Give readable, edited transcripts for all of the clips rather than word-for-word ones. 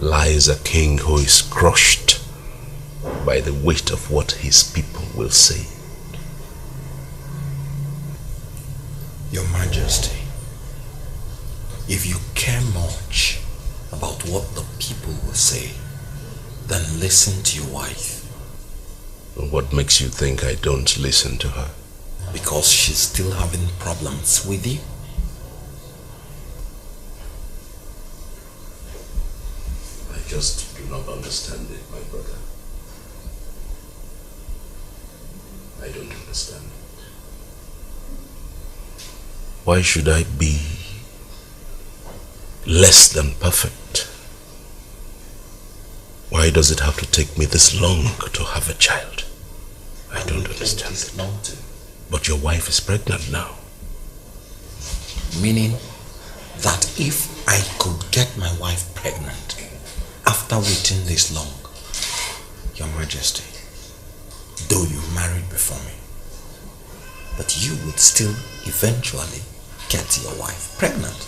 lies a king who is crushed by the weight of what his people will say. Your Majesty, if you care much about what the people will say, then listen to your wife. What makes you think I don't listen to her? Because she's still having problems with you. I just do not understand it, my brother. I don't understand it. Why should I be less than perfect? Why does it have to take me this long to have a child? I don't understand it. But your wife is pregnant now. Meaning that if I could get my wife pregnant after waiting this long, Your Majesty, though you married before me, but you would still eventually get your wife pregnant.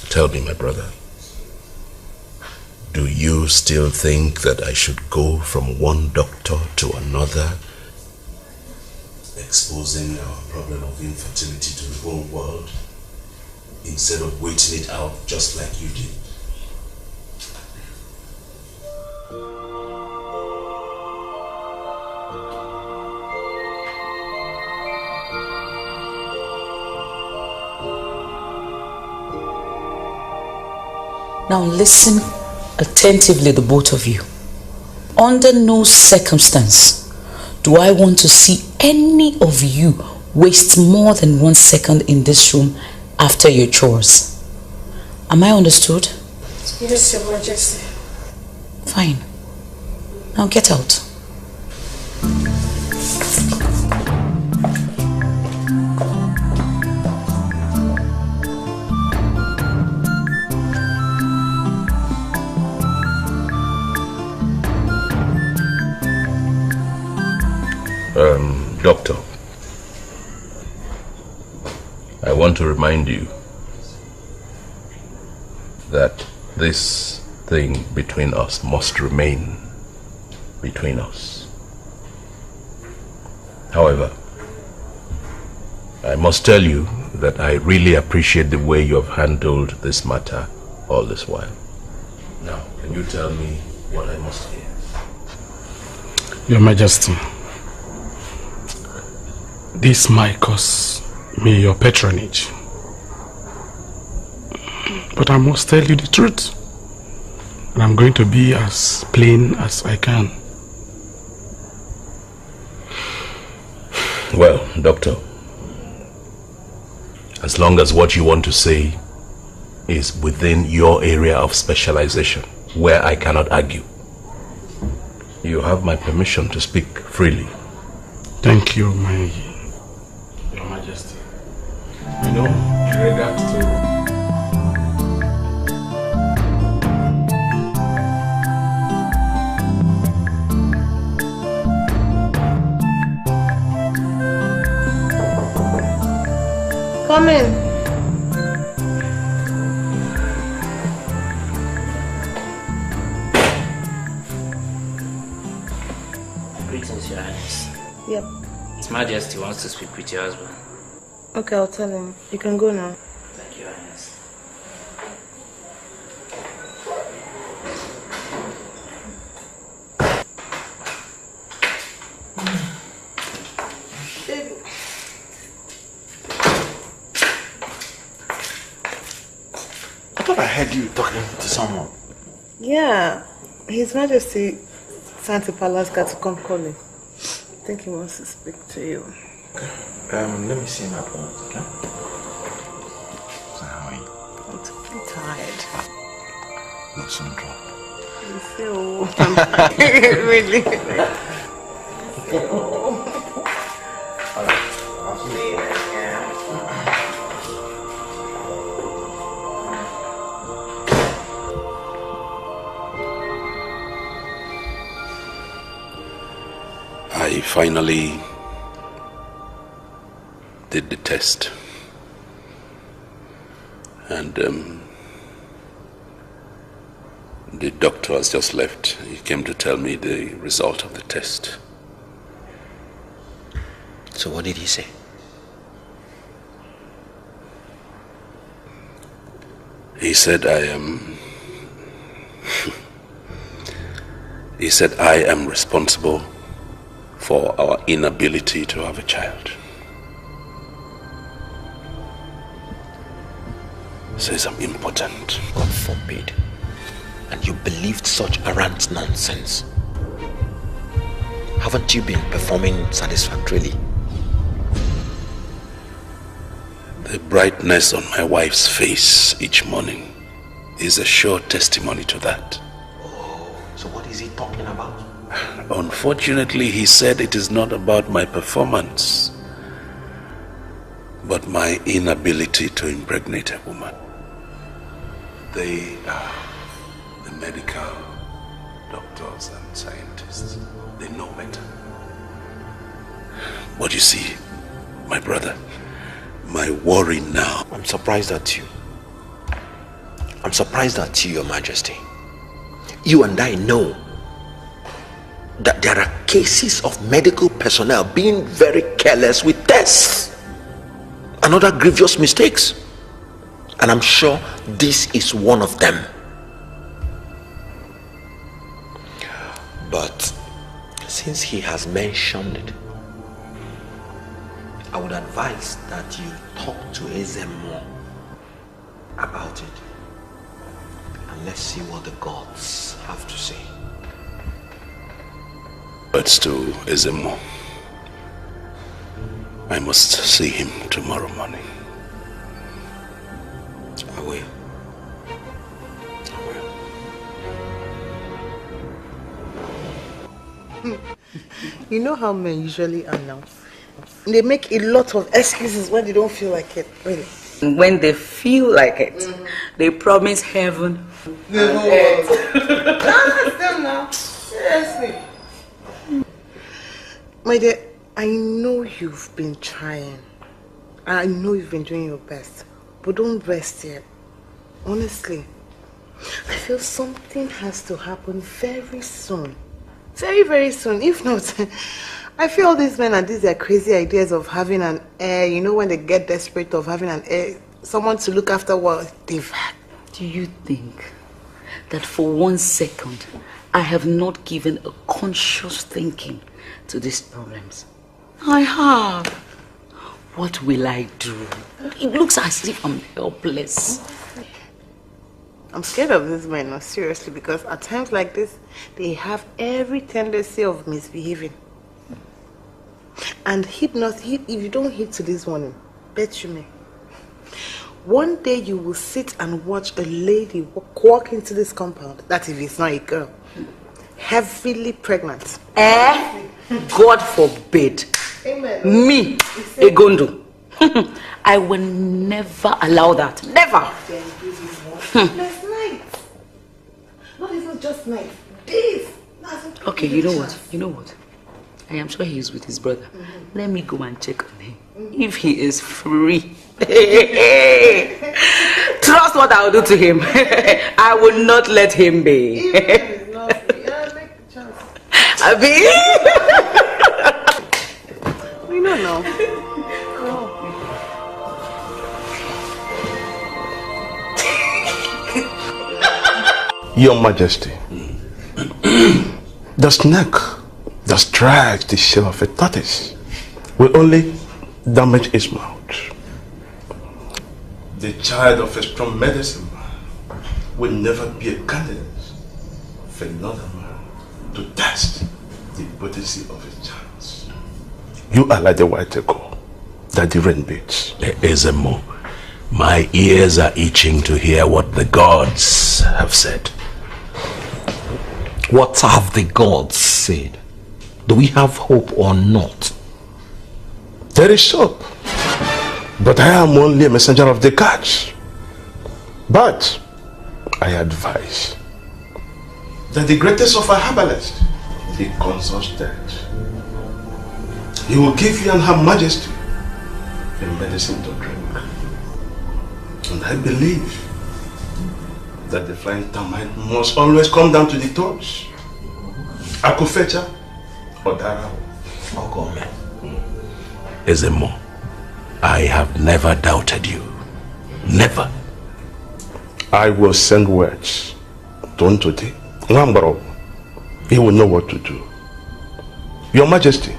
Tell me, my brother, do you still think that I should go from one doctor to another, exposing our problem of infertility to the whole world, instead of waiting it out just like you did? Now listen attentively, the both of you. Under no circumstance do I want to see any of you waste more than 1 second in this room after your chores. Am I understood? Yes, Your Majesty. Fine. Now get out. Doctor, I want to remind you that this thing between us must remain between us. However, I must tell you that I really appreciate the way you have handled this matter all this while. Now, can you tell me what I must hear? Your Majesty, this might cost me your patronage, but I must tell you the truth, and I'm going to be as plain as I can. Well, Doctor, as long as what you want to say is within your area of specialization, where I cannot argue, you have my permission to speak freely. Thank you, Your Majesty. You know, in regards to Come in. Greetings, Your Highness. Yep. His Majesty wants to speak with your husband. Okay, I'll tell him. You can go now. Thank you, Your Highness. I thought I heard you talking to someone. Yeah. His Majesty sent a Palaska to come call him. I think he wants to speak to you. Okay. Let me see my phone, okay? So how are you? I'm tired. Not some drop. You feel really. I'll see you. I finally did the test. And the doctor has just left. He came to tell me the result of the test. So what did he say? He said I am... He said I am responsible for our inability to have a child. Says I'm impotent. God forbid. And you believed such arrant nonsense. Haven't you been performing satisfactorily? The brightness on my wife's face each morning is a sure testimony to that. Oh, so what is he talking about? Unfortunately, he said it is not about my performance, but my inability to impregnate a woman. They are the medical doctors and scientists. They know better. But you see, my brother, my worry now... I'm surprised at you. I'm surprised at you, Your Majesty. You and I know that there are cases of medical personnel being very careless with tests and other grievous mistakes. And I'm sure this is one of them. But since he has mentioned it, I would advise that you talk to Ezuruonye about it. And let's see what the gods have to say. Words to Ezuruonye. I must see him tomorrow morning. I will. You know how men usually are now? They make a lot of excuses when they don't feel like it, really. When they feel like it, they promise heaven. That's them now. Seriously. My dear, I know you've been trying. And I know you've been doing your best. But don't rest yet. Honestly, I feel something has to happen very soon. Very, very soon. If not, I feel all these men and these are crazy ideas of having an heir. You know, when they get desperate of having an heir, someone to look after what they've had. Do you think that for 1 second I have not given a conscious thinking to these problems? I have. What will I do? It looks as if I'm helpless. I'm scared of these men, no, seriously, because at times like this, they have every tendency of misbehaving. And if you don't hit to this one, bet you me, one day you will sit and watch a lady walk into this compound, that if it's not a girl, heavily pregnant. God forbid. Amen. Me, Egondo. I will never allow that. Never. Last night. Not even just night. Days. Okay, you know what? You know what? I am sure he is with his brother. Let me go and check on him. If he is free. Trust what I will do to him. I will not let him be. Even if he's not free, make the chance. Abi? We don't know. Your Majesty, the snake that strikes the shell of a tortoise will only damage its mouth. The child of a strong medicine man will never be a candidate for another man to test the potency of his chance. You are like the white eagle that the rain beats. Ezuruonye, my ears are itching to hear what the gods have said. What have the gods said? Do we have hope or not? There is hope, but I am only a messenger of the gods. But I advise that the greatest of our herbalists, the consultant, he will give you and her majesty a medicine to drink. And I believe that the flying termite must always come down to the touch. Akufecha or Dara. Ezemo, I have never doubted you. Never. I will send words to Ntote. Ngambaro. He will know what to do. Your Majesty,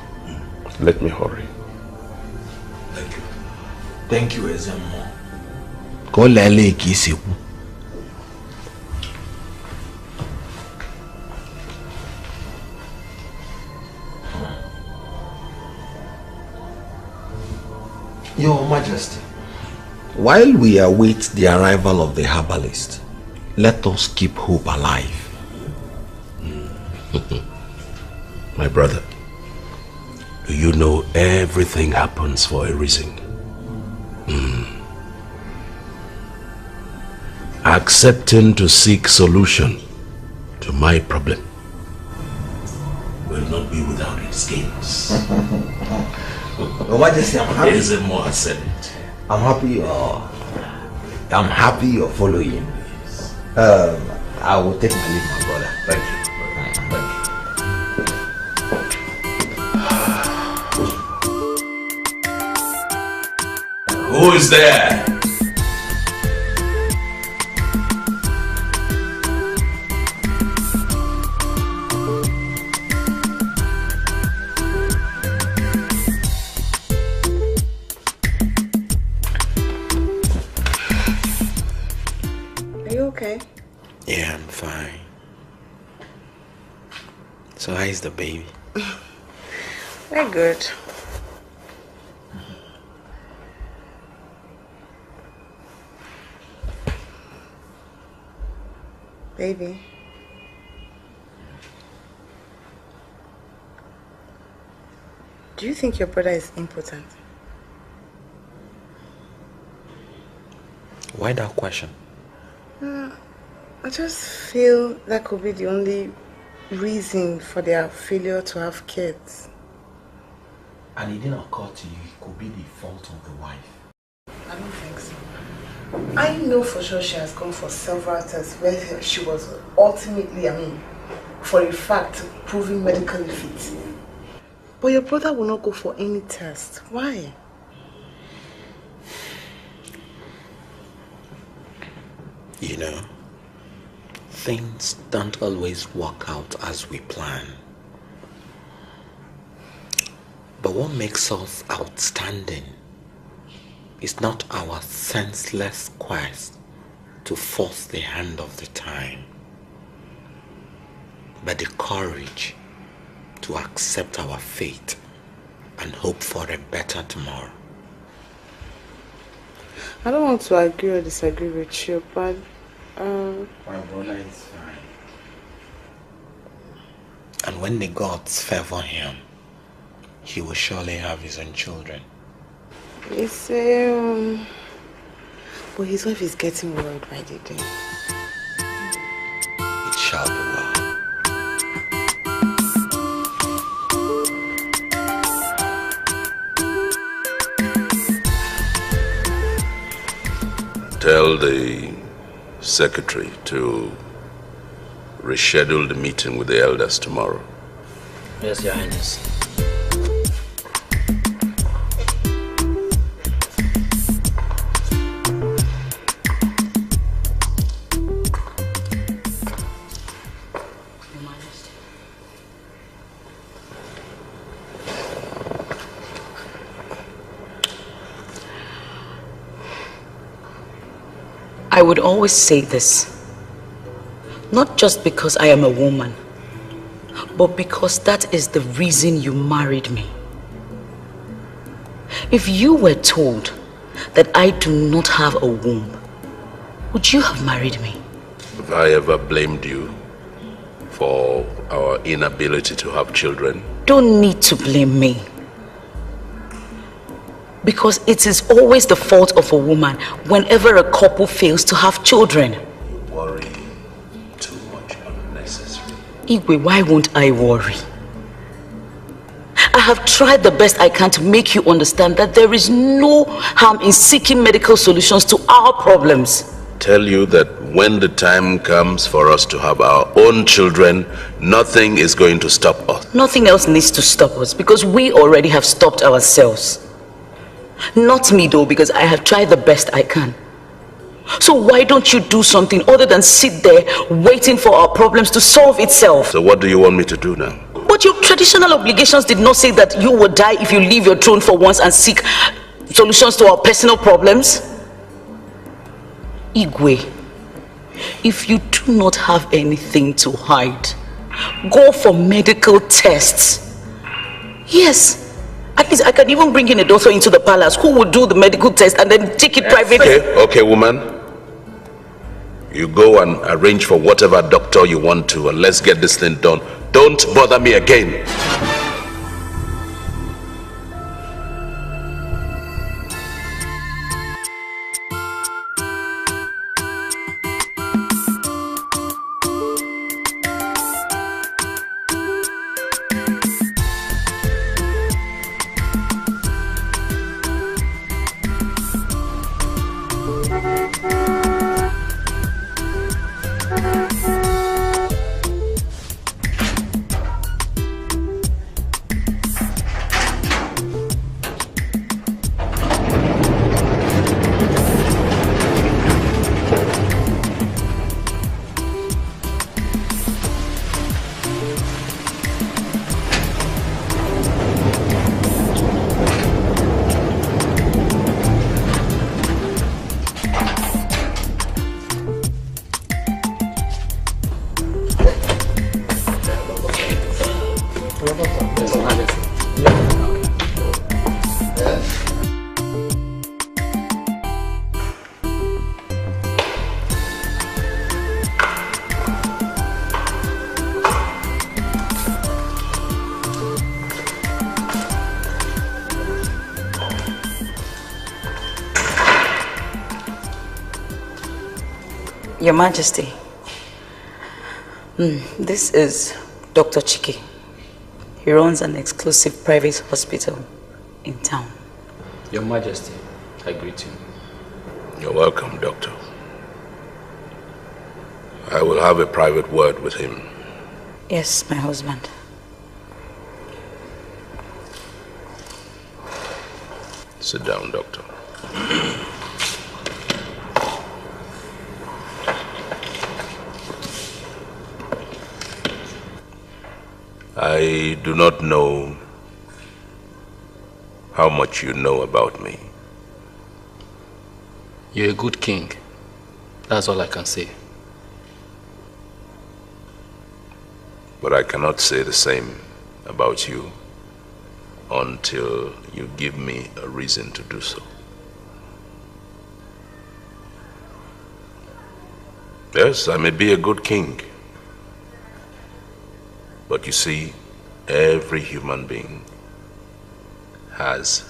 let me hurry. Thank you. Thank you, Ezemo. Kolele kisiku. Your Majesty, while we await the arrival of the herbalist, let us keep hope alive. My brother, do you know everything happens for a reason? Accepting to seek solution to my problem will not be without its gains. Your Majesty, I'm happy. Ezemo said it. I'm happy you're following. I will take my leave, my brother. Thank you. Who is there? Are you okay? Yeah, I'm fine. So how is the baby? Very good. Baby. Do you think your brother is impotent? Why that question? I just feel that could be the only reason for their failure to have kids. And it didn't occur to you it could be the fault of the wife? I don't think so. I know for sure she has gone for several tests where she was ultimately, for a fact, proven medically fit. But your brother will not go for any test. Why? You know, things don't always work out as we plan. But what makes us outstanding is not our senseless quest to force the hand of the time, but the courage to accept our fate and hope for a better tomorrow. I don't want to agree or disagree with you, but my brother is fine. And when the gods favor him, he will surely have his own children. It's but his wife is getting worried by the day. It shall be well. Tell the secretary to reschedule the meeting with the elders tomorrow. Yes, Your Highness. I would always say this, not just because I am a woman, but because that is the reason you married me. If you were told that I do not have a womb, would you have married me? Have I ever blamed you for our inability to have children? Don't need to blame me. Because it is always the fault of a woman whenever a couple fails to have children. You worry too much unnecessarily. Igwe, why won't I worry? I have tried the best I can to make you understand that there is no harm in seeking medical solutions to our problems. Tell you that when the time comes for us to have our own children, nothing is going to stop us. Nothing else needs to stop us because we already have stopped ourselves. Not me though, because I have tried the best I can. So why don't you do something other than sit there waiting for our problems to solve itself? So what do you want me to do now? But your traditional obligations did not say that you would die if you leave your throne for once and seek solutions to our personal problems. Igwe, if you do not have anything to hide, go for medical tests. Yes, at least I can even bring in a doctor into the palace who will do the medical test and then take it privately. Okay, woman. You go and arrange for whatever doctor you want to, and let's get this thing done. Don't bother me again. Your Majesty, this is Dr. Chike. He runs an exclusive private hospital in town. Your Majesty, I greet you. You're welcome, Doctor. I will have a private word with him. Yes, my husband. Sit down, Doctor. I do not know how much you know about me. You're a good king. That's all I can say. But I cannot say the same about you until you give me a reason to do so. Yes, I may be a good king. But you see, every human being has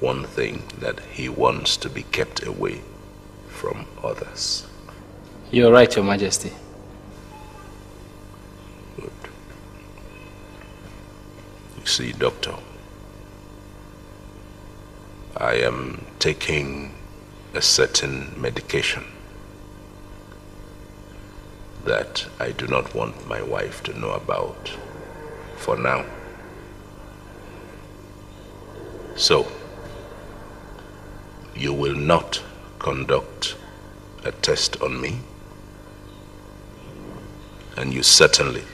one thing that he wants to be kept away from others. You're right, Your Majesty. Good. You see, Doctor, I am taking a certain medication that I do not want my wife to know about for now. So, you will not conduct a test on me, and you certainly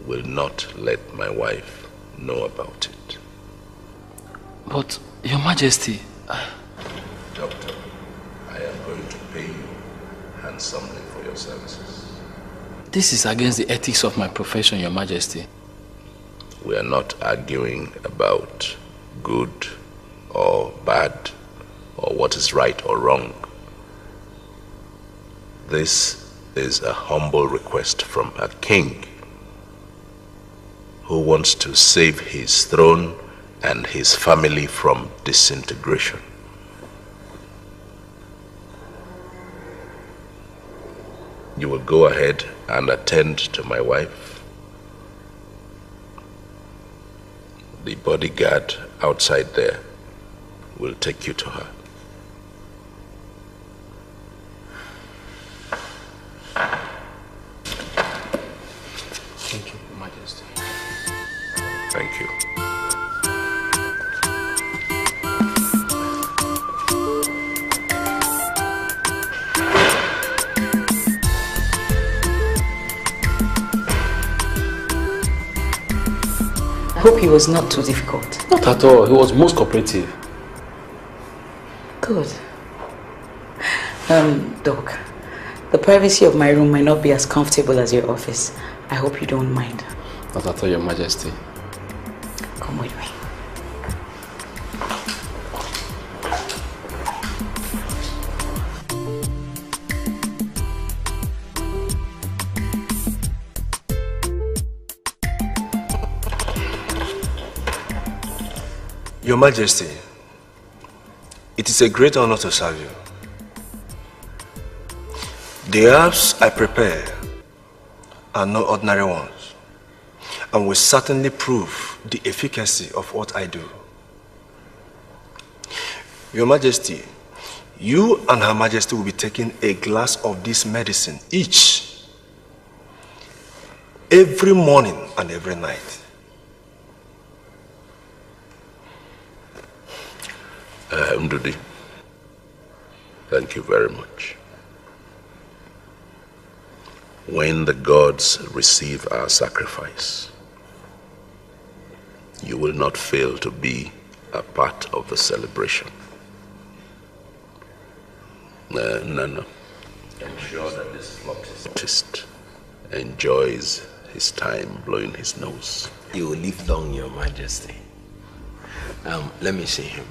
will not let my wife know about it. But, Your Majesty... Doctor, I am going to pay you handsomely for your services. This is against the ethics of my profession, Your Majesty. We are not arguing about good or bad or what is right or wrong. This is a humble request from a king who wants to save his throne and his family from disintegration. You will go ahead and attend to my wife. The bodyguard outside there will take you to her. Thank you, Your Majesty. Thank you. I hope he was not too difficult. Not at all. He was most cooperative. Good. Doc, the privacy of my room might not be as comfortable as your office. I hope you don't mind. Not at all, Your Majesty. Come with me. Your Majesty, it is a great honor to serve you. The herbs I prepare are no ordinary ones and will certainly prove the efficacy of what I do. Your Majesty, you and Her Majesty will be taking a glass of this medicine each, every morning and every night. Dede, thank you very much. When the gods receive our sacrifice, you will not fail to be a part of the celebration. No. I'm sure that this flautist enjoys his time blowing his nose. You will live long, Your Majesty. Let me see him.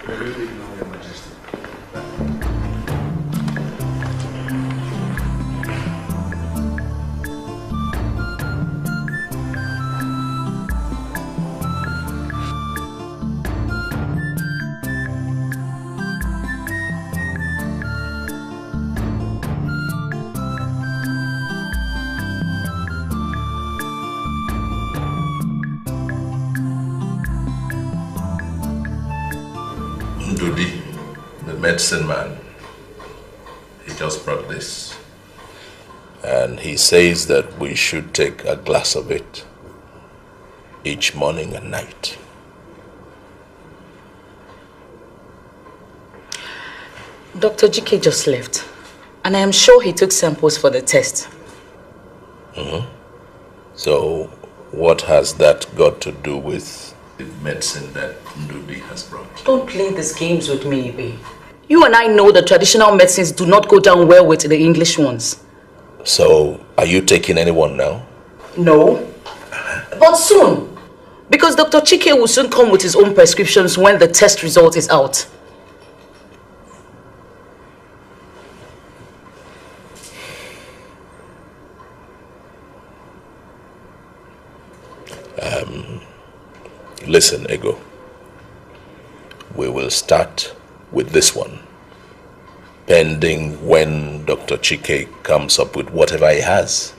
Your Majesty. Dede, the medicine man, he just brought this. And he says that we should take a glass of it each morning and night. Dr. GK just left, and I am sure he took samples for the test. So, what has that got to do with the medicine that Dede has brought? Don't play these games with me, Ibe. You and I know the traditional medicines do not go down well with the English ones. So, are you taking anyone now? No. But soon. Because Dr. Chike will soon come with his own prescriptions when the test result is out. Listen, Ego. We will start with this one, pending when Dr. Chike comes up with whatever he has.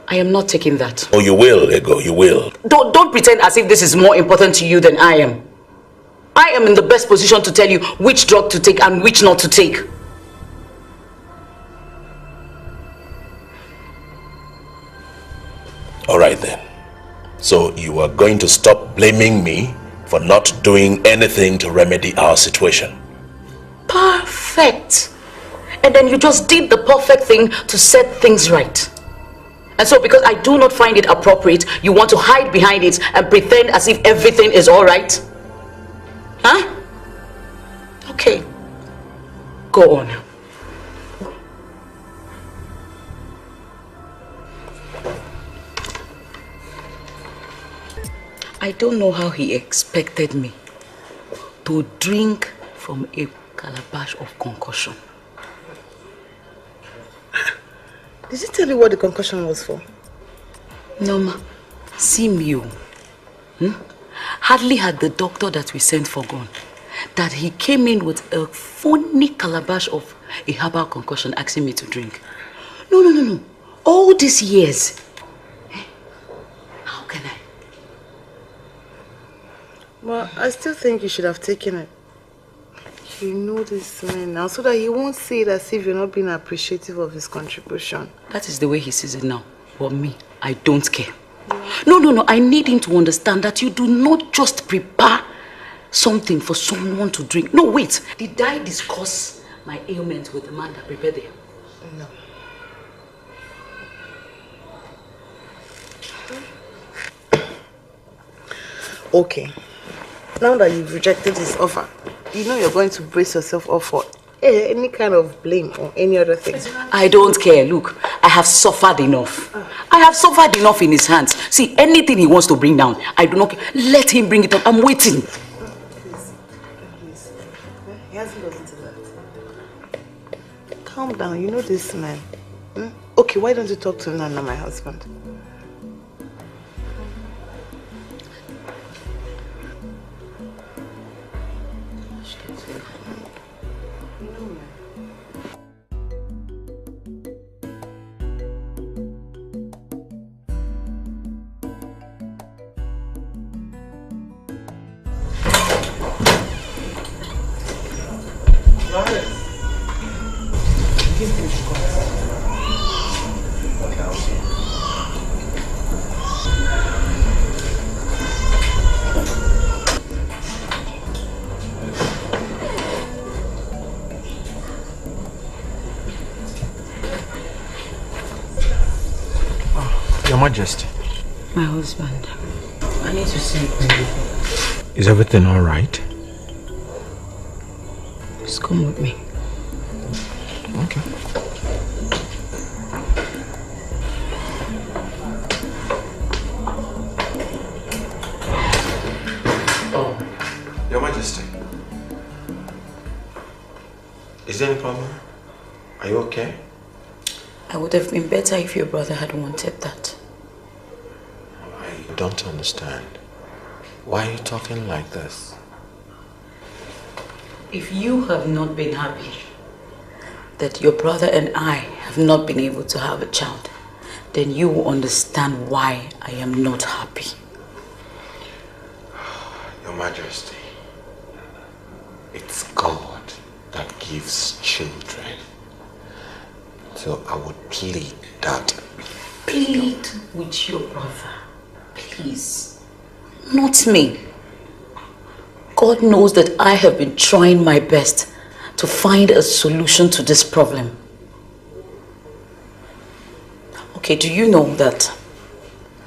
I am not taking that. Oh, you will, Ego, you will. Don't pretend as if this is more important to you than I am. I am in the best position to tell you which drug to take and which not to take. All right then. So you are going to stop blaming me for not doing anything to remedy our situation. Perfect. And then you just did the perfect thing to set things right. And so because I do not find it appropriate, you want to hide behind it and pretend as if everything is all right? Huh? Okay. Go on. I don't know how he expected me to drink from a calabash of concoction. Did he tell you what the concussion was for? No, ma. See me. Hardly had the doctor that we sent for gone, that he came in with a phony calabash of a herbal concussion asking me to drink. No. All these years, Well, I still think you should have taken it. You know this man now, so that he won't see it as if you're not being appreciative of his contribution. That is the way he sees it now. But me, I don't care. No. I need him to understand that you do not just prepare something for someone to drink. No, wait. Did I discuss my ailment with the man that prepared it? No. Okay. Now that you've rejected his offer, you know you're going to brace yourself up for any kind of blame or any other thing. I don't care. Look, I have suffered enough. I have suffered enough in his hands. See, anything he wants to bring down, I do not care. Let him bring it up. I'm waiting. Please. He hasn't gotten to that. Calm down. You know this man. Okay, why don't you talk to him now, not my husband? Your Majesty. My husband. I need to see him. Is everything all right? Just come with me. Okay. Your Majesty. Is there any problem? Are you okay? I would have been better if your brother had wanted that. I don't understand. Why are you talking like this? If you have not been happy that your brother and I have not been able to have a child, then you will understand why I am not happy. Your Majesty, it's God that gives children. So I would plead that. Plead with your brother, please. Not me. God knows that I have been trying my best to find a solution to this problem. Okay, do you know that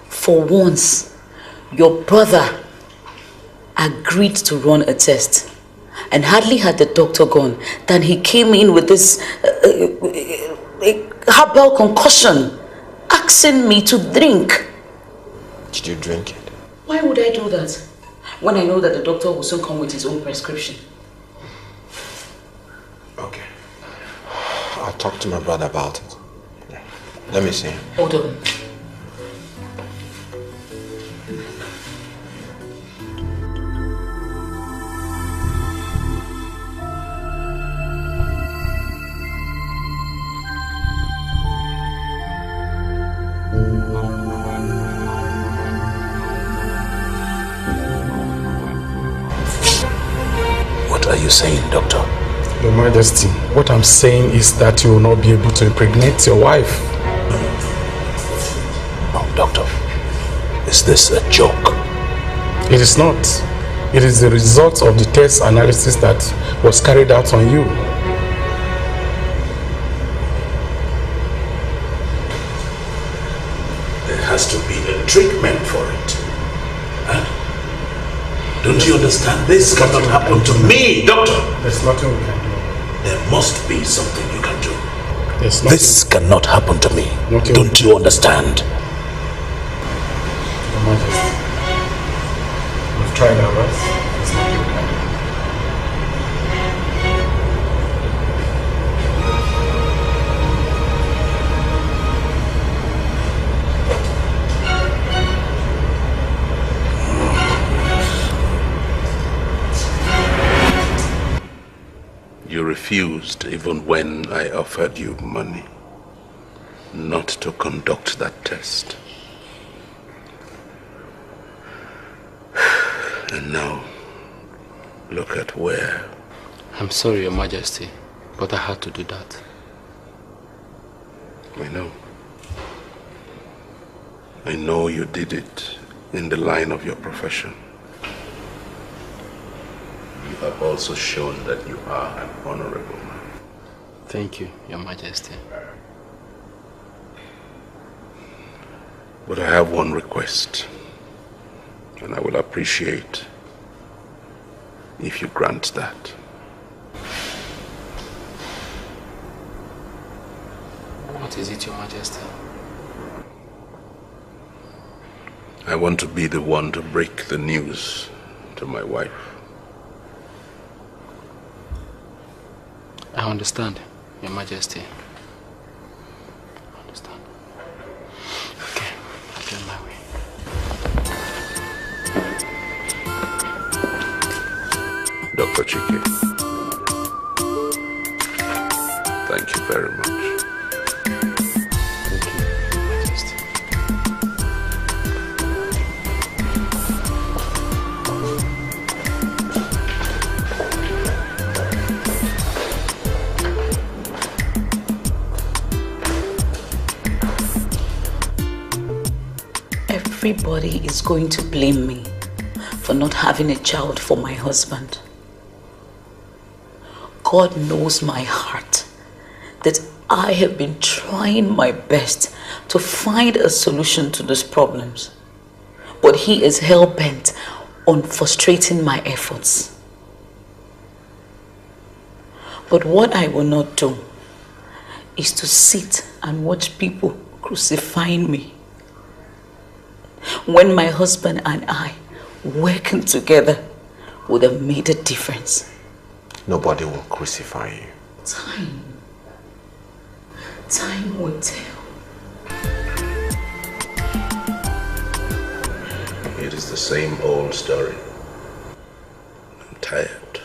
for once your brother agreed to run a test, and hardly had the doctor gone than he came in with this herbal concussion asking me to drink. Did you drink it? Why would I do that when I know that the doctor will soon come with his own prescription? Okay. I'll talk to my brother about it. Let me see. Hold on. What are you saying, Doctor? Your Majesty, what I'm saying is that you will not be able to impregnate your wife. No, Doctor. Is this a joke? It is not. It is the result of the test analysis that was carried out on you. There has to be a treatment for it. Huh? Don't you understand? This cannot happen to me, Doctor. There's nothing we can do. There must be something you can do. This cannot happen to me. Don't you understand? Your Majesty, we've tried our best. There's nothing we can do. You refused even when I offered you money not to conduct that test. And now, look at where. I'm sorry, Your Majesty, but I had to do that. I know. I know you did it in the line of your profession. You have also shown that you are an honorable man. Thank you, Your Majesty. But I have one request, and I will appreciate if you grant that. What is it, Your Majesty? I want to be the one to break the news to my wife. I understand, Your Majesty. I understand. Okay, I'll get my way. Dr. Chike, thank you very much. Thank you, Your Majesty. Everybody is going to blame me for not having a child for my husband. God knows my heart that I have been trying my best to find a solution to these problems, but He is hell-bent on frustrating my efforts. But what I will not do is to sit and watch people crucifying me. When my husband and I working together would have made a difference. Nobody will crucify you. Time will tell. It is the same old story. I'm tired.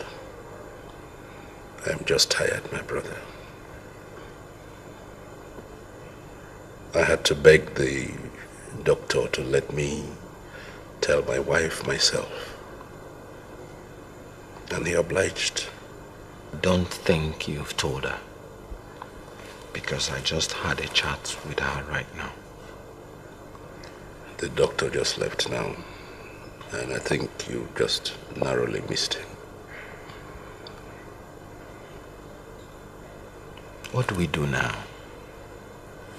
I'm just tired, my brother. I had to beg the doctor to let me tell my wife myself. And he obliged. Don't think you've told her, because I just had a chat with her right now. The doctor just left now, and I think you just narrowly missed him. What do we do now?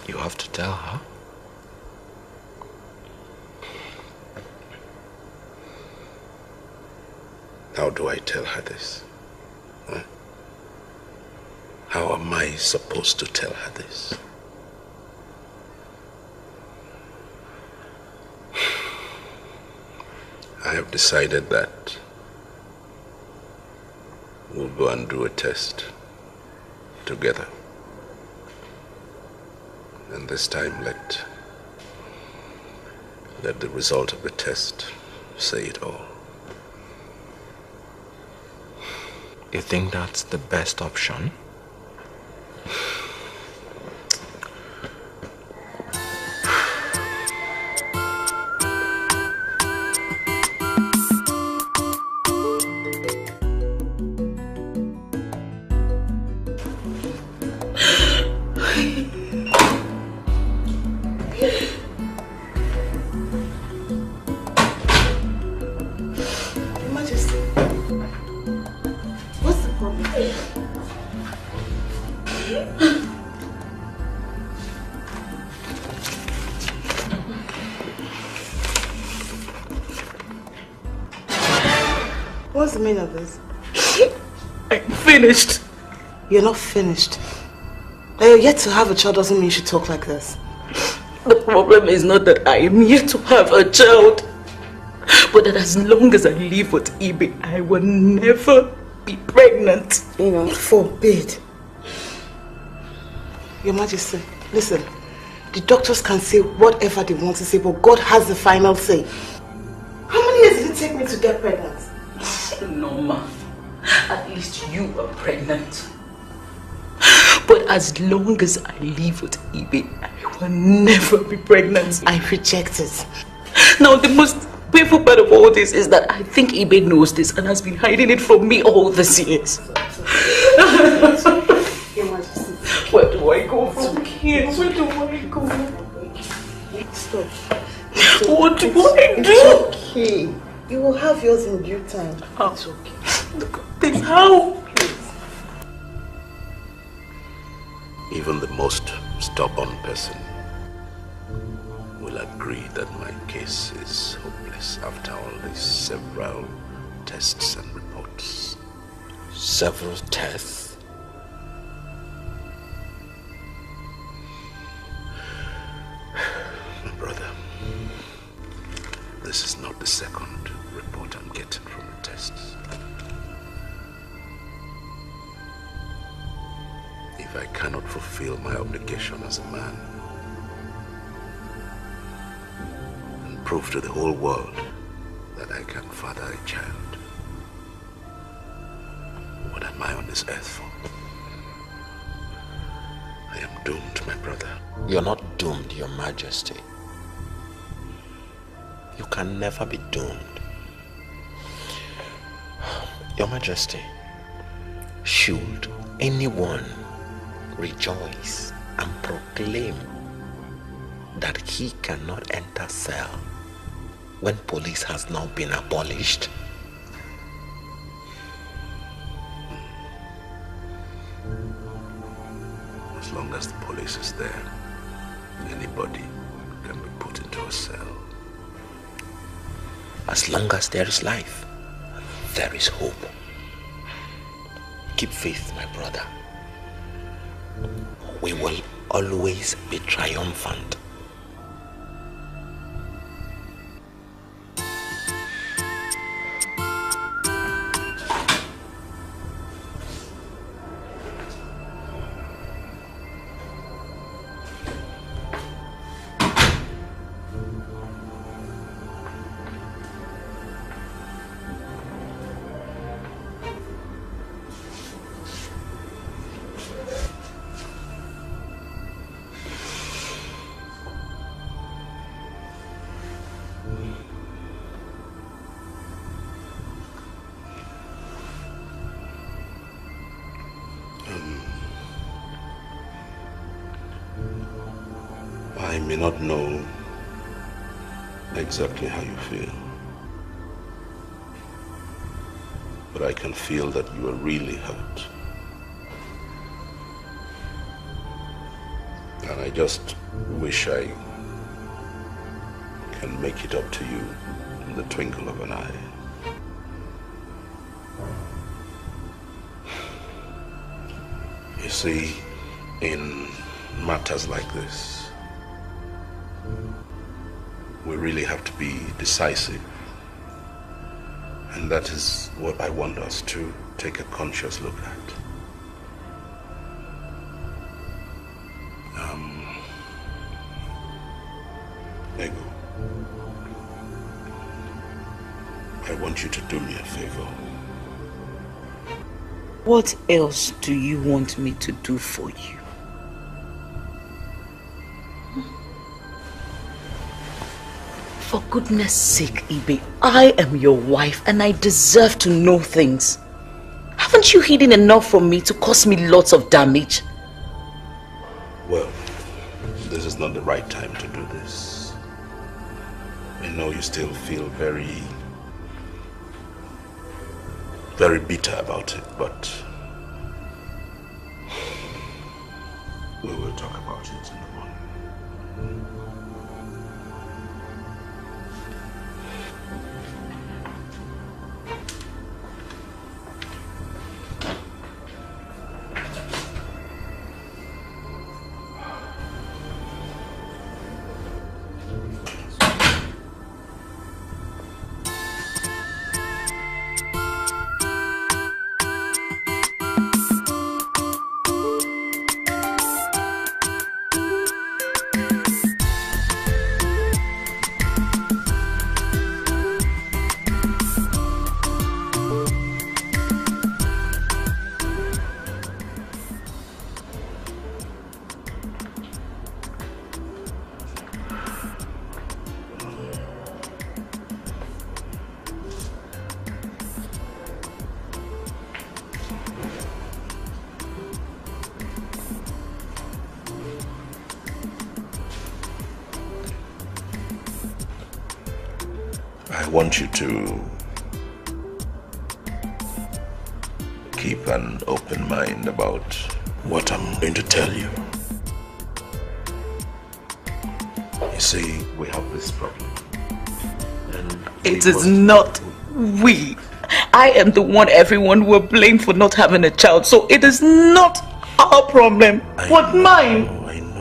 You have to tell her. How do I tell her this? Huh? How am I supposed to tell her this? I have decided that we'll go and do a test together. And this time let the result of the test say it all. You think that's the best option? What's the meaning of this? I'm finished. You're not finished. That you're yet to have a child doesn't mean you should talk like this. The problem is not that I am yet to have a child, but that as long as I live with Ibe, I will never be pregnant. You know, forbid. Your Majesty, listen. The doctors can say whatever they want to say, but God has the final say. How many years did it take me to get pregnant? No, ma. At least you are pregnant. But as long as I live with Ibe, I will never be pregnant. I reject it. Now, the most painful part of all this is that I think Ibe knows this and has been hiding it from me all these years. Where do I go from here? Where do I go? Stop. What do I do? It's okay. You will have yours in due time. How? It's okay. Look at this. How? Even the most stubborn person will agree that my case is hopeless after all these several tests and reports. Several tests? Brother, this is not the second report I'm getting from the tests. If I cannot fulfill my obligation as a man and prove to the whole world that I can father a child, what am I on this earth for? I am doomed, my brother. You're not doomed, Your Majesty. You can never be doomed. Your Majesty, should anyone rejoice and proclaim that he cannot enter cell when police has now been abolished? As long as the police is there, anybody can be put into a cell. As long as there is life, there is hope. Keep faith, my brother. We will always be triumphant. I may not know exactly how you feel, but I can feel that you are really hurt. And I just wish I can make it up to you in the twinkle of an eye. You see, in matters like this, we really have to be decisive. And that is what I want us to take a conscious look at. Ego, I want you to do me a favor. What else do you want me to do for you? For goodness sake, Ibe, I am your wife and I deserve to know things. Haven't you hidden enough from me to cause me lots of damage? Well, this is not the right time to do this. I know you still feel very bitter about it, but we will talk about it in the morning. I want you to keep an open mind about what I'm going to tell you. You see, we have this problem. And it is not we. I am the one everyone will blame for not having a child, so it is not our problem, but mine. I know.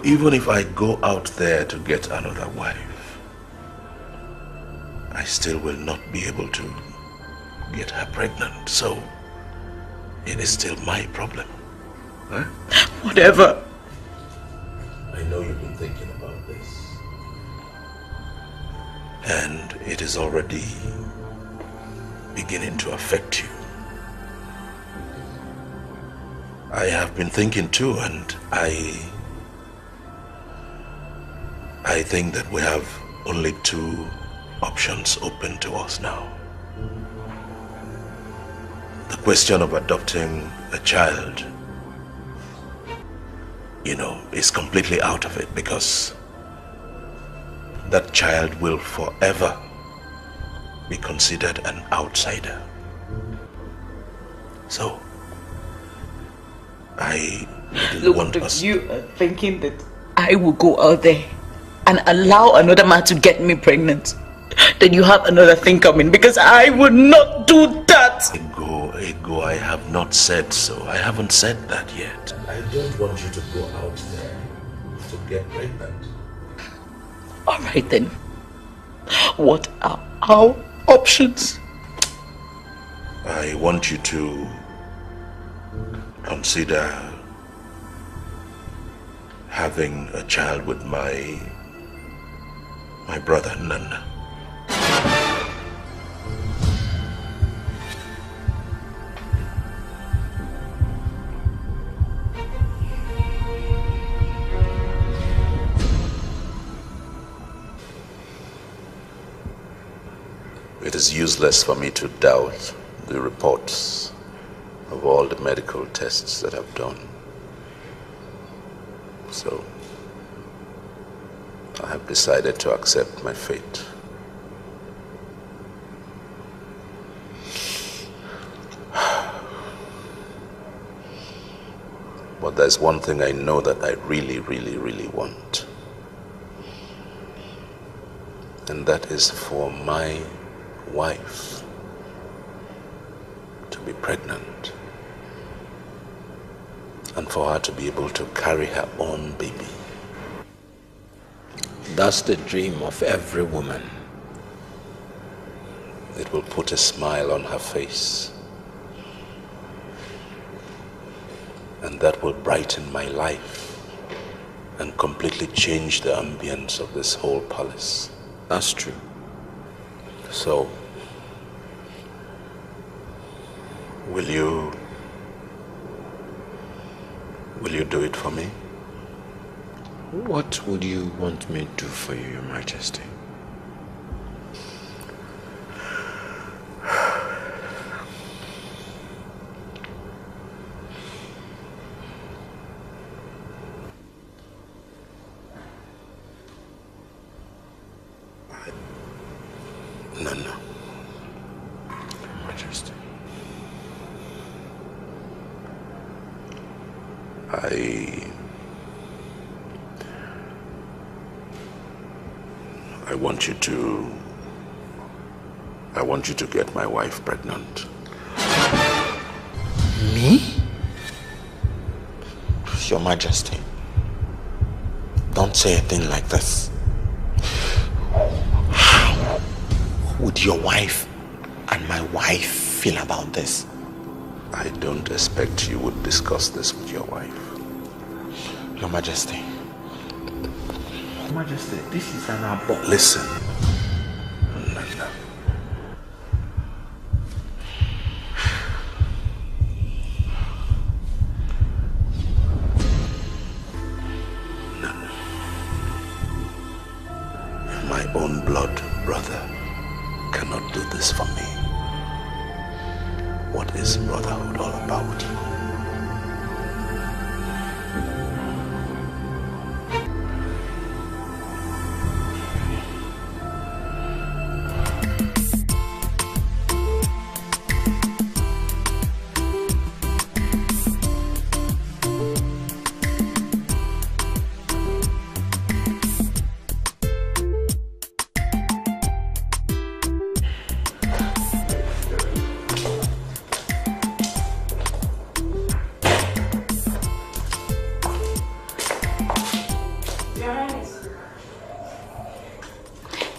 Even if I go out there to get another wife, I still will not be able to get her pregnant, so it is still my problem. Huh? Whatever. I know you've been thinking about this. And it is already beginning to affect you. I have been thinking too, and I think that we have only two options open to us now. The question of adopting a child, is completely out of it, because that child will forever be considered an outsider. So, I didn't want us... You are thinking that I will go out there and allow another man to get me pregnant. Then you have another thing coming, because I would not do that. Ego, I have not said so. I haven't said that yet. I don't want you to go out there to get pregnant. All right then. What are our options? I want you to consider having a child with my brother Nana. It is useless for me to doubt the reports of all the medical tests that I've done. So, I have decided to accept my fate. But there's one thing I know that I really, really, really want. And that is for my wife to be pregnant, and for her to be able to carry her own baby. That's the dream of every woman. It will put a smile on her face, and that will brighten my life and completely change the ambience of this whole palace. That's true. So, will you do it for me? What would you want me to do for you, Your Majesty? No. Your Majesty. I want you to get my wife pregnant. Me? Your Majesty, don't say a thing like this. How would your wife and my wife feel about this? I don't expect you would discuss this with your wife. Your Majesty. Your Majesty, this is an abort. Listen. Nana. My own blood brother cannot do this for me. What is brotherhood all about?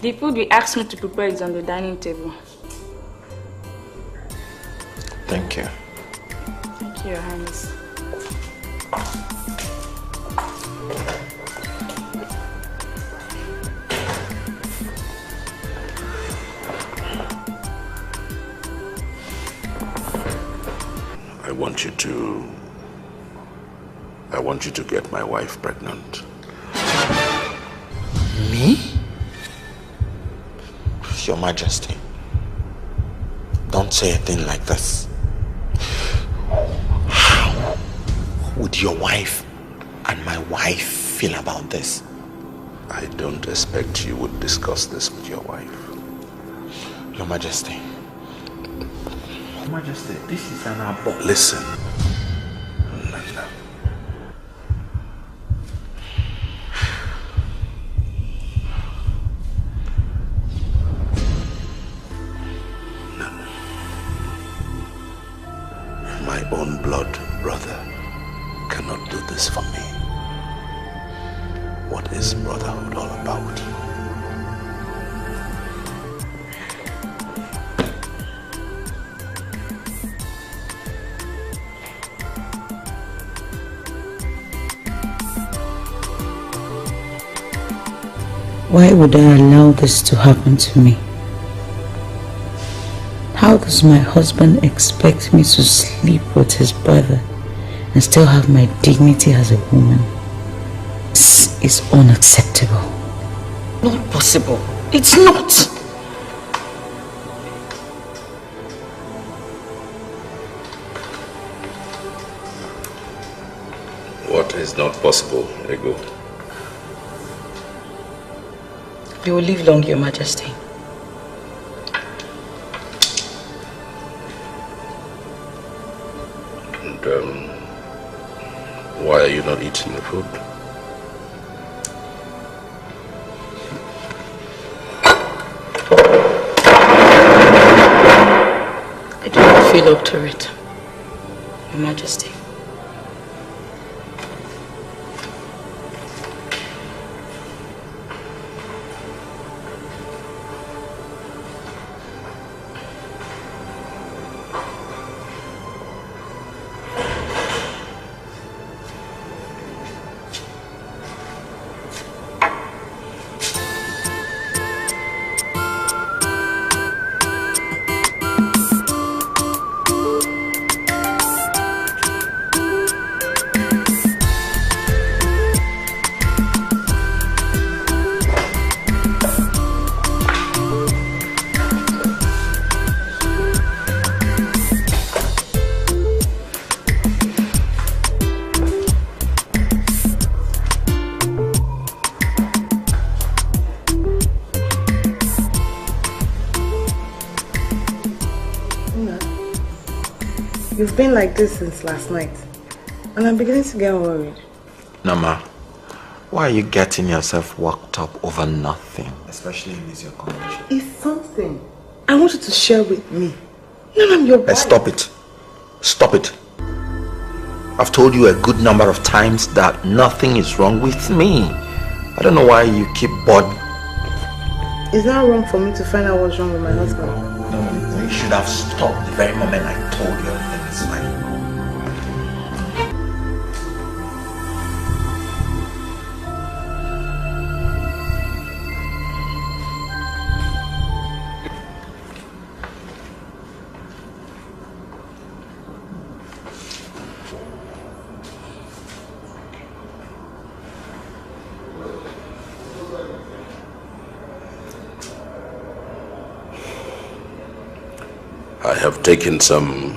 The food we asked me to prepare is on the dining table. Thank you. Thank you, Your Highness. I want you to get my wife pregnant. Me? Your Majesty, don't say a thing like this. How would your wife and my wife feel about this? I don't expect you would discuss this with your wife. Your Majesty. Your Majesty, this is an abort. Listen. My own blood brother cannot do this for me. What is brotherhood all about? Why would I allow this to happen to me? How does my husband expect me to sleep with his brother and still have my dignity as a woman? This is unacceptable. Not possible. It's not! What is not possible, Ego? You will live long, Your Majesty. And why are you not eating the food? I do not feel up to it, Your Majesty. You've been like this since last night, and I'm beginning to get worried. Nama, why are you getting yourself worked up over nothing? Especially in this your condition. It's something I want you to share with me. No, I'm your wife. Stop it. Stop it. I've told you a good number of times that nothing is wrong with me. I don't know why you keep bothering. It's not wrong for me to find out what's wrong with my husband. No, you should have stopped the very moment I told you everything is fine. I have taken some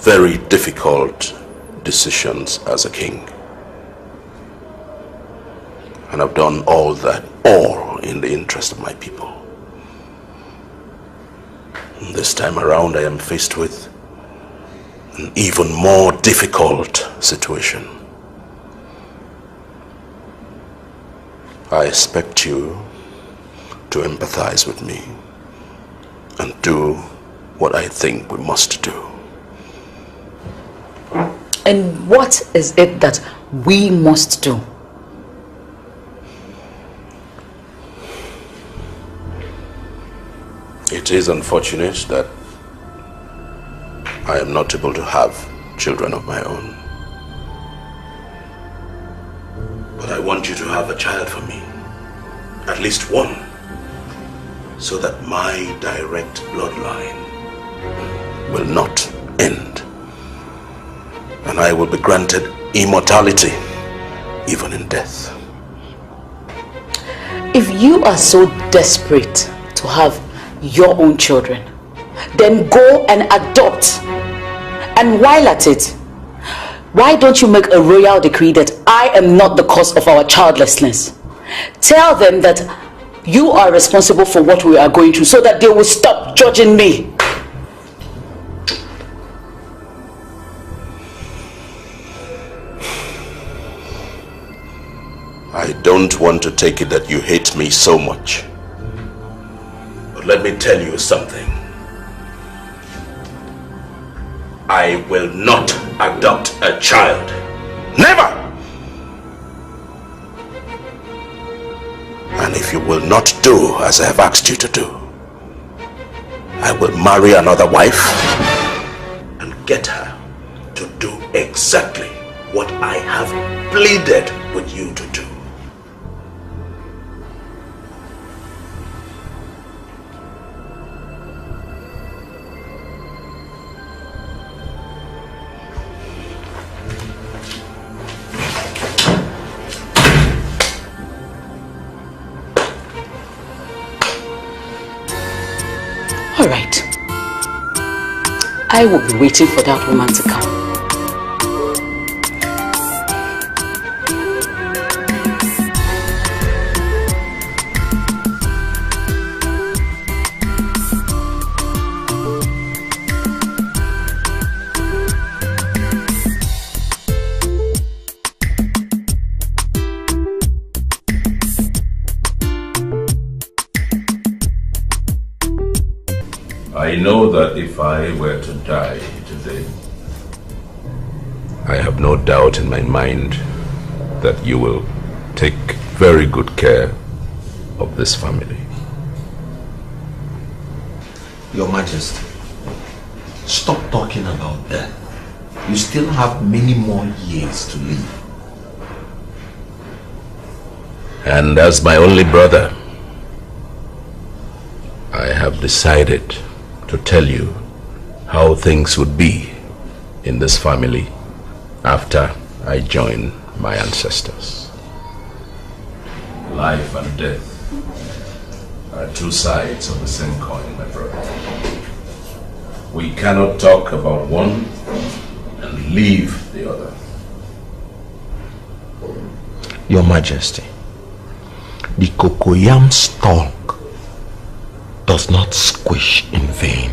very difficult decisions as a king. And I've done all that, all in the interest of my people. And this time around I am faced with an even more difficult situation. I expect you to empathize with me and do what I think we must do. And what is it that we must do? It is unfortunate that I am not able to have children of my own. But I want you to have a child for me. At least one. So that my direct bloodline will not end. And I will be granted immortality, even in death. If you are so desperate to have your own children, then go and adopt. And while at it, why don't you make a royal decree that I am not the cause of our childlessness? Tell them that you are responsible for what we are going through so that they will stop judging me. I don't want to take it that you hate me so much. But let me tell you something. I will not adopt a child. Never! And if you will not do as I have asked you to do, I will marry another wife and get her to do exactly what I have pleaded with you to do. All right. I will be waiting for that woman to come. I know that if I were to die today, I have no doubt in my mind that you will take very good care of this family. Your Majesty, stop talking about death. You still have many more years to live. And as my only brother, I have decided to tell you how things would be in this family after I join my ancestors. Life and death are two sides of the same coin, my brother. We cannot talk about one and leave the other. Your Majesty, the cocoyam stalk does not squish in vain.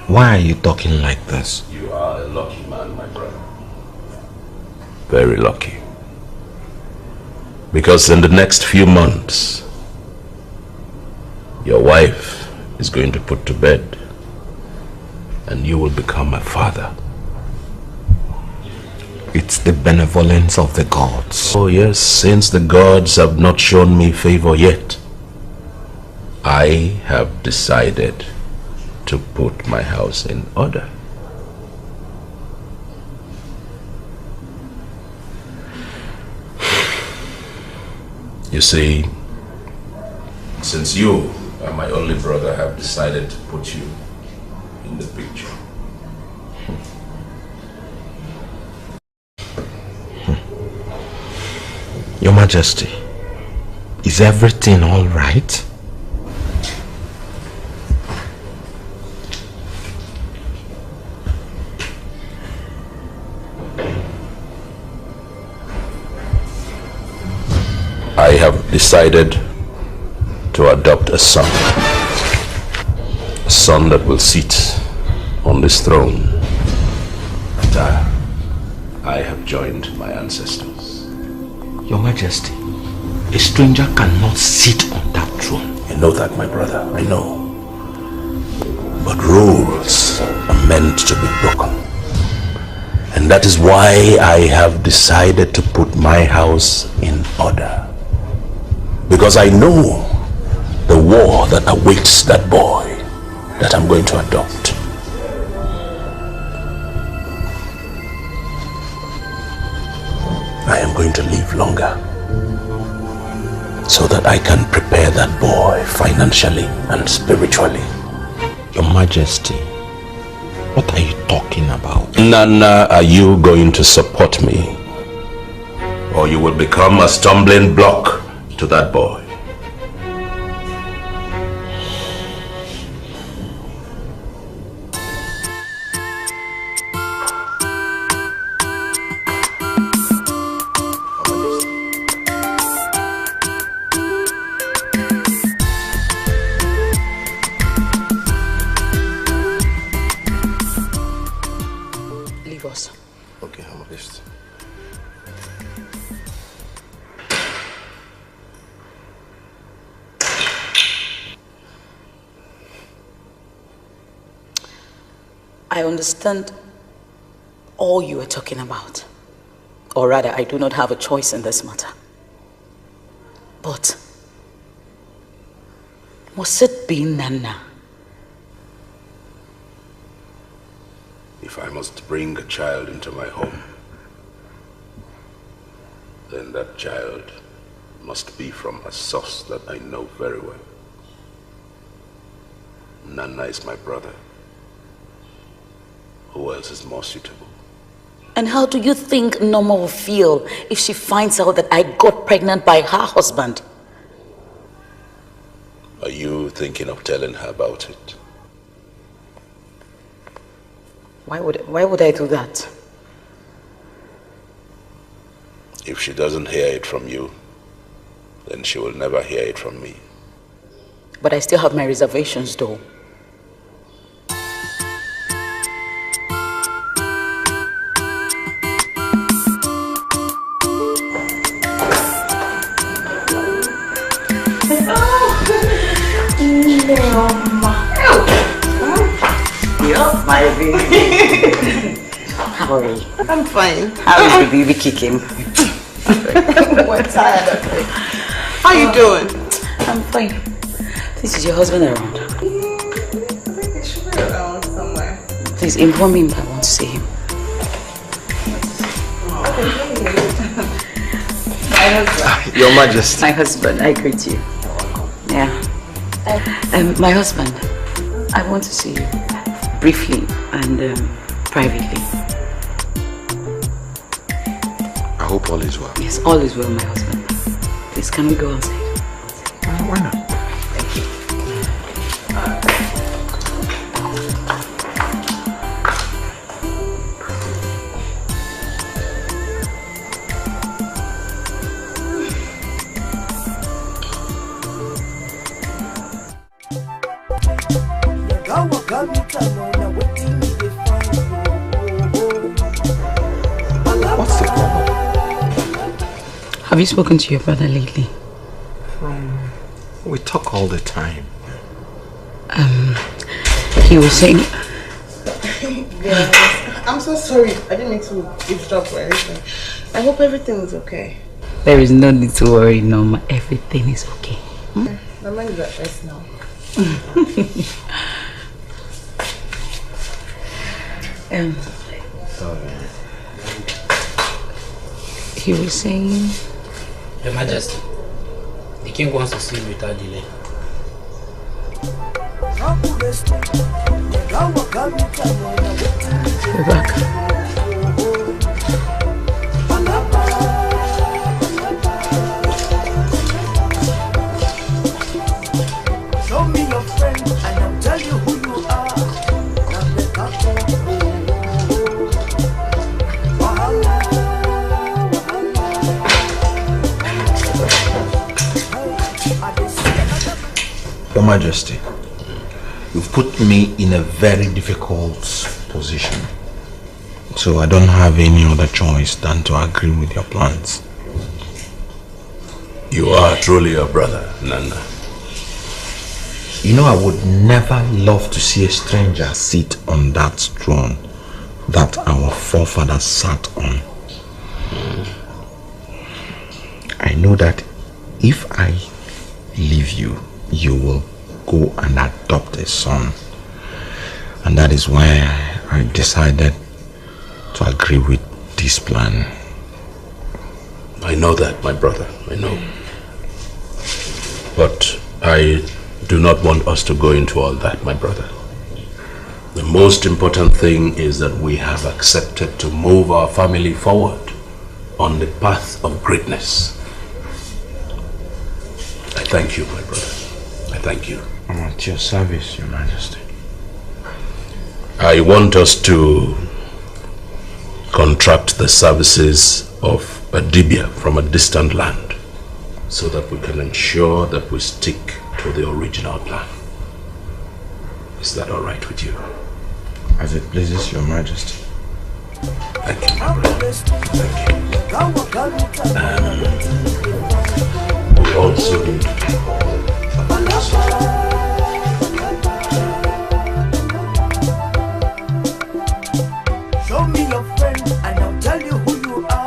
Why are you talking like this? You are a lucky man, my brother. Very lucky. Because in the next few months, your wife is going to put to bed and you will become a father. It's the benevolence of the gods. Oh yes, since the gods have not shown me favor yet, I have decided to put my house in order. You see, since you and my only brother have decided to put you in the picture, Your Majesty, is everything all right? I have decided to adopt a son. A son that will sit on this throne after I have joined my ancestors. Your Majesty, a stranger cannot sit on that throne. I know that, my brother, I know. But rules are meant to be broken. And that is why I have decided to put my house in order. Because I know the war that awaits that boy that I'm going to adopt. I am going to live longer so that I can prepare that boy financially and spiritually. Your Majesty, what are you talking about? Nana, are you going to support me? Or you will become a stumbling block to that boy? Okay, I'm released. I understand all you are talking about. Or rather, I do not have a choice in this matter. But must it be Nana? If I must bring a child into my home, then that child must be from a source that I know very well. Nana is my brother. Who else is more suitable? And how do you think Norma will feel if she finds out that I got pregnant by her husband? Are you thinking of telling her about it? Why would I do that? If she doesn't hear it from you, then she will never hear it from me. But I still have my reservations though. Yup, my baby. How are you? I'm fine. How is the baby kicking? We're tired of it. How you doing? I'm fine. This is your husband around. I think he should be around somewhere. Please inform him I want to see him. My husband. Your Majesty. My husband, I greet you. Yeah. My husband, I want to see you briefly and privately. I hope all is well. Yes, all is well, my husband. Please, can we go outside? Why not? Thank you. What's the problem? Have you spoken to your brother lately? We talk all the time. He was saying... Yeah, I'm so sorry. I didn't mean to eavesdrop or anything. I hope everything is okay. There is no need to worry, Norma. Everything is okay. My mind is at rest now. He was saying... Your Majesty, the king wants to see you without delay. We're back. Show me your friend and I'll tell you who you are. Your Majesty, you've put me in a very difficult position. So I don't have any other choice than to agree with your plans. You are truly a brother, Nana. You know, I would never love to see a stranger sit on that throne that our forefathers sat on. I know that if I leave you, you will go and adopt a son. And that is why I decided to agree with this plan. I know that, my brother, I know. But I do not want us to go into all that, my brother. The most important thing is that we have accepted to move our family forward on the path of greatness. I thank you, my brother. I thank you. I'm at your service, Your Majesty. I want us to contract the services of a dibia from a distant land so that we can ensure that we stick to the original plan. Is that all right with you? As it pleases Your Majesty. Thank you, my brother. Thank you. We also need to take Show me your friend and I'll tell you who you are.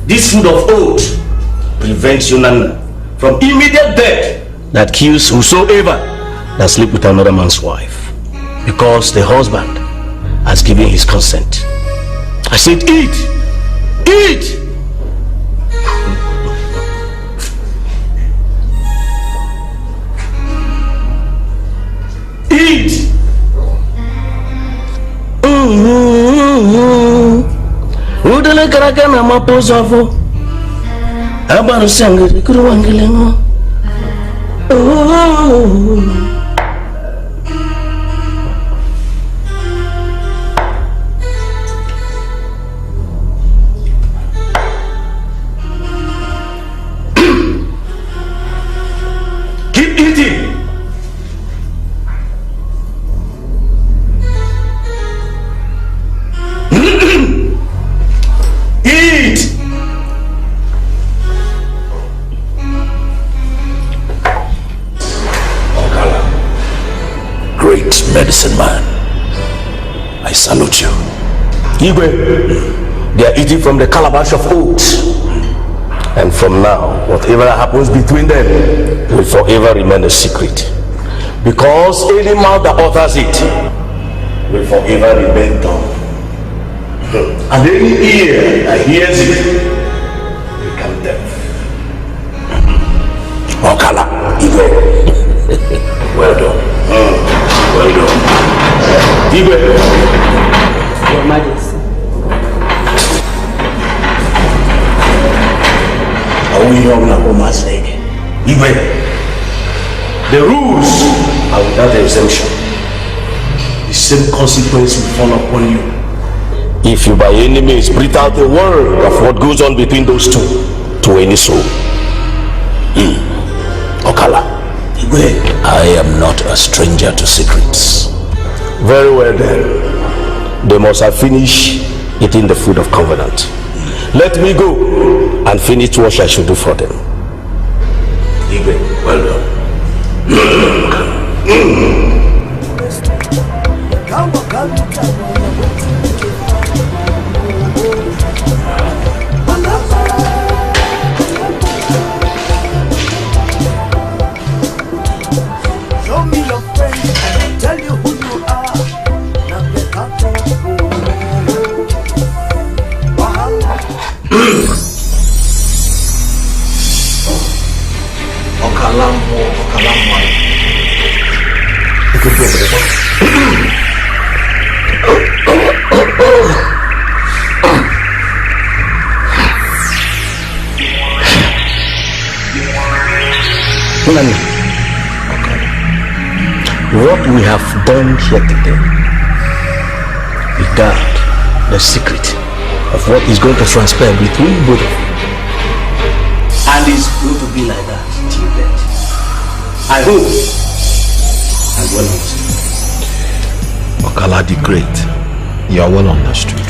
This food of oath prevents Yonana from immediate death that kills whosoever that sleep with another man's wife, because the husband has given his consent. I said eat! Eat! Eat! Udele karaka na mapozo afo Abanu sangiri kuru wangilengo. Keep eating. Eat! Okala, great medicine man, I salute you. Igwe, they are eating from the calabash of oats. And from now, whatever happens between them will forever remain a secret. Because any mouth that utters it will forever remain dumb. And any ear that hears it become deaf. Okala, Igwe. Well done. Well done. Igwe. Your Majesty. Igwe. The rules are without exemption. The same consequence will fall upon you if you by any means breathe out a word of what goes on between those two to any soul. Okala, I am not a stranger to secrets. very well then. They must have finished eating the food of covenant. Let me go and finish what I should do for them. Igwe, well done. Show me your friend and I'll tell you who you are. Okalambo. What we have done here today, regard the secret of what is going to transpire between both of you. And it's going to be like that till death. I hope I'm well understood. Okala the Great, you are well understood.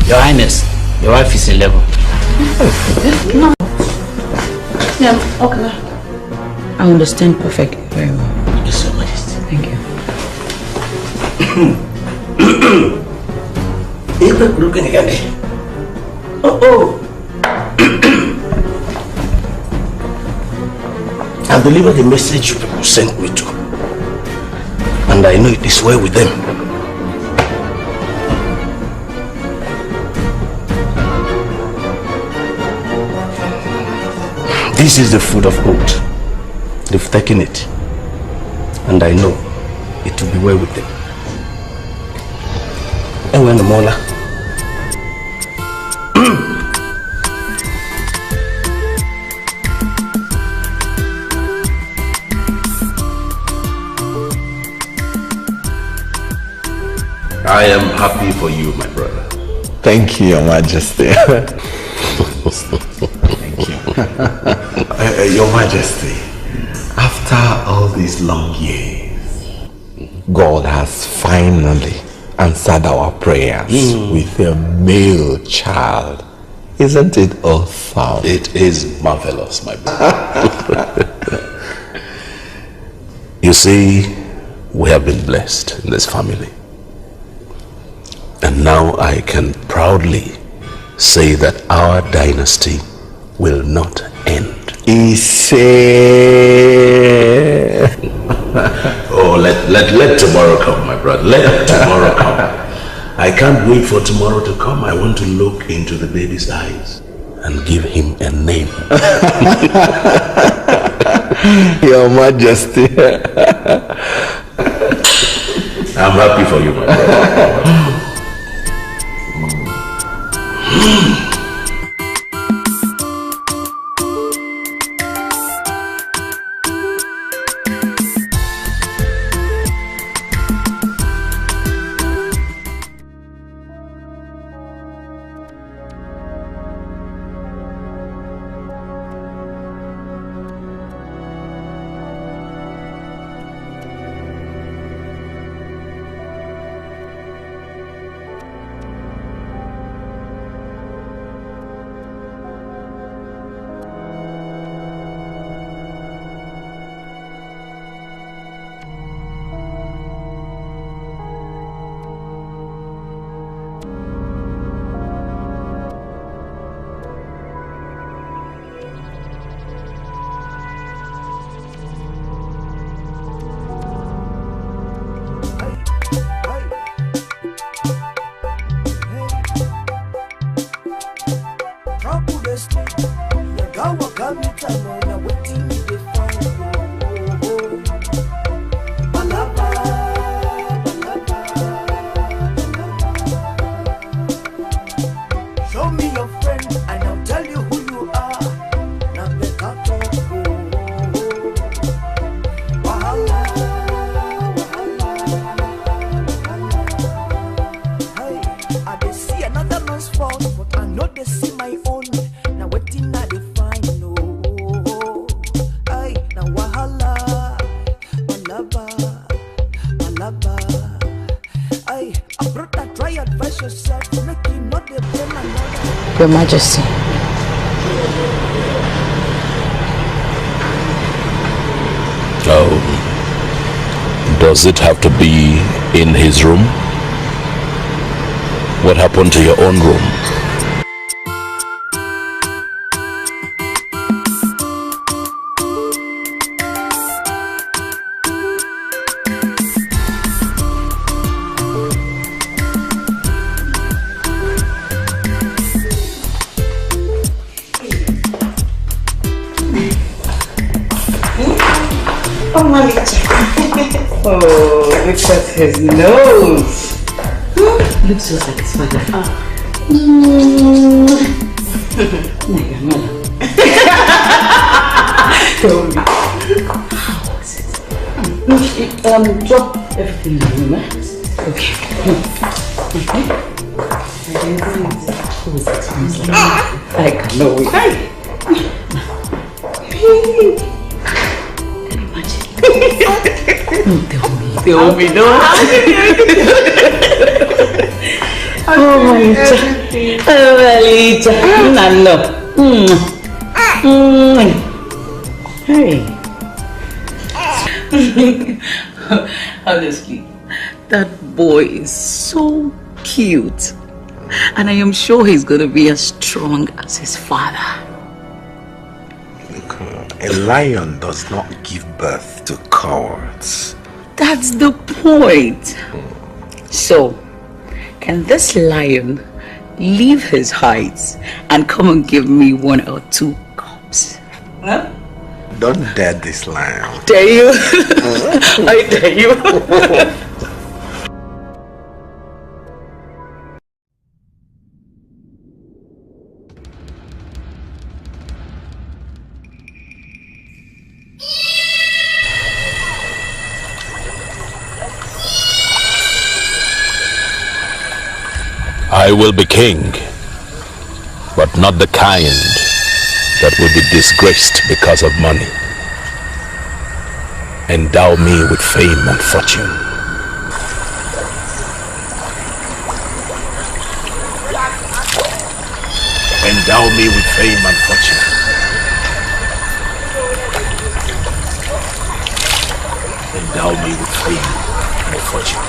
Your Highness, your wife is in level. No. Yeah, okay. I understand perfectly very well. Thank you so much. Thank you. I've delivered the message you people sent me to. And I know it is well with them. This is the food of oath. They've taken it. And I know it will be well with them. And when the Mola. I am happy for you, my brother. Thank you, Your Majesty. Thank you. Your Majesty, after all these long years, God has finally answered our prayers with a male child. Isn't it awesome? It is marvelous, my brother. You see, we have been blessed in this family. And now I can proudly say that our dynasty will not end. Oh, let tomorrow come, my brother. Let tomorrow come. I can't wait for tomorrow to come. I want to look into the baby's eyes and give him a name. Your Majesty. I'm happy for you, my brother. Your Majesty. Oh, does it have to be in his room? What happened to your own room? Oh, look at his nose. Looks just like his father. How was it? Drop everything in the room, eh? Okay. I know it. They will be no. Oh my God. Oh Alita. Nano. Hey. Honestly, that boy is so cute. And I am sure he's going to be as strong as his father. Look, a lion does not give birth to cowards. That's the point. So, can this lion leave his heights and come and give me 1 or 2 cups? Huh? Don't dare this lion. Dare you? I dare you. I will be king, but not the kind that will be disgraced because of money. Endow me with fame and fortune. Endow me with fame and fortune. Endow me with fame and fortune.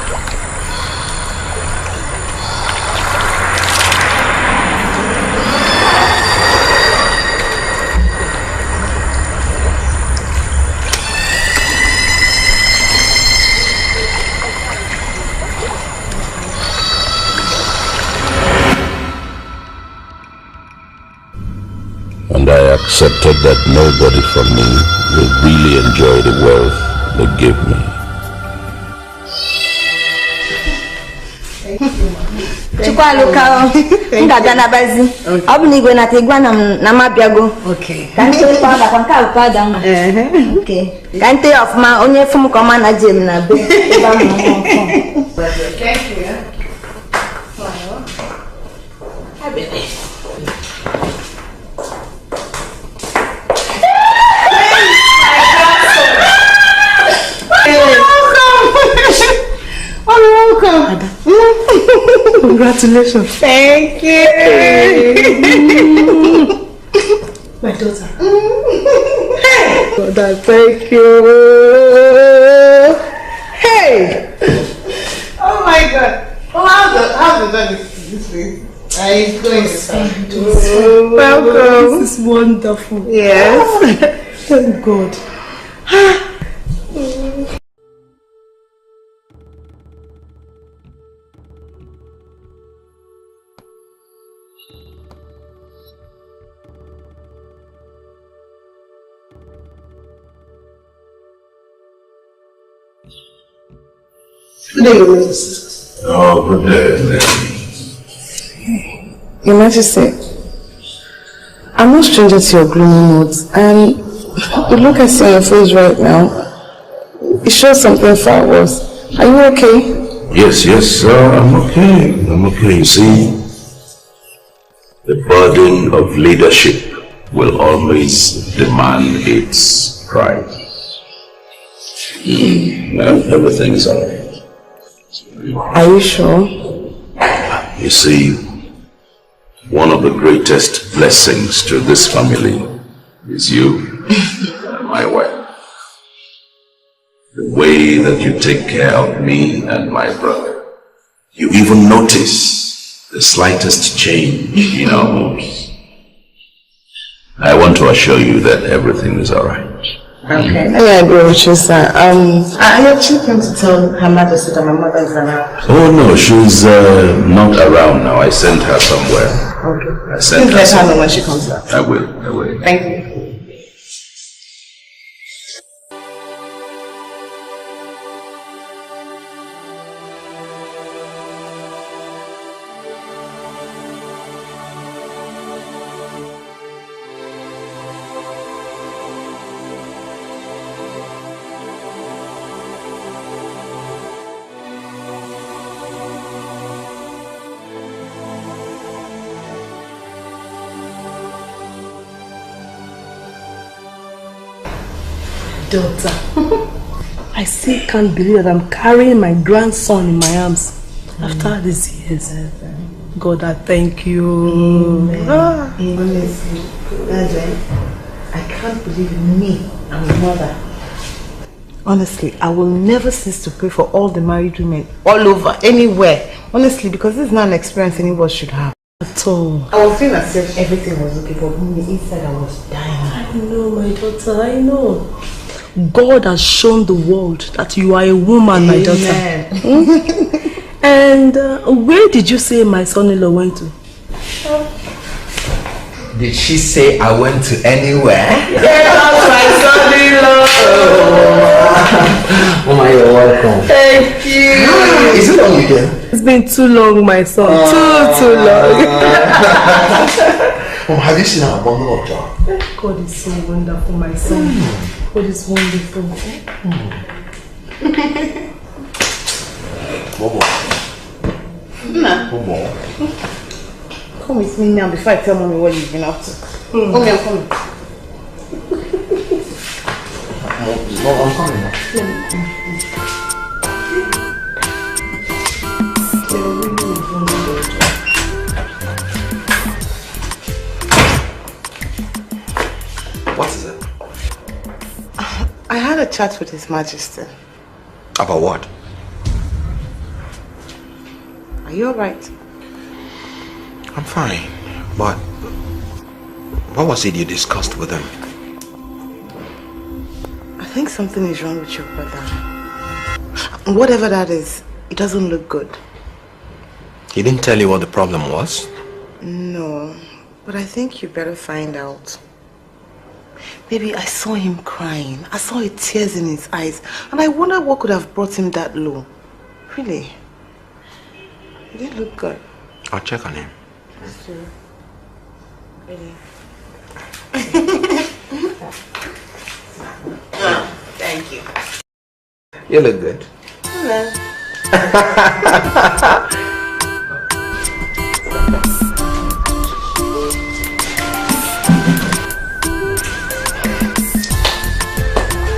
And I accepted that nobody from me will really enjoy the wealth they give me. Chukwaluka ngaga na bazi obuni igwe na tegwana na mabiago. Okay. Kante pada kwa pada ma. Okay. Kante of ma onye fum ko na jem na be ba mo. Thank you. Welcome. Congratulations. Thank you. My daughter. Hey. God, thank you. Hey. Oh my God. Oh, how's the journey this way? I'm going to welcome. This is wonderful. Yes. Thank God. Oh, good day. Your Majesty, I'm no stranger to your gloomy moods, and the look I see on your face right now, it shows something far worse. Are you okay? Yes, I'm okay. I'm okay. You see, the burden of leadership will always demand its price. Everything is alright. Are you sure? You see, one of the greatest blessings to this family is you and my wife. The way that you take care of me and my brother. You even notice the slightest change in our moods. I want to assure you that everything is alright. Okay. I agree with you, sir. I actually came to tell Her Majesty that my mother is around. Oh no, she's not around now. I sent her somewhere. Okay. I sent Please let her know when she comes back. I will. Thank you. daughter. I still can't believe that I'm carrying my grandson in my arms after these years. God, I thank you. Honestly, I can't believe me, I'm a mother. Honestly, I will never cease to pray for all the married women all over, anywhere. Honestly, because this is not an experience anyone should have. At all. I was feeling as if everything was okay, but on the inside I was dying. I know, my daughter, I know. God has shown the world that you are a woman, my daughter. And where did you say my son-in-law went to? Did she say I went to anywhere? Yes, my son-in-law. Oh my, you're welcome. Thank you. Is it long weekend? It's been too long, my son. Too long. Have you seen our bundle of joy? God is so wonderful, my son. God is wonderful. Bobo. Bobo. Come with me now before I tell mommy what you've been up to. Mommy, I'm coming. I'm coming now. What is it? I had a chat with His Majesty. About what? Are you alright? I'm fine, but what was it you discussed with him? I think something is wrong with your brother. Whatever that is, it doesn't look good. He didn't tell you what the problem was? No, but I think you better find out. Baby, I saw him crying. I saw tears in his eyes. And I wonder what could have brought him that low. Really? It didn't look good. I'll check on him. Really? Thank you. You look good. Hello.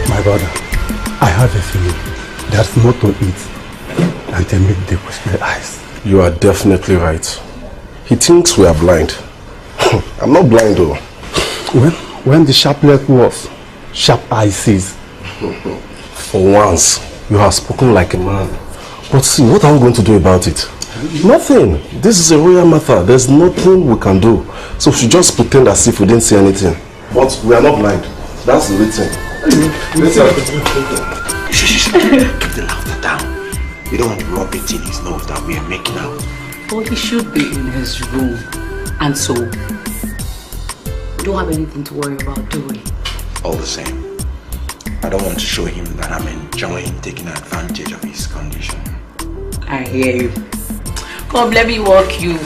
My brother, I have a feeling there's more to it than to make the with eyes. You are definitely right. He thinks we are blind. I'm not blind though. When the sharp leg was, sharp eyes sees. For once, you have spoken like a man. But see, what are we going to do about it? Nothing. This is a royal matter. There's nothing we can do. So we should just pretend as if we didn't see anything. But we are not blind. That's the reason. Keep the laughter down. You don't want to rub it in his nose that we are making out. Oh, he should be in his room. And so, we don't have anything to worry about, do we? All the same, I don't want to show him that I'm enjoying taking advantage of his condition. I hear you. Come, let me walk you.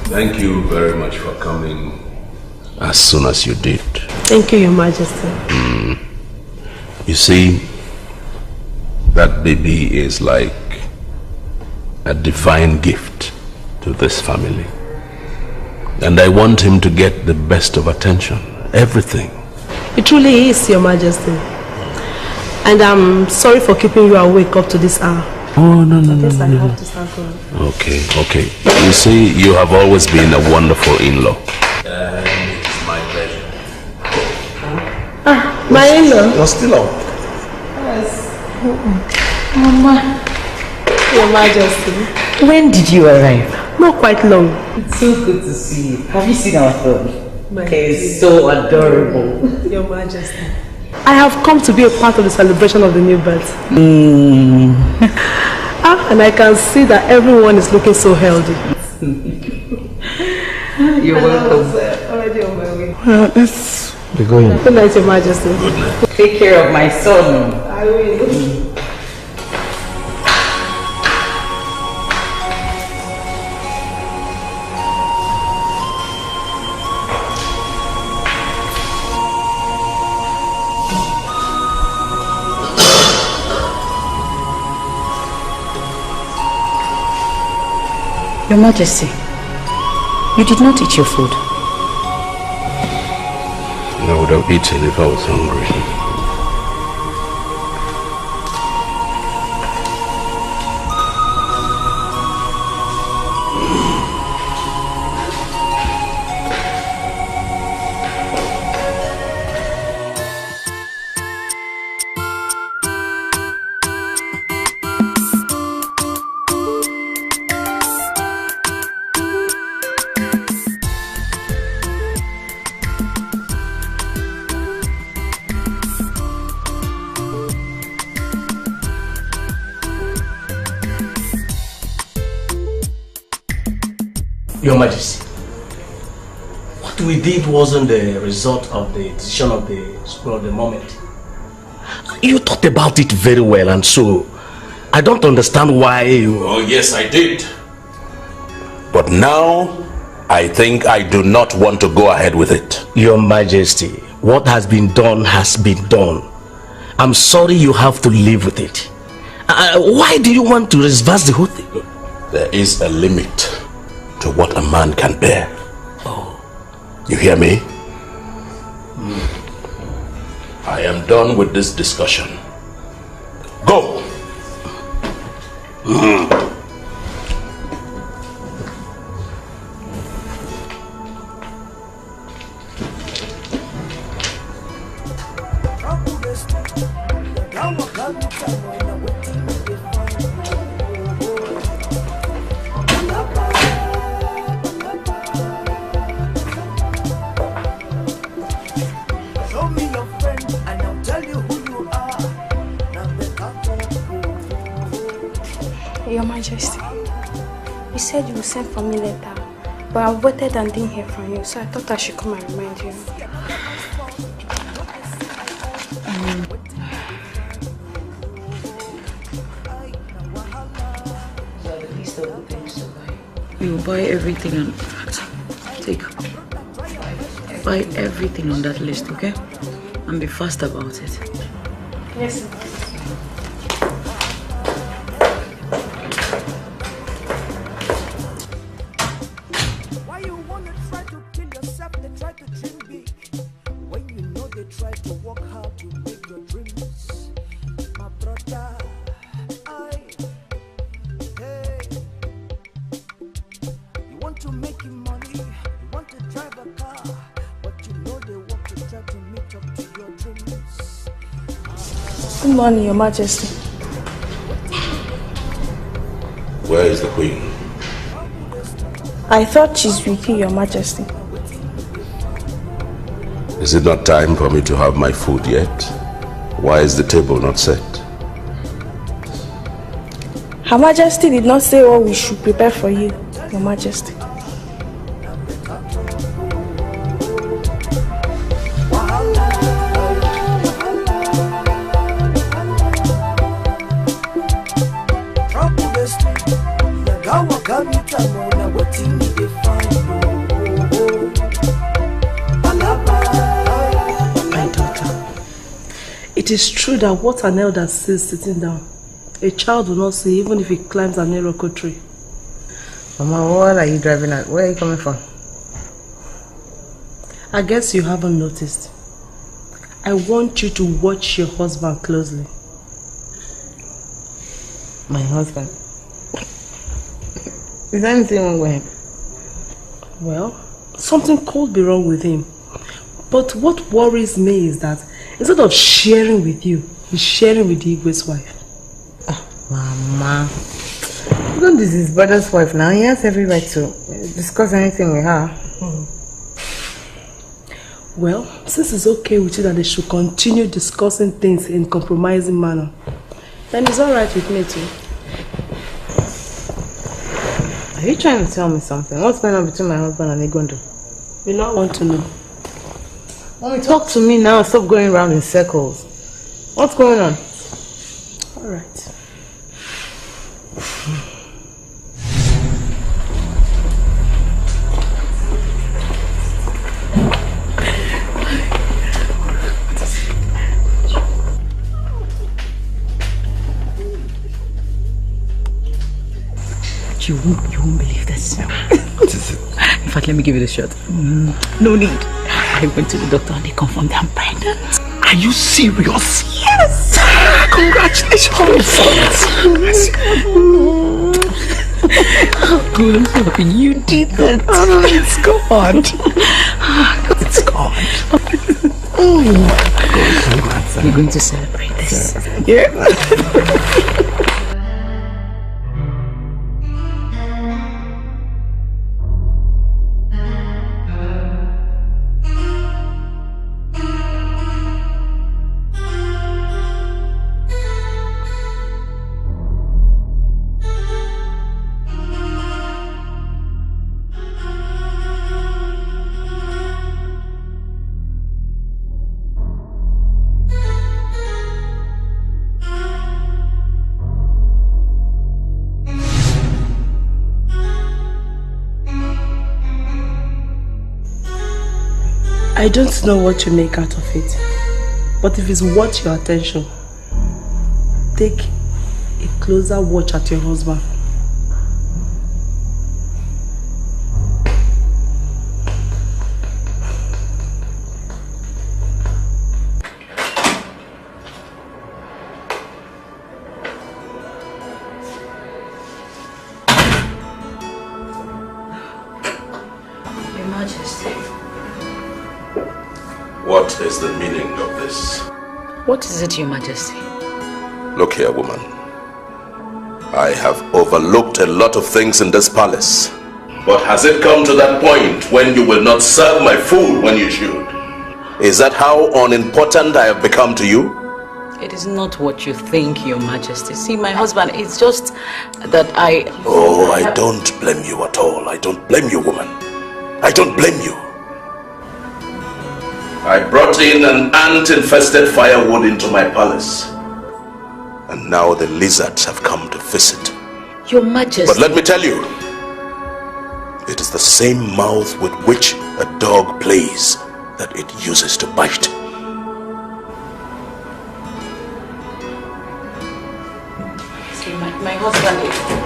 Thank you very much for coming as soon as you did. Thank you, Your Majesty. You see, that baby is like a divine gift to this family. And I want him to get the best of attention, everything. It truly is, Your Majesty. And I'm sorry for keeping you awake up to this hour. Oh, no. Yes, I have to start going. Okay. You see, you have always been a wonderful in-law. And it's my pleasure. My in-law? You're still up. Yes. Mama. Your Majesty. When did you arrive? Not quite long. It's so good to see you. Have you seen our phone? It's so adorable. Your Majesty. I have come to be a part of the celebration of the new birth. And I can see that everyone is looking so healthy. You're welcome. Already on my way. Let's be going. Good night, Your Majesty. Good night. Take care of my son. I will. Your Majesty, you did not eat your food. I would have eaten if I was hungry. Your Majesty, what we did wasn't the result of the decision of the school of the moment. You thought about it very well, and so I don't understand why you... Oh yes, I did. But now I think I do not want to go ahead with it. Your Majesty, what has been done has been done. I'm sorry you have to live with it. Why do you want to reverse the whole thing? There is a limit to what a man can bear. Oh. You hear me? I am done with this discussion. Go! Your Majesty, you said you would send for me later, but I waited and didn't hear from you, so I thought I should come and remind you. You buy everything and buy everything on that list, okay? And be fast about it. Yes, sir. Good morning, Your Majesty. Where is the Queen? I thought she's with you, Your Majesty. Is it not time for me to have my food yet? Why is the table not set? Her Majesty did not say what we should prepare for you, Your Majesty. It is true that what an elder sees sitting down, a child will not see even if he climbs an iroko tree. Mama, what are you driving at? Where are you coming from? I guess you haven't noticed. I want you to watch your husband closely. My husband? Is there anything wrong with him? Well, something could be wrong with him. But what worries me is that instead of sharing with you, he's sharing with Igwe's wife. Oh, Mama. Don't this is his brother's wife now. He has every right to discuss anything with her. Well, since it's okay with you that they should continue discussing things in compromising manner, then it's alright with me too. Are you trying to tell me something? What's going on between my husband and Igondo? You don't want to know. Mommy, talk to me now. Stop going around in circles. What's going on? Alright. You won't believe this. What is it? In fact, let me give you the shot. No need. I went to the doctor and they confirmed I'm pregnant. Are you serious? Yes! Congratulations! Oh, good, I'm so happy you did that. Oh, it's gone. It's gone. Oh my God, congrats. We're going to celebrate this. Yeah. I don't know what you make out of it, but if it's worth your attention, take a closer watch at your husband. Your Majesty. What is the meaning of this? What is it, Your Majesty? Look here, woman. I have overlooked a lot of things in this palace. But has it come to that point when you will not serve my food when you should? Is that how unimportant I have become to you? It is not what you think, Your Majesty. See, my husband, it's just that I... Oh, I don't blame you at all. I don't blame you, woman. I don't blame you. I brought in an ant-infested firewood into my palace. And now the lizards have come to visit. Your Majesty... But let me tell you, it is the same mouth with which a dog plays that it uses to bite. See, my husband...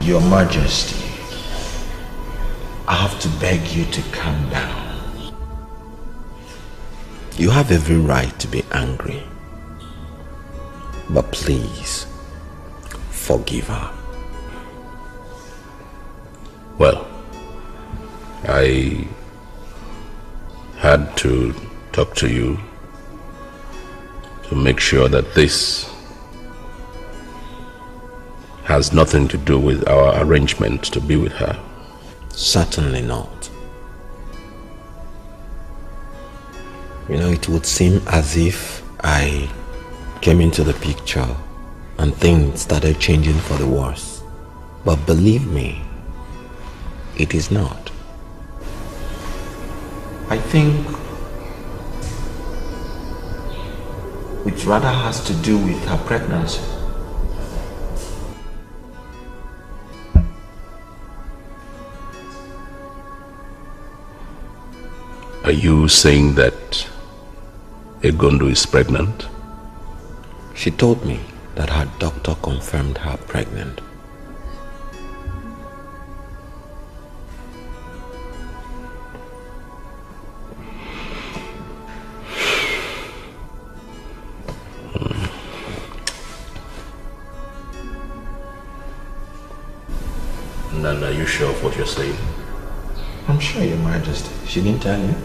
Your Majesty, I have to beg you to calm down. You have every right to be angry, but please, forgive her. Well, I had to talk to you to make sure that this has nothing to do with our arrangement to be with her. Certainly not. You know, it would seem as if I came into the picture and things started changing for the worse. But believe me, it is not. I think it rather has to do with her pregnancy. Are you saying that Egondo is pregnant? She told me that her doctor confirmed her pregnant. And are you sure of what you're saying? I'm sure, Your Majesty. She didn't tell you?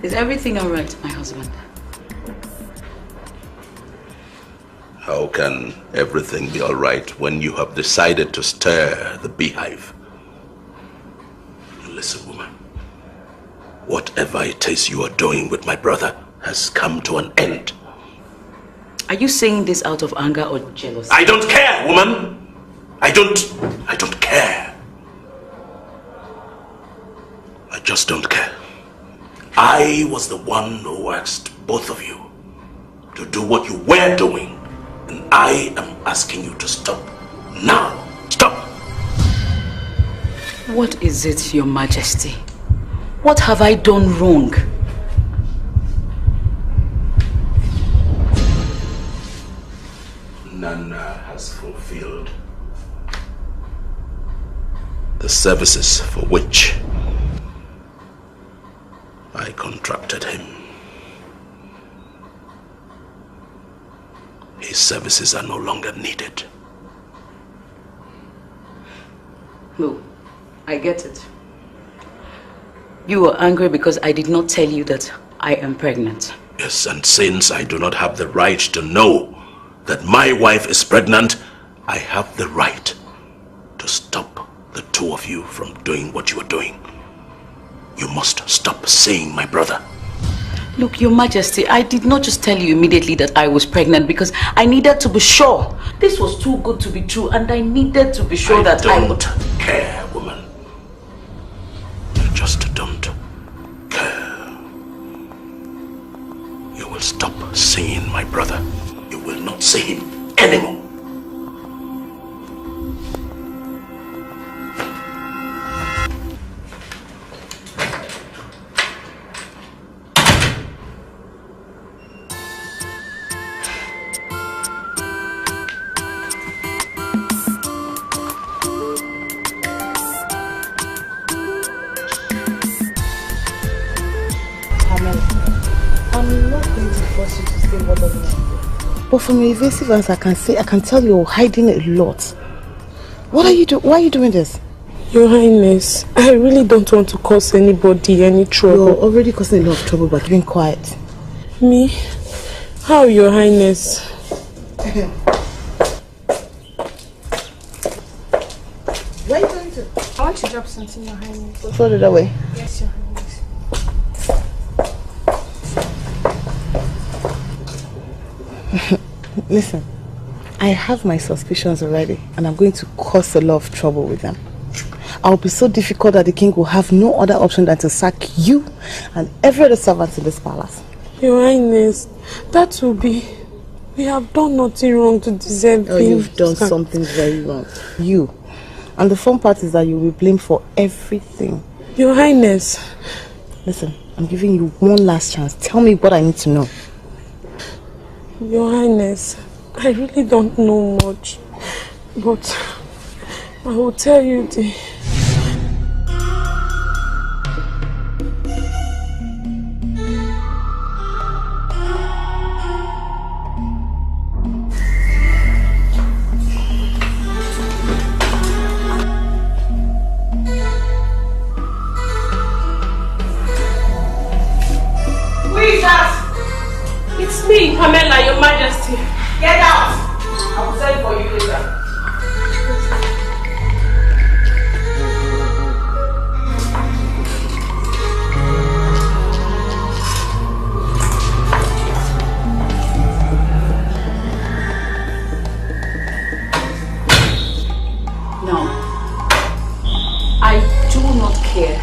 Is everything all right, my husband? How can everything be all right when you have decided to stir the beehive? Listen, woman. Whatever it is you are doing with my brother has come to an end. Are you saying this out of anger or jealousy? I don't care, woman. I don't care. I just don't care. I was the one who asked both of you to do what you were doing. And I am asking you to stop now. Stop! What is it, Your Majesty? What have I done wrong? Nana has fulfilled the services for which I contracted him. His services are no longer needed. No, I get it. You were angry because I did not tell you that I am pregnant. Yes, and since I do not have the right to know that my wife is pregnant, I have the right to stop the two of you from doing what you are doing. You must stop seeing my brother. Look, Your Majesty, I did not just tell you immediately that I was pregnant because I needed to be sure. This was too good to be true, and I needed to be sure that I don't care, woman. You just don't care. You will stop seeing my brother. You will not see him anymore. But from your evasive answer, I can tell you're hiding a lot. What are you doing? Why are you doing this? Your Highness, I really don't want to cause anybody any trouble. You're already causing a lot of trouble by keeping quiet. Me? How, Your Highness? Where are you going to? I want to drop something, Your Highness. Throw it that way. Yes, Your Highness. Listen, I have my suspicions already, and I'm going to cause a lot of trouble with them. I'll be so difficult that the king will have no other option than to sack you and every other servant in this palace. Your Highness, that will be... We have done nothing wrong to deserve Oh, you've done something very wrong. You. And the fun part is that you'll be blamed for everything. Your Highness. Listen, I'm giving you one last chance. Tell me what I need to know. Your Highness, I really don't know much, but I will tell you the... Who is that? It's me, Pamela, Your Majesty. Get out! I will send for you later. No. I do not care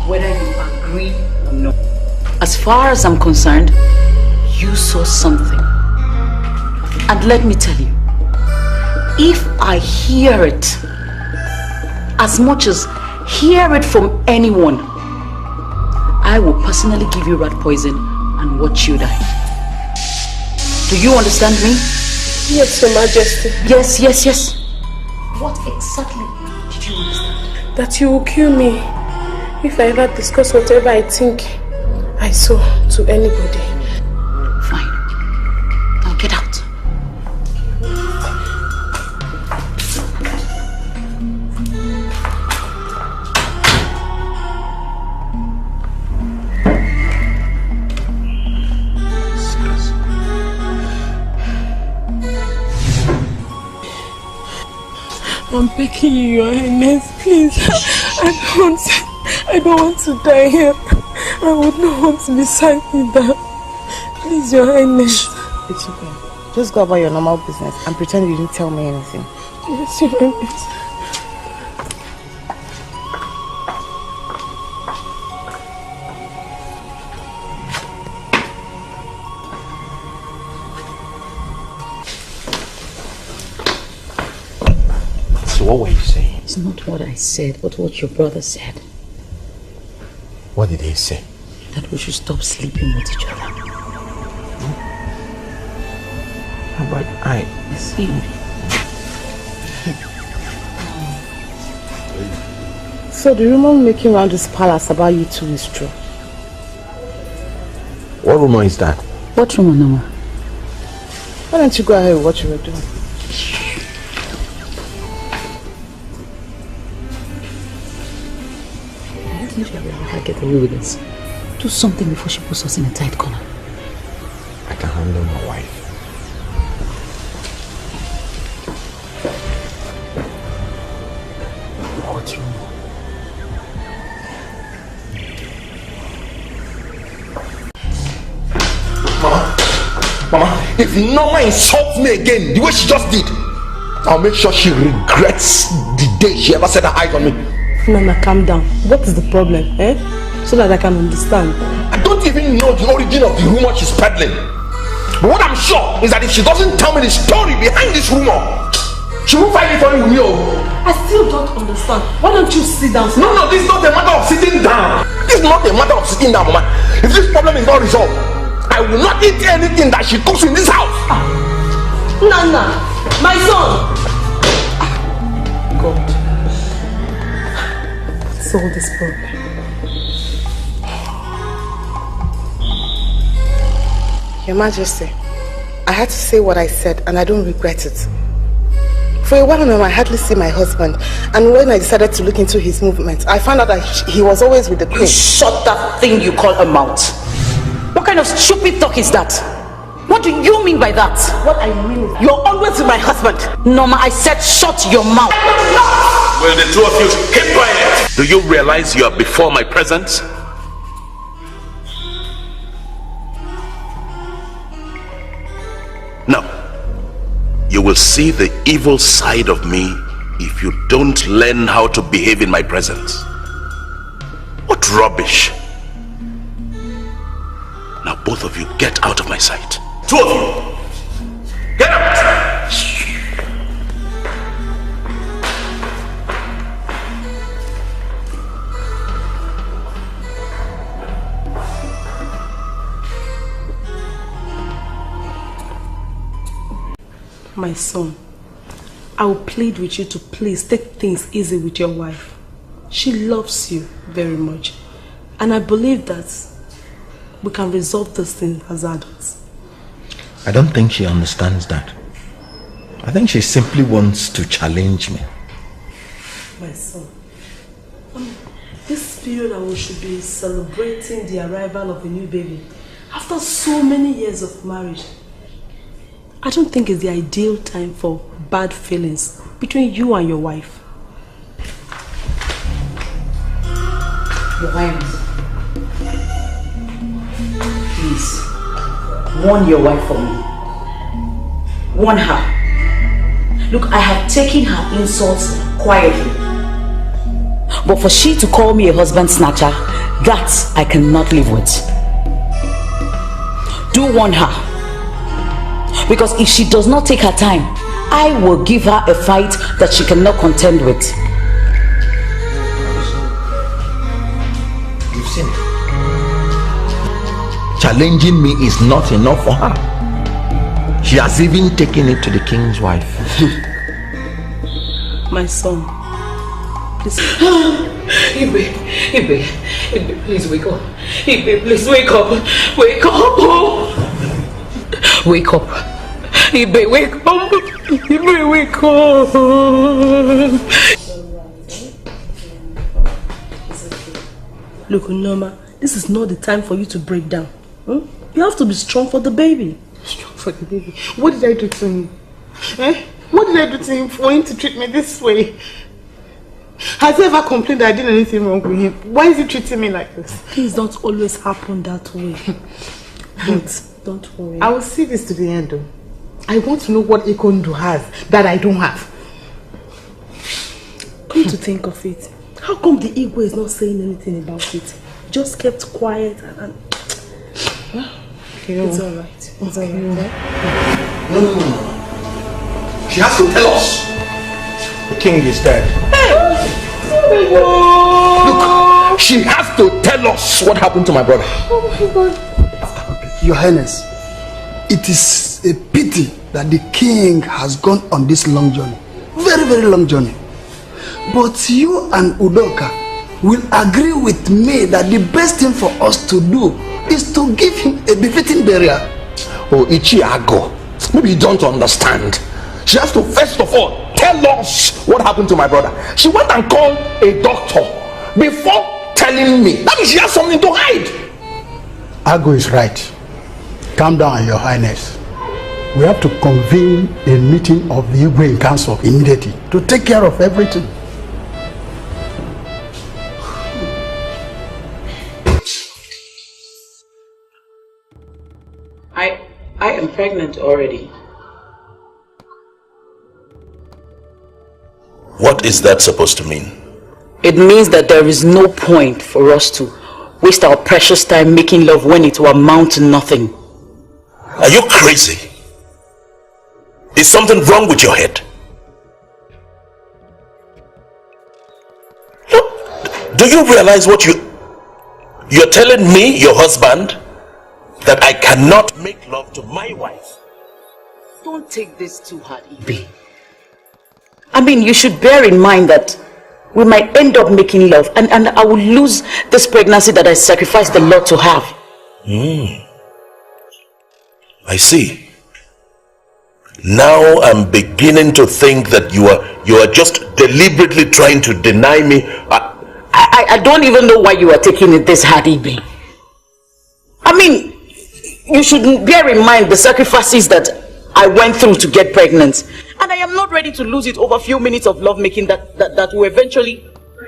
whether you agree or no. As far as I'm concerned, you saw something. And let me tell you, if I hear it, as much as hear it from anyone, I will personally give you rat poison and watch you die. Do you understand me? Yes, Your Majesty. Yes, yes, yes. What exactly did you understand? That you will kill me if I ever discuss whatever I think I saw to anybody. Fine. Now get out. I'm begging you, Your Highness, please. I don't want to die here. I would not want to be sad in that. Please, Your Highness. It's okay. Just go about your normal business and pretend you didn't tell me anything. Yes, Your Highness. What were you saying? It's not what I said, but what your brother said. What did he say? That we should stop sleeping with each other. But I... See. So the rumor making around this palace about you two is true? What rumor is that? What rumor, Nama? Why don't you go ahead with what you were doing? I think she'll get away with this. Do something before she puts us in a tight corner. I can handle my wife. What's wrong? Mama, if Norma insults me again the way she just did, I'll make sure she regrets the day she ever set her eyes on me. Nana, calm down. What is the problem, eh? So that I can understand. I don't even know the origin of the rumor she's peddling. But what I'm sure is that if she doesn't tell me the story behind this rumor, she won't find it funny with me. I still don't understand. Why don't you sit down? No, this is not a matter of sitting down. This is not a matter of sitting down, Mama. If this problem is not resolved, I will not eat anything that she cooks in this house. Nana, my son. God. Solve this problem. Your Majesty, I had to say what I said and I don't regret it. For a while now, I hardly see my husband, and when I decided to look into his movements, I found out that he was always with the queen. You shut that thing you call a mouth. What kind of stupid talk is that? What do you mean by that? What I mean is, you're always with my husband. Norma, I said shut your mouth. Will the two of you keep quiet? Do you realize you are before my presence? No. You will see the evil side of me if you don't learn how to behave in my presence. What rubbish. Now both of you get out of my sight. Two of you, get out! My son, I will plead with you to please take things easy with your wife. She loves you very much. And I believe that we can resolve this thing as adults. I don't think she understands that. I think she simply wants to challenge me. My son, this period that we should be celebrating the arrival of a new baby after so many years of marriage, I don't think it's the ideal time for bad feelings between you and your wife. Your Highness, please, warn your wife for me. Warn her. Look, I have taken her insults quietly. But for she to call me a husband snatcher, that I cannot live with. Do warn her. Because if she does not take her time, I will give her a fight that she cannot contend with. You've seen it. Challenging me is not enough for her. She has even taken it to the king's wife. My son, please. Ibe, please wake up. Ibe, please wake up. Wake up. Wake up. Ibe, wake up. Ibe, wake up. Look, Norma, this is not the time for you to break down. You have to be strong for the baby. Strong for the baby? What did I do to him? What did I do to him for him to treat me this way? Has he ever complained that I did anything wrong with him? Why is he treating me like this? Things don't always happen that way. But don't worry. I will see this to the end though. I want to know what Okonkwo has that I don't have. Come to think of it, how come the Igwe is not saying anything about it? Just kept quiet and it's alright. It's alright. No. She has to tell us. The king is dead. Look, she has to tell us what happened to my brother. Oh my God. Your Highness, it is a pity that the king has gone on this long journey. Very, very long journey. But you and Udoka will agree with me that the best thing for us to do is to give him a befitting burial. Oh, Ichiago, maybe you don't understand. She has to first of all tell us what happened to my brother. She went and called a doctor before telling me. That means she has something to hide. Ago is right. Calm down, Your Highness. We have to convene a meeting of the Igwe Council immediately to take care of everything. I am pregnant already. What is that supposed to mean? It means that there is no point for us to waste our precious time making love when it will amount to nothing. Are you crazy? Is something wrong with your head? Look, do you realize what you're telling me, your husband, that I cannot make love to my wife? Don't take this too hard, Ibe. I mean, you should bear in mind that we might end up making love and I will lose this pregnancy that I sacrificed the Lord to have. I see. Now I'm beginning to think that you are just deliberately trying to deny me. I don't even know why you are taking it this hard, Ibe. I mean, you should bear in mind the sacrifices that I went through to get pregnant. And I am not ready to lose it over a few minutes of lovemaking that will eventually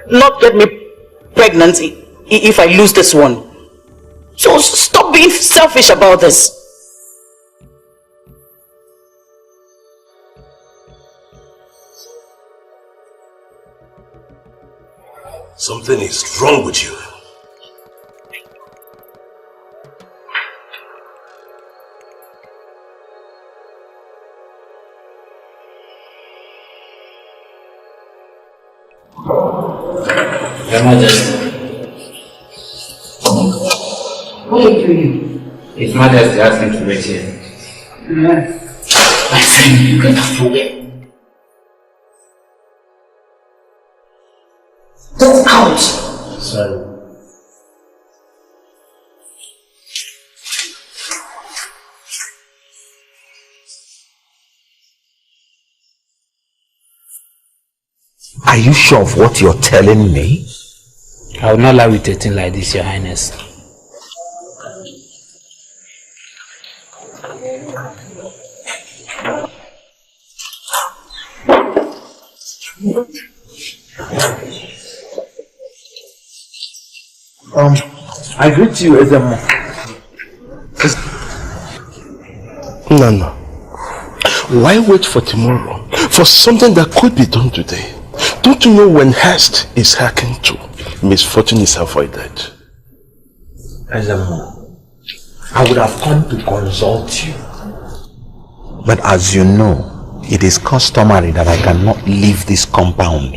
not get me pregnant if I lose this one. So stop being selfish about this. Something is wrong with you. Your Majesty. What are you doing? His Majesty asked me to wait here. My friend, you get forget. Get out! Sorry. Are you sure of what you're telling me? I will not lie with a thing like this, Your Highness. I greet you as a man. No. Why wait for tomorrow? For something that could be done today. Don't you know when haste is hearkened to, misfortune is avoided? Ezemo, I would have come to consult you. But as you know, it is customary that I cannot leave this compound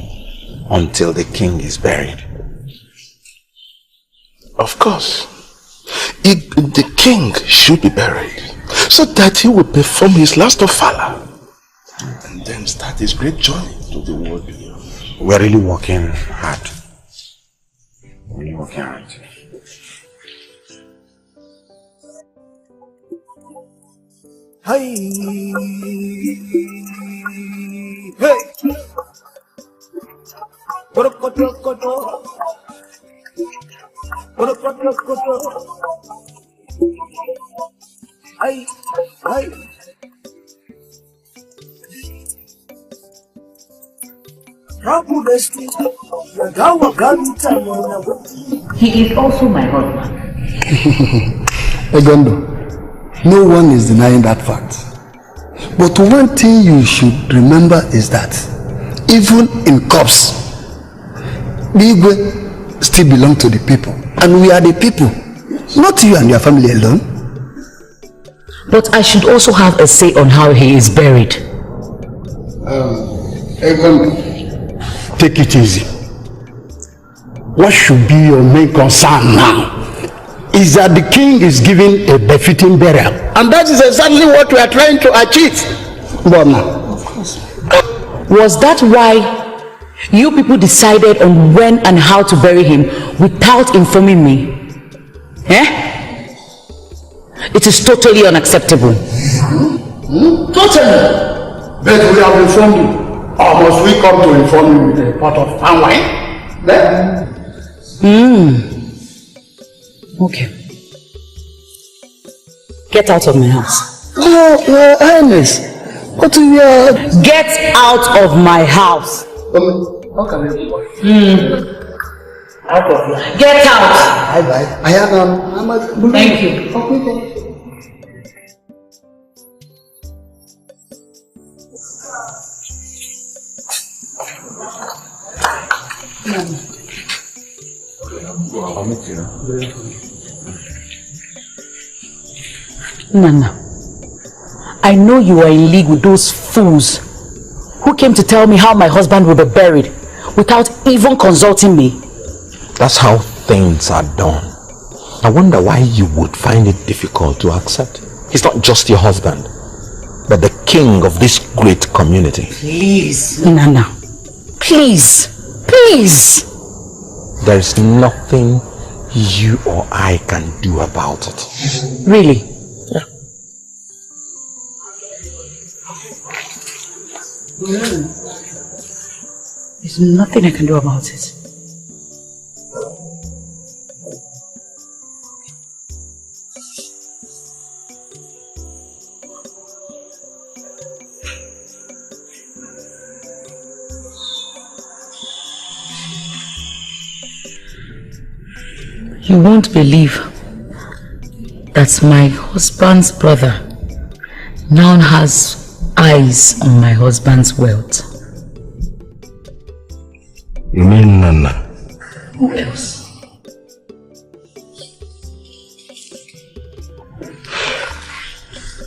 until the king is buried. Of course. The king should be buried so that he will perform his last ofala and then start his great journey to the world beyond. We're really working hard. Really working hard. Hey, hey. Hey, hey. He is also my husband. Egondo, no one is denying that fact. But one thing you should remember is that even in corpse, the Igwe still belong to the people. And we are the people, not you and your family alone. But I should also have a say on how he is buried. Egondo, take it easy. What should be your main concern now is that the king is given a befitting burial. And that is exactly what we are trying to achieve. Of course. Was that why you people decided on when and how to bury him without informing me? Eh? It is totally unacceptable. Totally. But we have informed you. Or must we come to inform you with a pot of palm wine? Then? Okay. Get out of my house. No, Your Highness. What do you Get out of my house. Out of here. Get out. Bye. I have Thank you. Okay. Nana, I know you are in league with those fools who came to tell me how my husband will be buried without even consulting me. That's how things are done. I wonder why you would find it difficult to accept. He's not just your husband, but the king of this great community. Please, Nana. Please. Please. There is nothing you or I can do about it. Really? Yeah. There's nothing I can do about it. You won't believe that my husband's brother now has eyes on my husband's wealth. You mean Nana? Who else?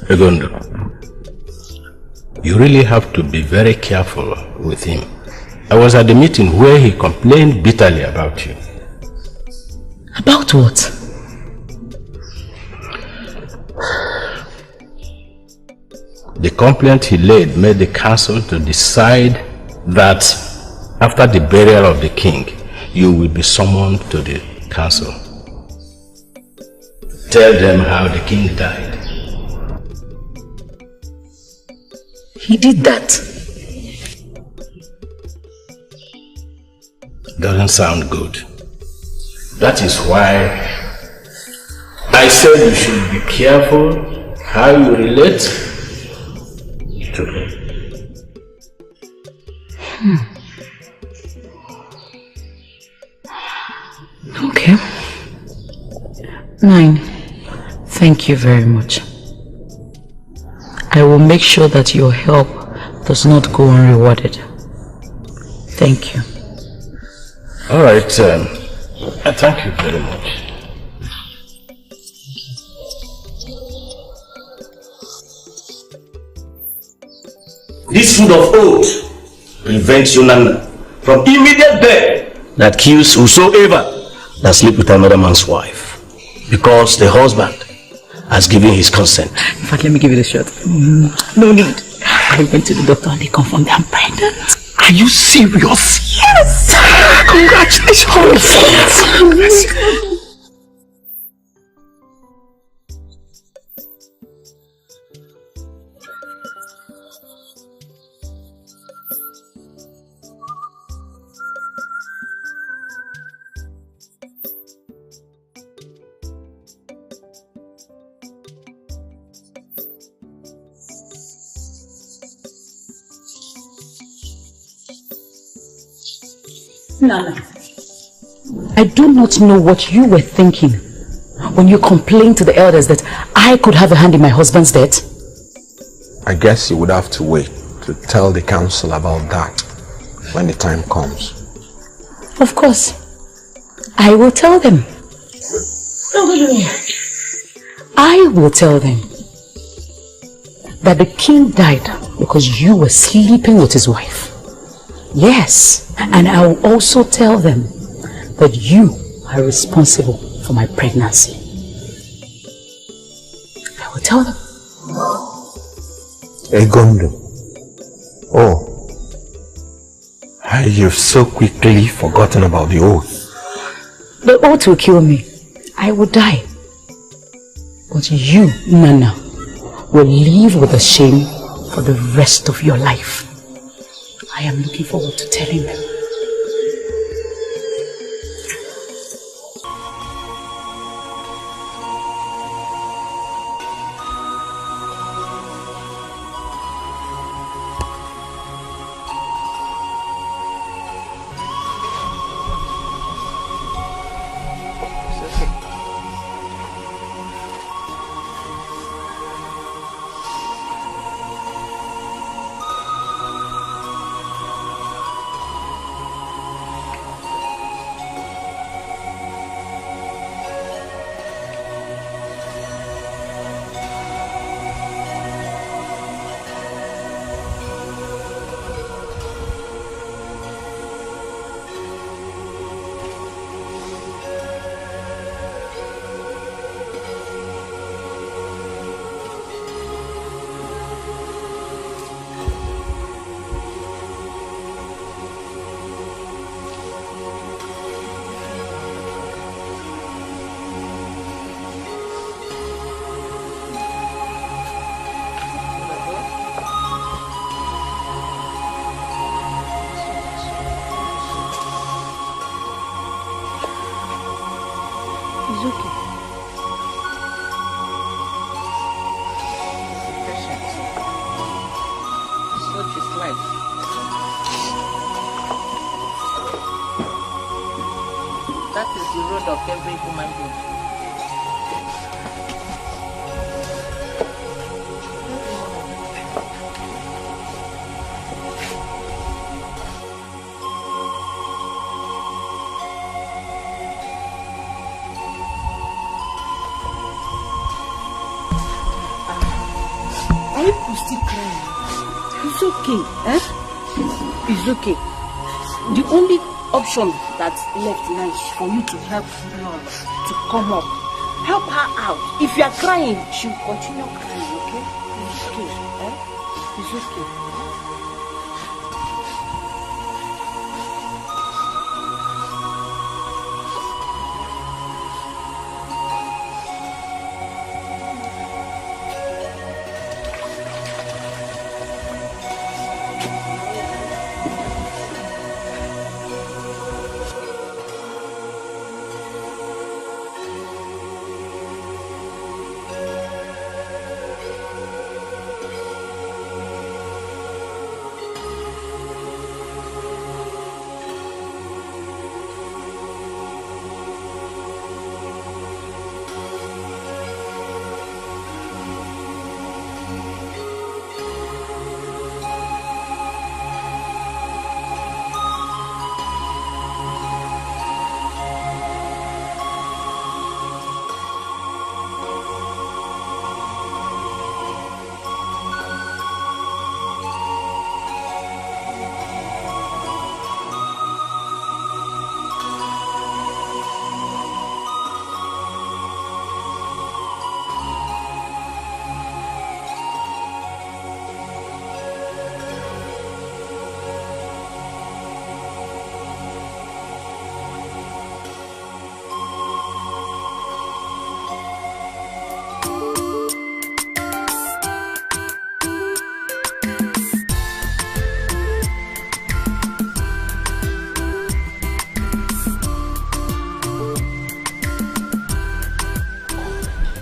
Egondo, you really have to be very careful with him. I was at the meeting where he complained bitterly about you. About what? The complaint he laid made the council to decide that after the burial of the king, you will be summoned to the council. Tell them how the king died. He did that. Doesn't sound good. That is why I said you should be careful how you relate to him. Okay. 9. Thank you very much. I will make sure that your help does not go unrewarded. Thank you. All right. Thank you very much. This food of oath prevents you, Nana, from immediate death that kills whosoever that sleep with another man's wife, because the husband has given his consent. In fact, let me give you the shot. No need. I went to the doctor and they confirmed I'm pregnant. Are you serious? Yes! Congratulations! Nana, I do not know what you were thinking when you complained to the elders that I could have a hand in my husband's death. I guess you would have to wait to tell the council about that when the time comes. Of course. I will tell them. I will tell them that the king died because you were sleeping with his wife. Yes, and I will also tell them that you are responsible for my pregnancy. I will tell them. Egondo. Oh. You've so quickly forgotten about the oath. The oath will kill me. I will die. But you, Nana, will live with the shame for the rest of your life. I am looking forward to telling them. It's okay. The only option that's left now is for you to help Lord to come up. Help her out. If you are crying, she'll continue crying, okay? It's okay. It's okay.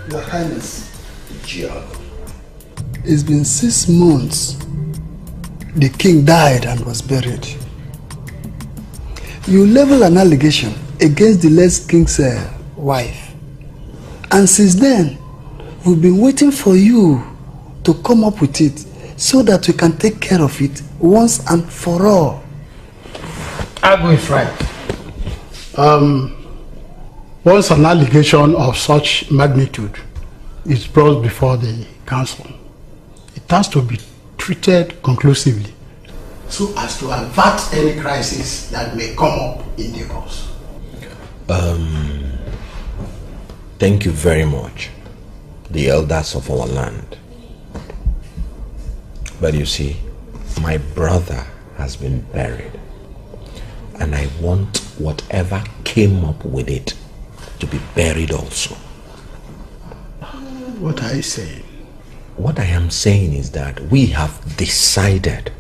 Your Highness, it's been 6 months. The king died and was buried. you level an allegation against the last king's wife. And since then, we've been waiting for you to come up with it so that we can take care of it once and for all. Agu is right. Once an allegation of such magnitude is brought before the council, it has to be treated conclusively so as to avert any crisis that may come up in the house. Thank you very much, the elders of our land. But you see, my brother has been buried, and I want whatever came up with it to be buried also. What are you saying? What I am saying is that we have decided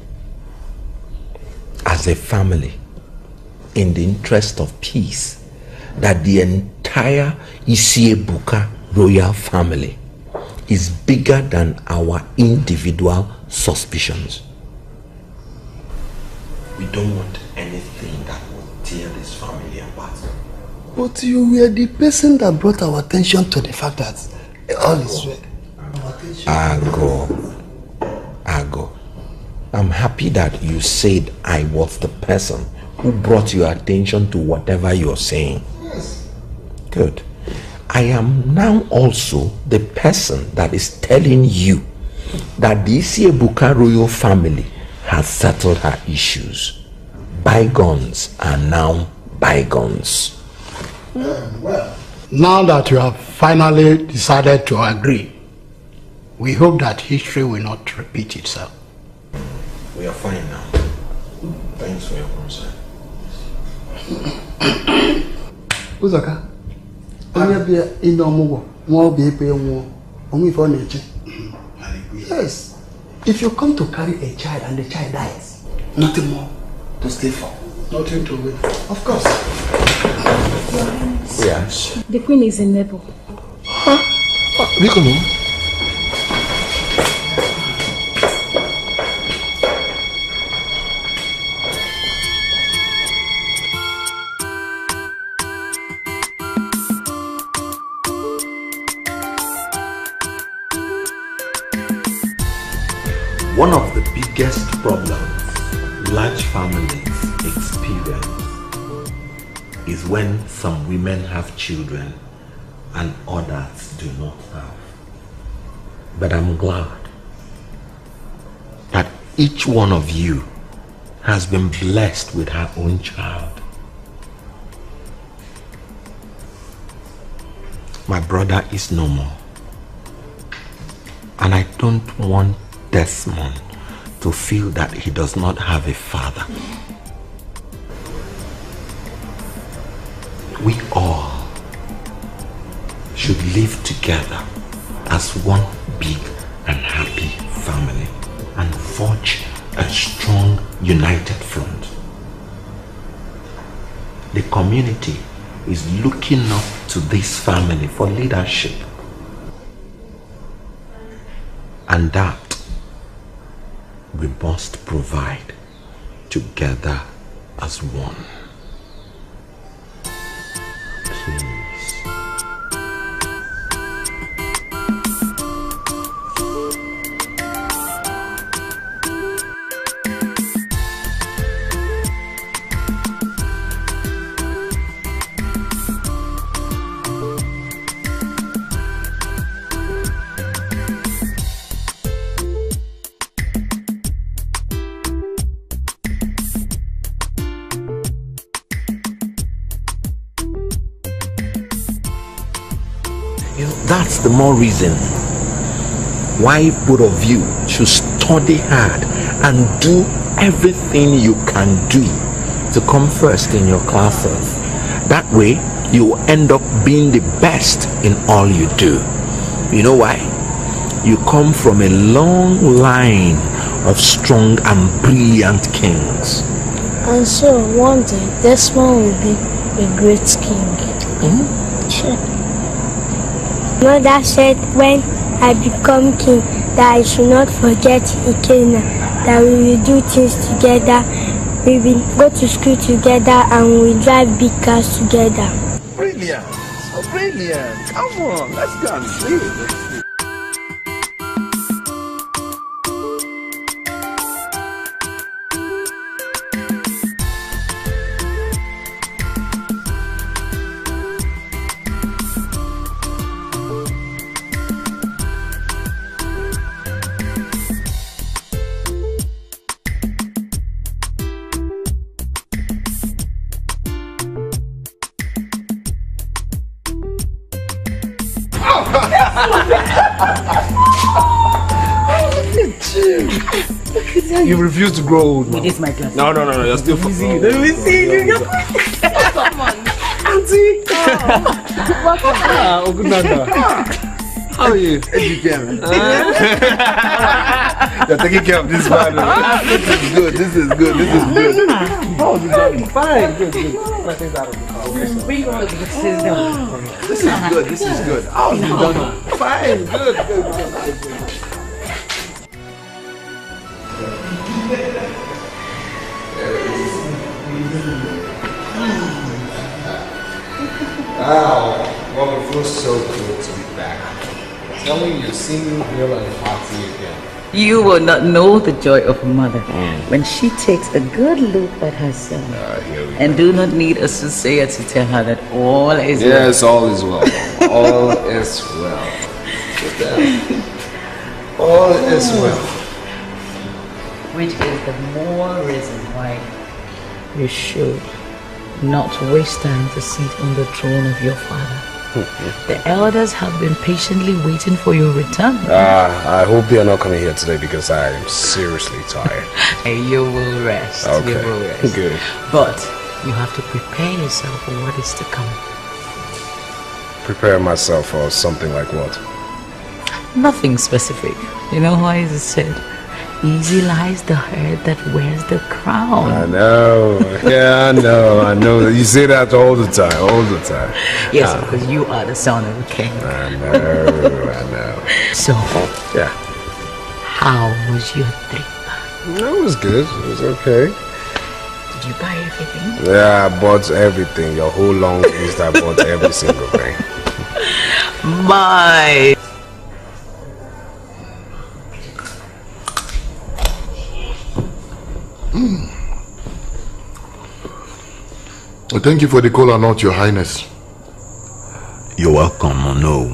as a family, in the interest of peace, that the entire Isiebuka royal family is bigger than our individual suspicions. We don't want anything that will tear this family apart. But you were the person that brought our attention to the fact that all is well. Ago. I'm happy that you said I was the person who brought your attention to whatever you're saying. Yes. Good. I am now also the person that is telling you that the Isiebuka royal family has settled her issues. Bygones are now bygones. Well, now that you have finally decided to agree, we hope that history will not repeat itself. We are fine now. Thanks for your concern. Uzaka, yes. If you come to carry a child and the child dies, nothing more to stay for. Nothing to wait for. Of course. Yes. The queen is in labor. One of the biggest problems large families experience is when some women have children and others do not have. But I'm glad that each one of you has been blessed with her own child. My brother is no more, and I don't want Desmond to feel that he does not have a father. We all should live together as one big and happy family and forge a strong, united front. The community is looking up to this family for leadership, and that we must provide together as one. Please. That's the more reason why both of you should study hard and do everything you can do to come first in your classes. That way, you will end up being the best in all you do. You know why? You come from a long line of strong and brilliant kings. And so one day, Desmond will be a great king. Sure. Mother said when I become king that I should not forget Ikena, that we will do things together We will go to school together and we drive big cars together. Brilliant. Oh, brilliant. Come on, let's go and sleep. You refuse to grow old. It is my class. No, you're still easy. Let me see you. Come on. Auntie. Welcome. How are you? You're taking care of this man. This is good. How are you doing? Fine. Good. Bring all the sisters. This is good. How are you doing? Fine. Good. Wow, well, it feels so good to be back. Tell me you're seeing real and party again. You will not know the joy of a mother when she takes a good look at her son and do not need a soothsayer to tell her that all is well. Yes, all is well. All is well. Sit down. All is well. Which is the more reason why you should not waste time to sit on the throne of your father. The elders have been patiently waiting for your return. I hope you're not coming here today because I am seriously tired. You will rest. Okay. You will rest. Good. But you have to prepare yourself for what is to come. Prepare myself for something like what? Nothing specific. You know why is it said? Easy lies the head that wears the crown. I know. Yeah, I know. You say that all the time. Yes, because you are the son of a king. I know. So, yeah. How was your trip? It was good. It was okay. Did you buy everything? Yeah, I bought everything. Your whole long list, I bought every single thing. My. Well, thank you for the cola nut, Your Highness. You're welcome, no.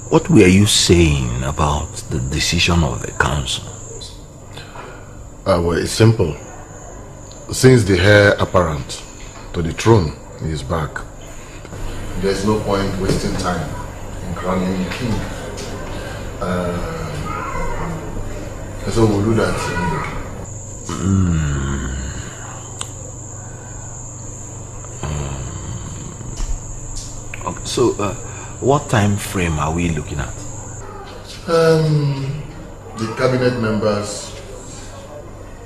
What were you saying about the decision of the council? Well, it's simple. Since the heir apparent to the throne is back, there's no point wasting time in crowning a king. So we'll do that immediately. Okay, so, what time frame are we looking at? The cabinet members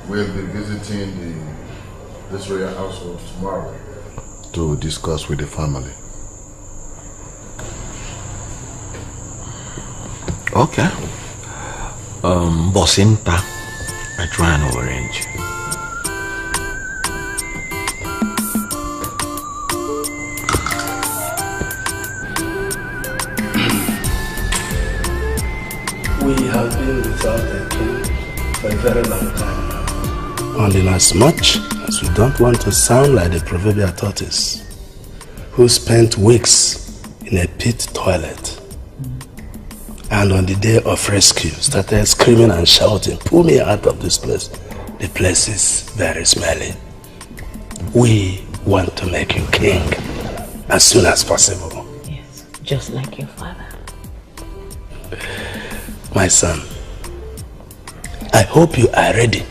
will be visiting this royal household tomorrow to discuss with the family. Okay. Bosinta, I try and arrange. We have been without a king for a very long time now. Only as much as we don't want to sound like the proverbial tortoise who spent weeks in a pit toilet and on the day of rescue started screaming and shouting, "Pull me out of this place. The place is very smelly." We want to make you king as soon as possible. Yes, just like your father. My son, I hope you are ready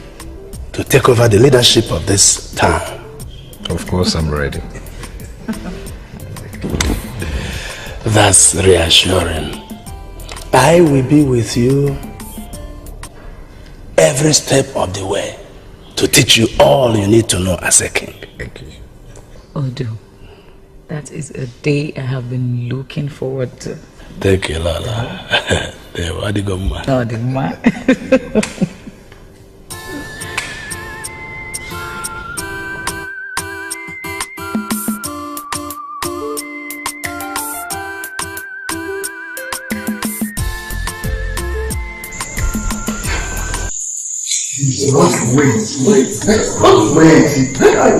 to take over the leadership of this town. Of course I'm ready. That's reassuring. I will be with you every step of the way to teach you all you need to know as a king. Thank you. Odu, that is a day I have been looking forward to. Thank you, Lala. Wait.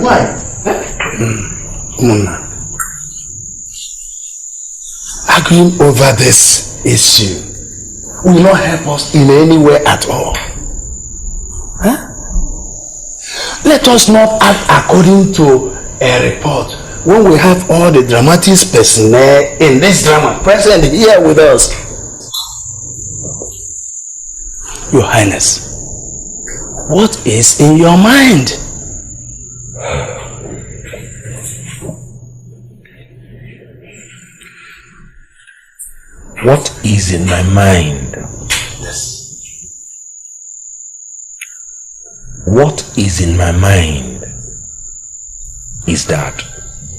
Why? Mona, arguing over this issue will not help us in any way at all. Huh? Let us not act according to a report when we have all the dramatists personnel in this drama present here with us. Your Highness, what is in your mind? What is in my mind? Yes. What is in my mind is that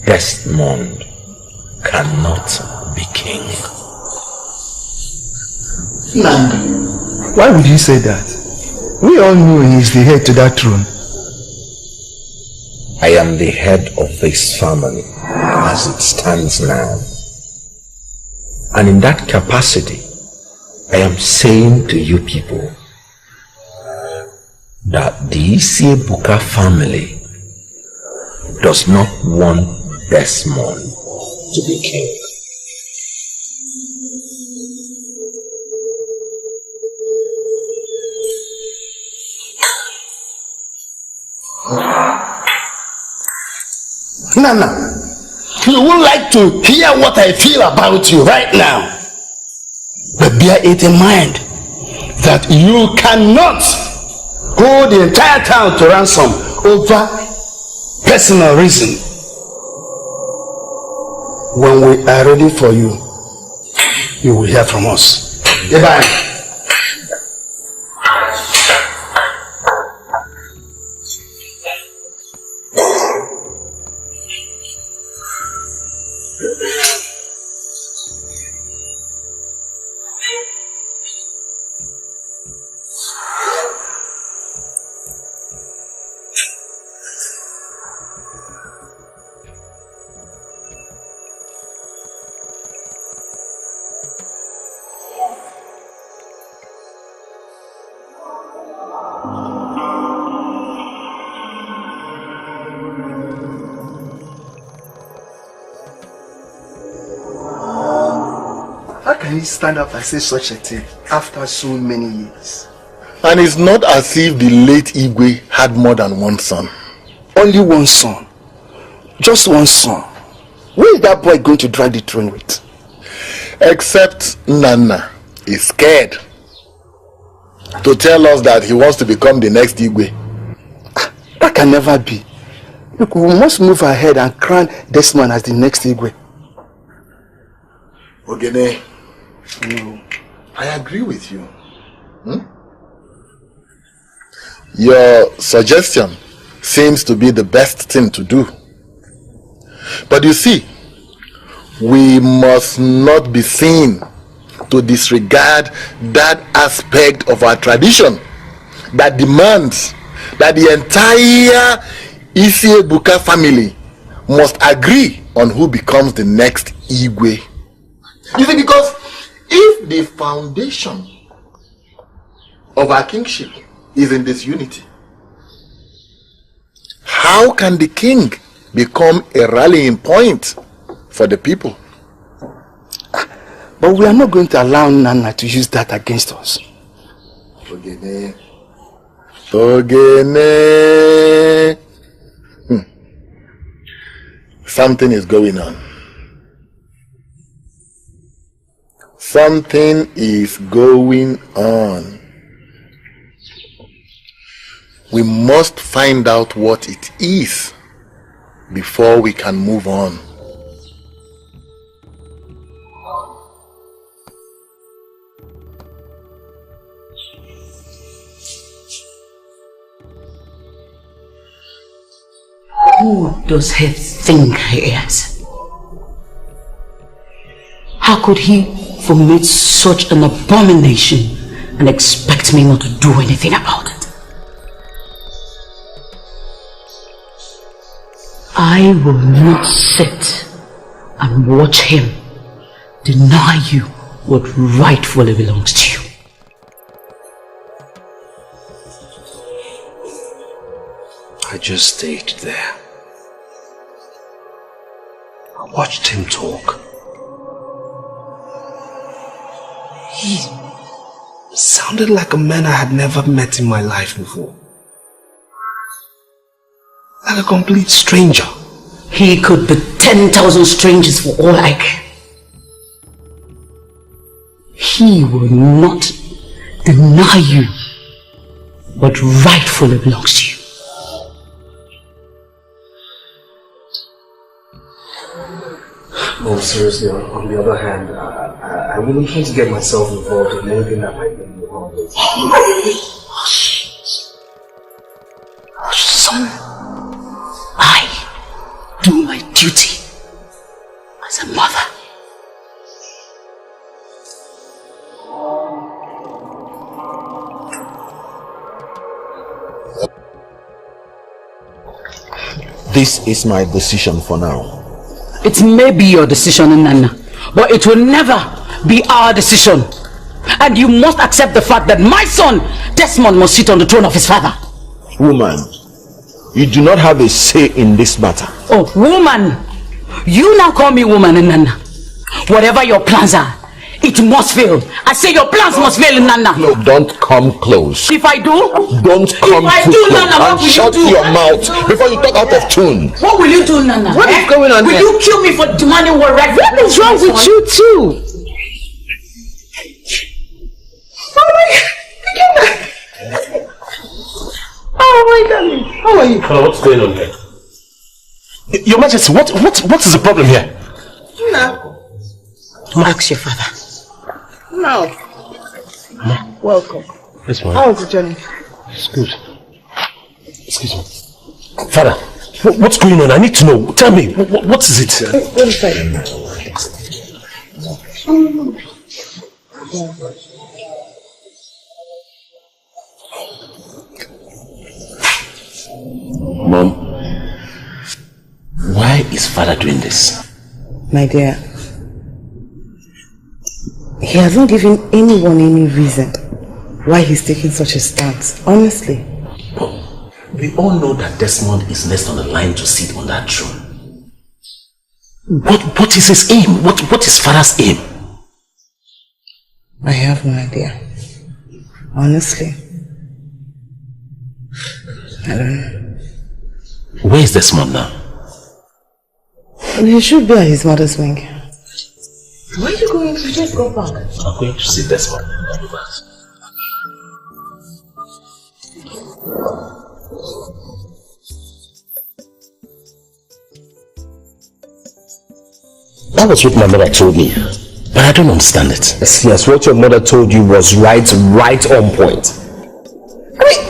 Desmond cannot be king. Nanda, why would you say that? We all know he is the heir to that throne. I am the head of this family as it stands now. And in that capacity, I am saying to you people that the Ezuruonye family does not want Desmond to be king. Nana, you would like to hear what I feel about you right now. But bear it in mind that you cannot hold the entire town to ransom over personal reason. When we are ready for you, you will hear from us. Goodbye. Stand up and say such a thing after so many years. And it's not as if the late Igwe had more than one son. Only one son. Just one son. Where is that boy going to drag the throne with? Except Nana is scared to tell us that he wants to become the next Igwe. That can never be. Look, we must move ahead and crown Desmond as the next Igwe. Ogene, no, I agree with you. Your suggestion seems to be the best thing to do. But you see, we must not be seen to disregard that aspect of our tradition that demands that the entire Ezuruonye family must agree on who becomes the next Igwe. You see, because if the foundation of our kingship is in this unity, how can the king become a rallying point for the people? But we are not going to allow Nana to use that against us. Ogene. Something is going on. Something is going on. We must find out what it is before we can move on. Who does he think he is? How could he formulate such an abomination and expect me not to do anything about it? I will not sit and watch him deny you what rightfully belongs to you. I just stayed there. I watched him talk. He sounded like a man I had never met in my life before. Like a complete stranger. He could be 10,000 strangers for all I care. He will not deny you what rightfully belongs to you. Oh, seriously, on the other hand, I wouldn't try to get myself involved in anything that might make me wrong. Son, I do my duty as a mother. This is my decision for now. It may be your decision, Nana, but it will never be our decision. And you must accept the fact that my son, Desmond, must sit on the throne of his father. Woman, you do not have a say in this matter. Oh, woman! You now call me woman, Nana. Whatever your plans are, it must fail. I say your plans must fail, Nana. No, don't come close. If I do? Don't come if I too do, close. Nana, what will shut you do? your mouth before you talk out of tune. What will you do, Nana? What is going on here? Will you kill me for demanding what right? What is wrong with you too? Oh my darling, how are you? Hello, what's going on here? Your Majesty, what is the problem here? No. Ask your father. No. Welcome. Yes, ma'am. How was the journey? It's good. Excuse me. Father, what's going on? I need to know. Tell me, what is it? What is that? Mom, why is father doing this? My dear, he has not given anyone any reason why he's taking such a stance, honestly. We all know that Desmond is next on the line to sit on that throne. What is his aim? What is father's aim? I have no idea. Honestly. I don't know. Where is Desmond now? He should be at his mother's wing. Where are you going to? Just go back. I'm going to see Desmond. I'll be back. That was what my mother told me, but I don't understand it. Yes, what your mother told you was right on point. I mean,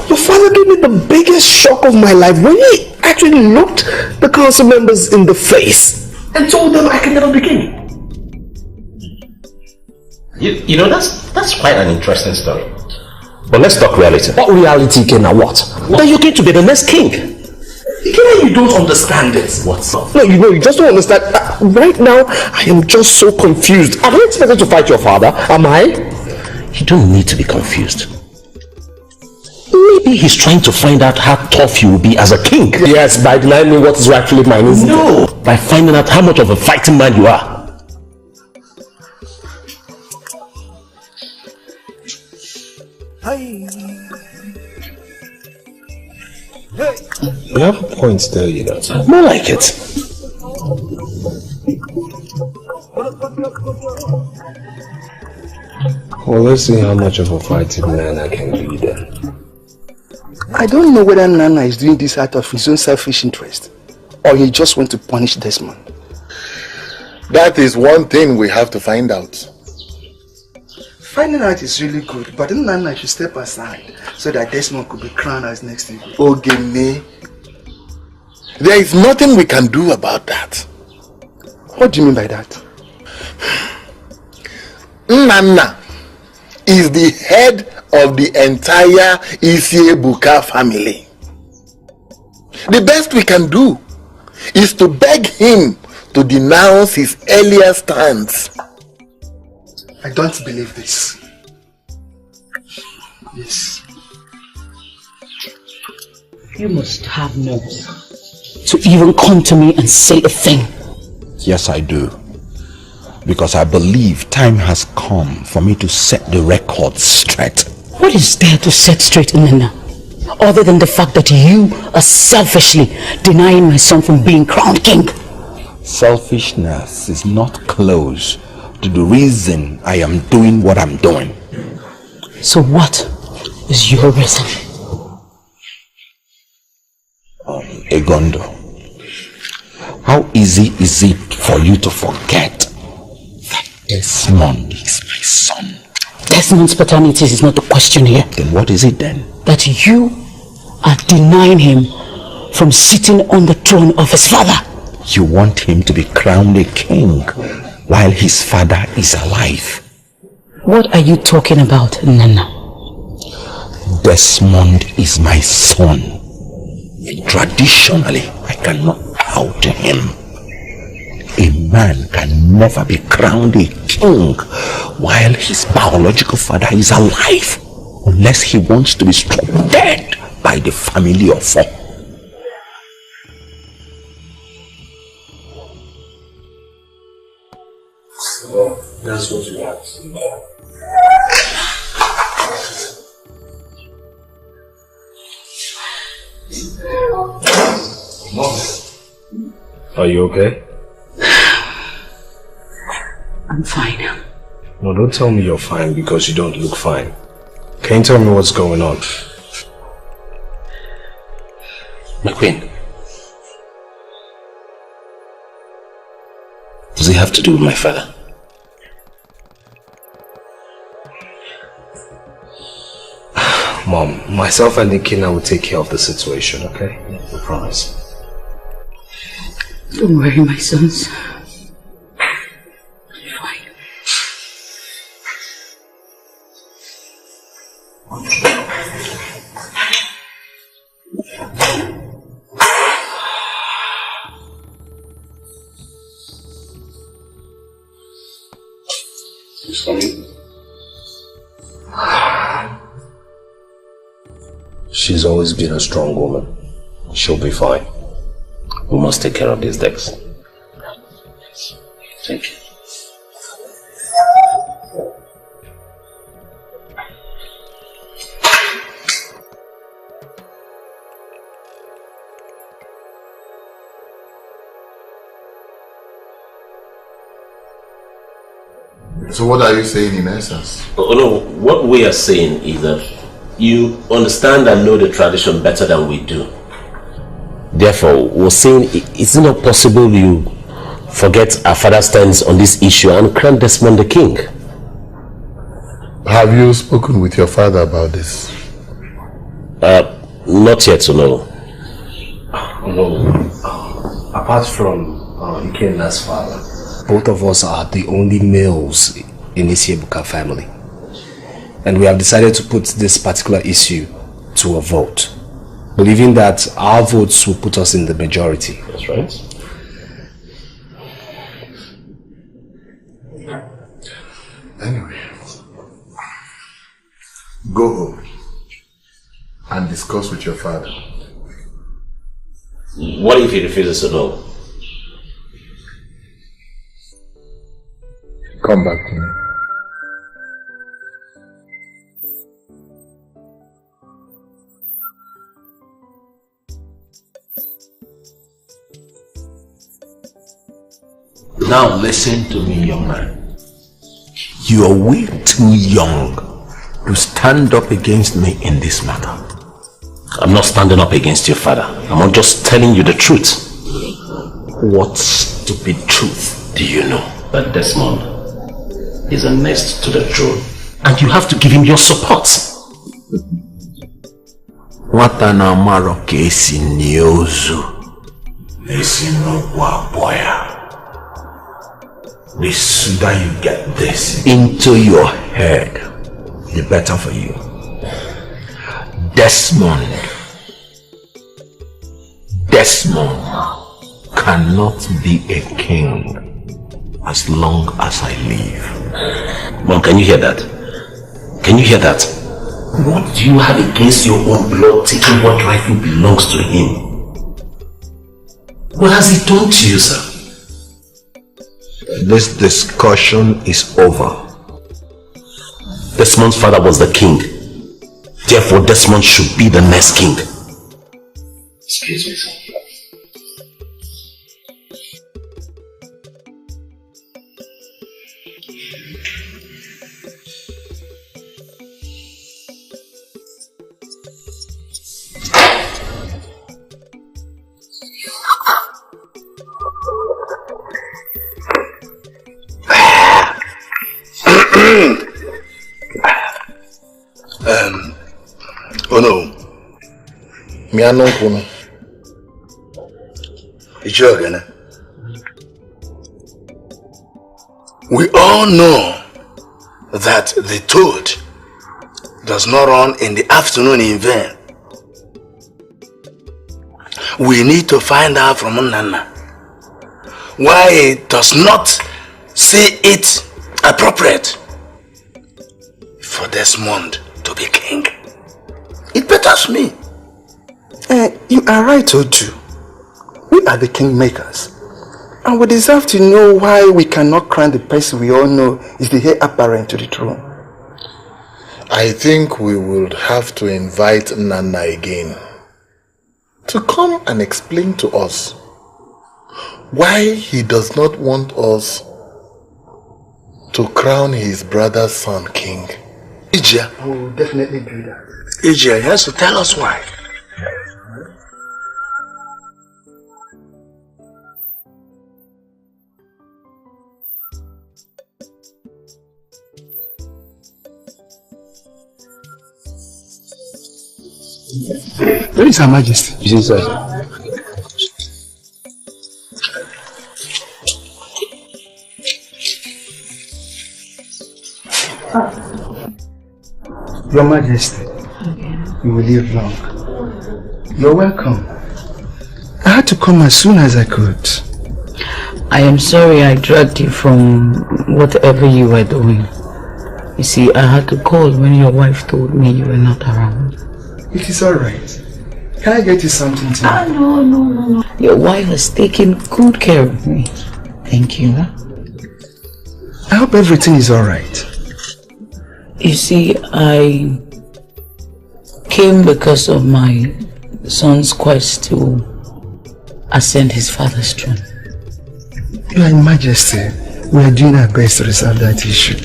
your father gave me the biggest shock of my life when he actually looked the council members in the face and told them I can never be king. You know, that's quite an interesting story. But let's talk reality. What reality, Ken? What? That you're going to be the next king. You don't understand it. What's up? No, you just don't understand. Right now, I am just so confused. Am I expected to fight your father? Am I? You don't need to be confused. Maybe he's trying to find out how tough you will be as a king. Yes, by denying me what is rightfully mine, isn't it? No, by finding out how much of a fighting man you are. You have a point still, you know. More like it. Well, let's see how much of a fighting man I can be then. I don't know whether Nana is doing this out of his own selfish interest or he just wants to punish Desmond. That is one thing we have to find out. Finding out is really good, but then Nana should step aside so that Desmond could be crowned as next king. Ogene, there is nothing we can do about that. What do you mean by that? Nana is the head of the entire Isiebuka family. The best we can do is to beg him to denounce his earlier stance. I don't believe this. Yes. You must have nerves to even come to me and say a thing. Yes, I do. Because I believe time has come for me to set the record straight. What is there to set straight, Nana? Other than the fact that you are selfishly denying my son from being crowned king. Selfishness is not close to the reason I am doing what I'm doing. So what is your reason? Egondo, how easy is it for you to forget that Desmond is my son? Desmond's paternity is not the question here. Then what is it then? That you are denying him from sitting on the throne of his father. You want him to be crowned a king while his father is alive. What are you talking about, Nana? Desmond is my son. Traditionally, I cannot bow to him. A man can never be crowned a king while his biological father is alive, unless he wants to be struck dead by the family of four. So that's what you have. Mom, are you okay? I'm fine. No, don't tell me you're fine because you don't look fine. Can you tell me what's going on? My queen. Does it have to do with my father? Mom, myself and Nikina will take care of the situation, okay? I promise. Don't worry, my sons. She's coming. She's always been a strong woman. She'll be fine. We must take care of these decks. Thank you. So what are you saying in essence? Oh, no, what we are saying is that you understand and know the tradition better than we do. Therefore, we're saying it's not possible you forget our father's stance on this issue and crown Desmond the king. Have you spoken with your father about this? Not yet to know. No. Apart from Ikena's father, both of us are the only males in this Yebuka family. And we have decided to put this particular issue to a vote, believing that our votes will put us in the majority. That's right. Anyway, go home and discuss with your father. What if he refuses to know? Come back to me. Now listen to me, young man. You are way too young to stand up against me in this matter. I'm not standing up against your father. I'm just telling you the truth. What stupid truth do you know? That Desmond is a next to the throne, and you have to give him your support. Nwata na amaro ka esi n'ozu esi n'ogwu abụọ ya. The sooner you get this into your head, the better for you. Desmond cannot be a king as long as I live. Mom, can you hear that? Can you hear that? What do you have against your own blood taking what rightfully belongs to him? What has he done to you, sir? This discussion is over. Desmond's father was the king. Therefore, Desmond should be the next king. Excuse me, sir. Oh no. Me and Uncle. It's your again. We all know that the toad does not run in the afternoon in vain. We need to find out from Nana why it does not see it appropriate for Desmond to be king. It betters me. You are right, Oju. We are the kingmakers. And we deserve to know why we cannot crown the person we all know is the heir apparent to the throne. I think we would have to invite Nana again to come and explain to us why he does not want us to crown his brother's son king. Ijia. I will definitely do that. Ijia has to tell us why. Where is Her Majesty? She's inside. Your Majesty, you will live long. You're welcome. I had to come as soon as I could. I am sorry I dragged you from whatever you were doing. You see, I had to call when your wife told me you were not around. It is alright. Can I get you something to eat? No. Your wife has taken good care of me. Thank you. I hope everything is alright. You see, I came because of my son's quest to ascend his father's throne. Your Majesty, we are doing our best to resolve that issue.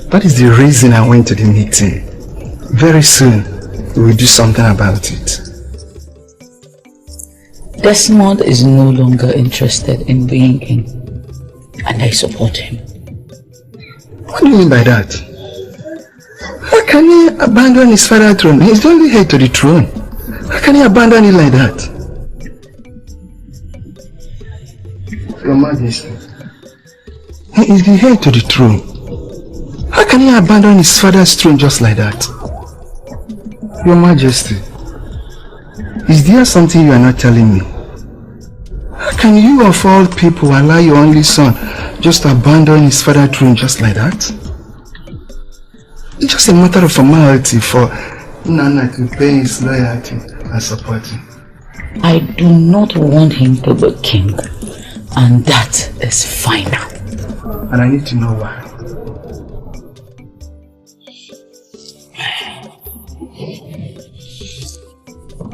That is the reason I went to the meeting. Very soon, we will do something about it. Desmond is no longer interested in being king, and I support him. What do you mean by that? How can he abandon his father's throne? He's the only heir to the throne. How can he abandon it like that? Your Majesty, he is the heir to the throne. How can he abandon his father's throne just like that? Your Majesty, is there something you are not telling me? How can you of all people allow your only son just to abandon his father's throne just like that? It's just a matter of formality for Nana to pay his loyalty and support him. I do not want him to be king, and that is final. And I need to know why.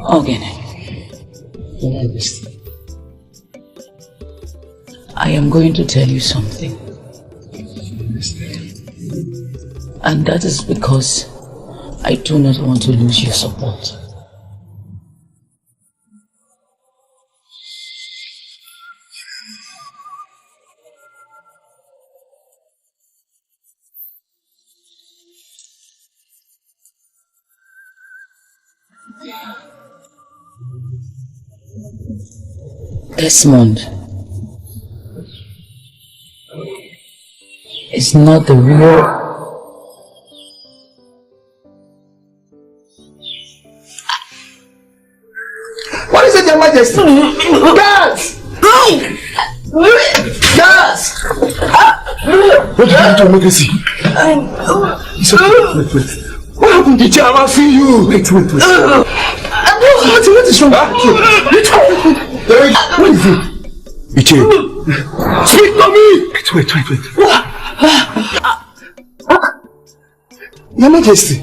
Okay. I am going to tell you something. And that is because I do not want to lose your support. Desmond is not the real. What is it, Your Majesty? Guards! Guards! What did you do, Legacy? It's okay. Wait. What happened? Did I see you? Wait. What is wrong? What is it? Iche. Speak to me! Wait. Your Majesty.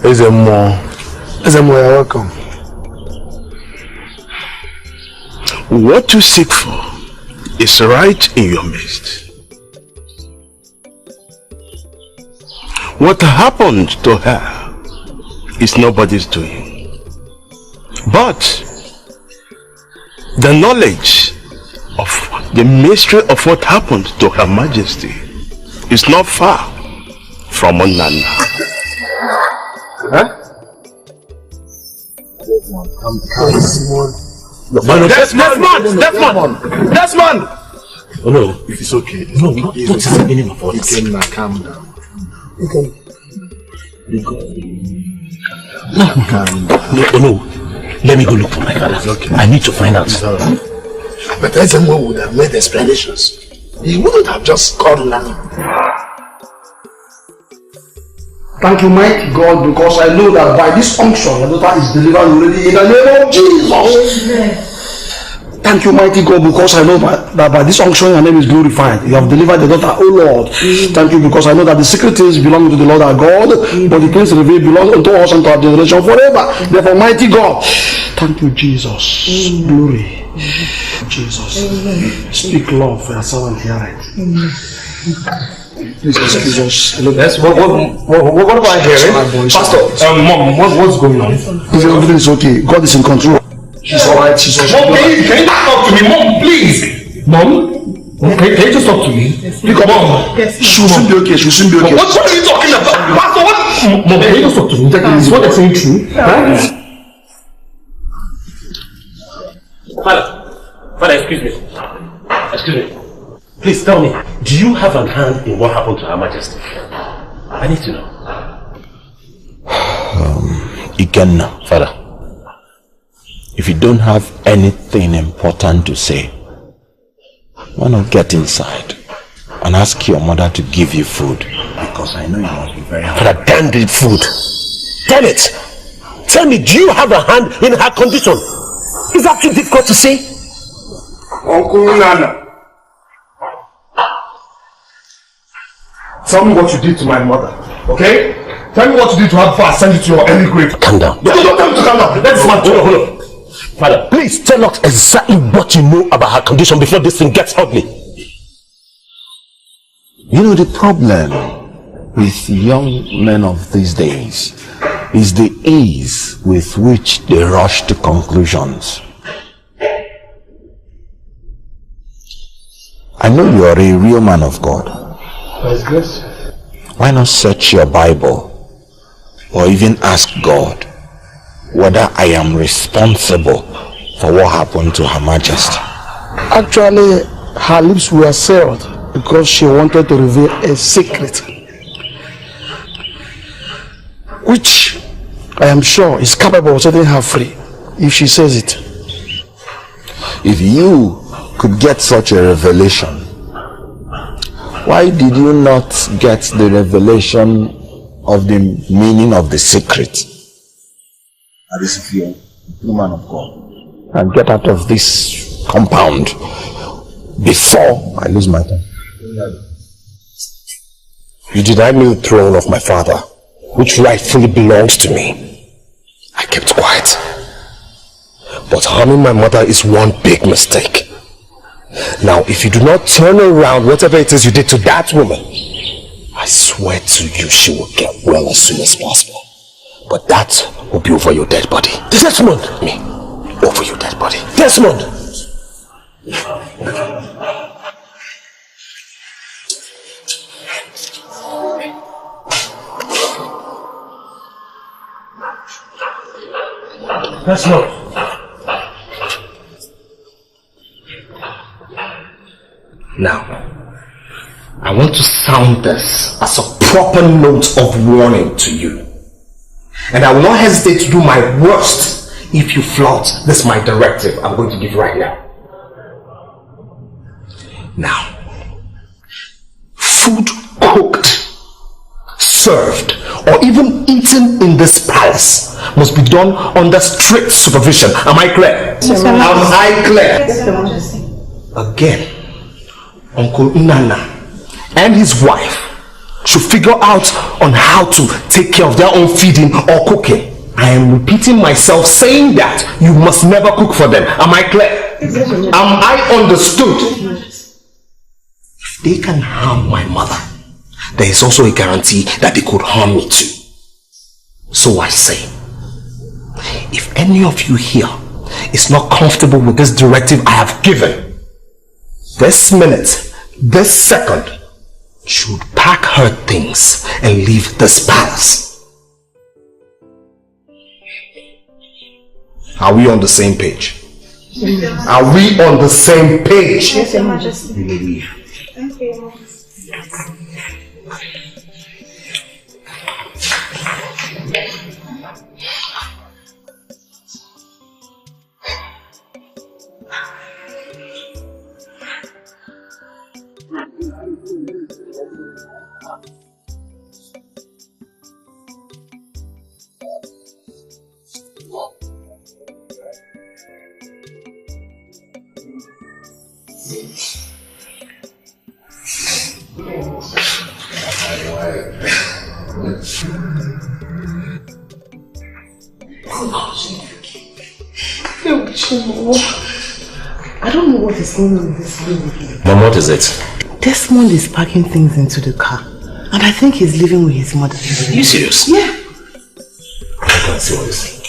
Ezuruonye, you're welcome. What you seek for is right in your midst. What happened to her is nobody's doing. But the knowledge of the mystery of what happened to Her Majesty is not far from Onana. Huh? Desmond! Oh no, if it's okay. No, what is the meaning of all this? Calm down. Okay. No. Let me go look for my father. Okay. I need to find out. But Ezuruonye would have made explanations. He wouldn't have just called now. Thank you, mighty God, because I know that by this unction, your daughter is delivered already in the name of Jesus. Amen. Thank you, mighty God, because I know that by this unction, your name is glorified. You have delivered the daughter, oh Lord. Thank you, because I know that the secret things belong to the Lord our God, but the things revealed belong unto us and to our generation forever. Therefore, mighty God, thank you, Jesus. Glory. Jesus. Speak, Lord, for your servant here. Please excuse us. Yes, what am I hearing? Pastor, Mom, what's going on? Everything is okay. God is in control. She's alright. She's alright. Mom, can you talk to me? Mom, please. Mom, can you just talk to me? Come on. She'll soon be okay. She'll soon be okay. What are you talking about? Pastor, what? Mom, can you just talk to me? Is what they're saying true? Huh? Father, excuse me. Please tell me, do you have a hand in what happened to Her Majesty? I need to know. Again, Father, if you don't have anything important to say, why not get inside and ask your mother to give you food? Because I know you must be very hungry. Father, damn the food. Damn it! Tell me, do you have a hand in her condition? Is that too difficult to say? Uncle Nana, tell me what you did to my mother, okay? Tell me what you did to her before I send you to your early grave. Calm down. Don't tell me to calm down. Let's hold on. Father, please tell us exactly what you know about her condition before this thing gets ugly. You know, the problem with young men of these days is the ease with which they rush to conclusions. I know you are a real man of God. That's good. Why not search your Bible or even ask God whether I am responsible for what happened to Her Majesty? Actually, her lips were sealed because she wanted to reveal a secret, which I am sure is capable of setting her free if she says it. If you could get such a revelation, why did you not get the revelation of the meaning of the secret? That is, if you're a man of God, and get out of this compound before I lose my time. You denied me the throne of my father, which rightfully belongs to me. I kept quiet. But harming my mother is one big mistake. Now, if you do not turn around whatever it is you did to that woman, I swear to you she will get well as soon as possible. But that will be over your dead body. Desmond! Me. Over your dead body. Desmond! Desmond! Now, I want to sound this as a proper note of warning to you. And I will not hesitate to do my worst if you flaunt this my directive I'm going to give right now. Now, food cooked, served, or even eaten in this palace must be done under strict supervision. Am I clear? Yes, Am I clear? Yes, Your Majesty. Again, Uncle Nana and his wife should figure out on how to take care of their own feeding or cooking. I am repeating myself saying that you must never cook for them. Am I clear? Am I understood? If they can harm my mother, there is also a guarantee that they could harm me too. So I say, if any of you here is not comfortable with this directive I have given, this minute, this second, should pack her things and leave this palace. Are we on the same page? Are we on the same page? Yes, Your Majesty. You may leave. Thank you. I don't know what is going on in this room with you. Mom, what is it? Desmond is packing things into the car. And I think he's living with his mother. Are you serious? Yeah. I can't see what you're saying.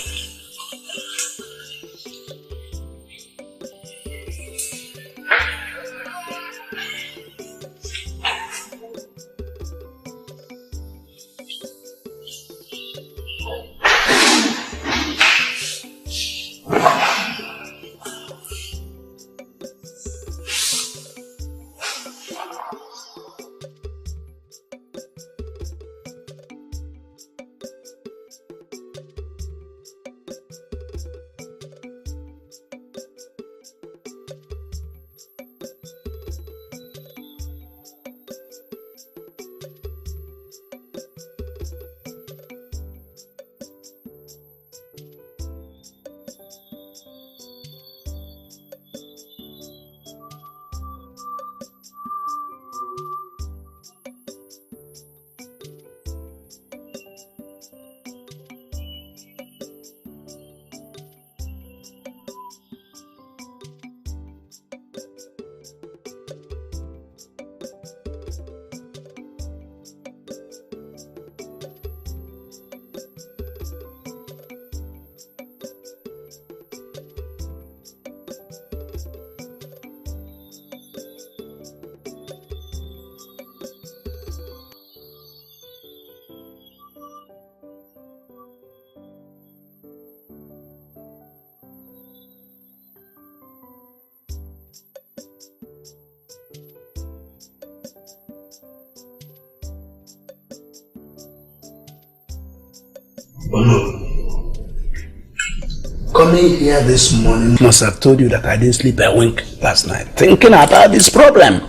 Coming here this morning must have told you that I didn't sleep a wink last night, thinking about this problem.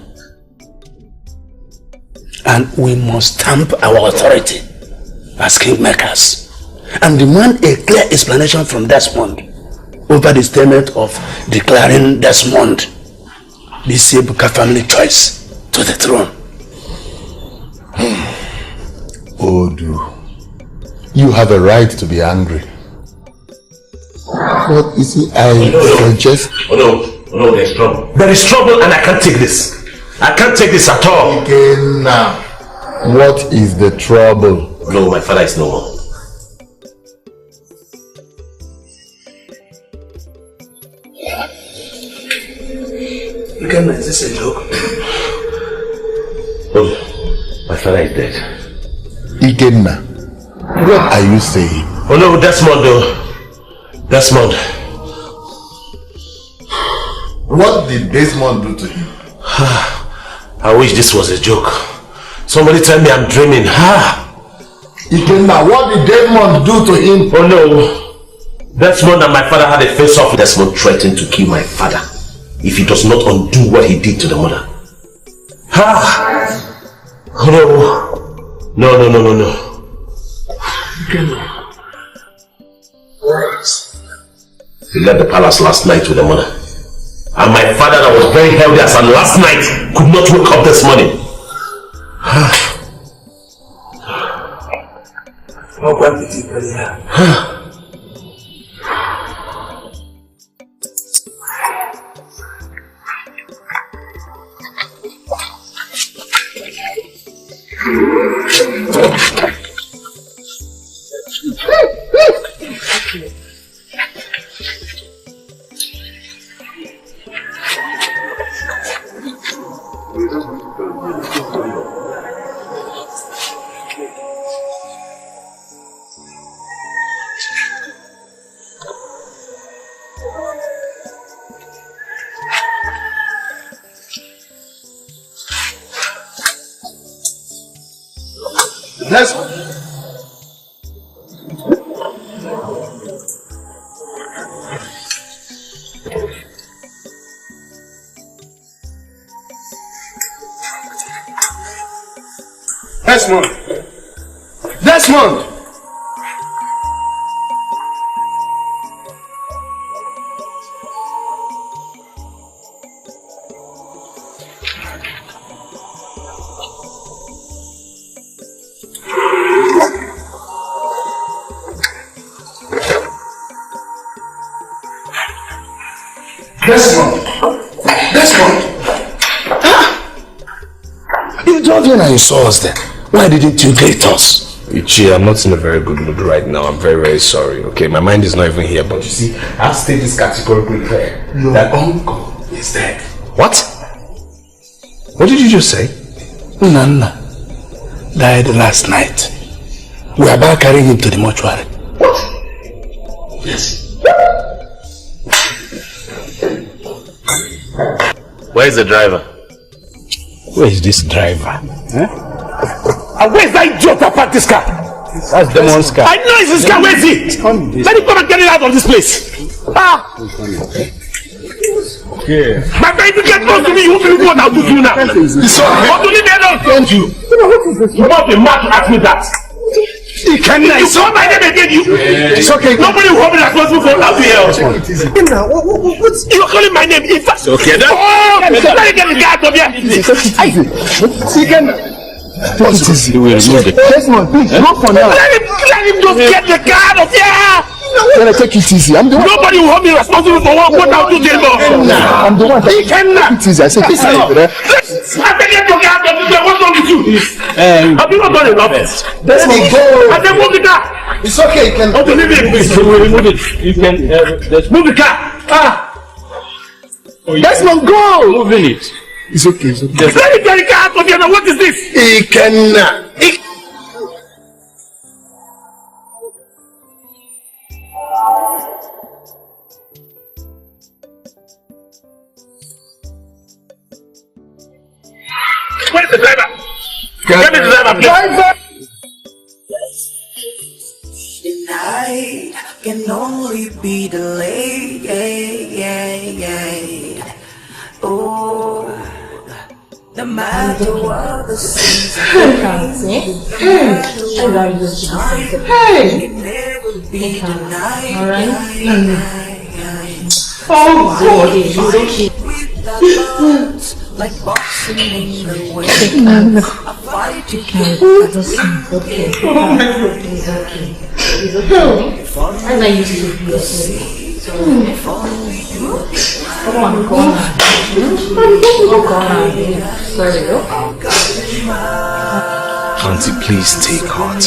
And we must stamp our authority as kingmakers and demand a clear explanation from Desmond over the statement of declaring Desmond the Sebuka family choice to the throne. Odu, you have a right to be angry. But you see, I suggest... Oh no, there's trouble. There is trouble and I can't take this. I can't take this at all. Again now, what is the trouble? No, my father is no more. Again, is this a joke? Oh, my father is dead. Ikenna, what are you saying? Oh no, Desmond though. Desmond. What did Desmond do to him? I wish this was a joke. Somebody tell me I'm dreaming. Ikenna, what did Desmond do to him? Oh no. Desmond and my father had a face-off. Desmond threatened to kill my father if he does not undo what he did to the mother. No. He left the palace last night with the mother. And my father that was very healthy as of last night could not wake up this morning. Desmond! Desmond! Desmond! You drove in and you saw us then. Why didn't you greet us? Ichi, I'm not in a very good mood right now. I'm very, very sorry. Okay, my mind is not even here. But you see, I'll state this categorically clear. That uncle is dead. What? What did you just say? Nana died last night. We are about carrying him to the mortuary. What? Yes. Where is the driver? Where is this driver? And where's that idiot that parked this car? That's Demon's car. I know it's his car. Where is he? Let him come and get it out of this place. Okay. My baby, get close to me. You won't believe what I'll do to you now. What do you mean? Don't you? You must be mad to ask me that. You call my name again, you. It's okay. Nobody will hold me responsible for that here. You're calling my name. In fact, okay. Let me get the guy out of here. Take it easy. We will remove the car. Desmond, please, go for now. Let him just get the car out of here. Can I take it easy? I'm the one. Nobody will hold me responsible for what I'll do to him. I'm the one. Take it easy. I said, take it easy. I beg you to get out of here. What's wrong with you? Have you not done enough? Desmond, go. I said, move the car. It's okay. You can. Oh, believe me, please. We'll remove it. You can move the car. Desmond, go. Moving it. It's okay. It's okay. Let me get the car out of here. Now, what is this? He cannot. Where's the driver? Get me the driver, please. Driver! Tonight can only be delayed. Oh, no matter what the season can never be denied. Oh, God. Like boxing in the way. I fight to keep okay. Oh my God, it's okay. It's okay. As I used to be okay. So, come on, go on. Sorry, Auntie, please take heart.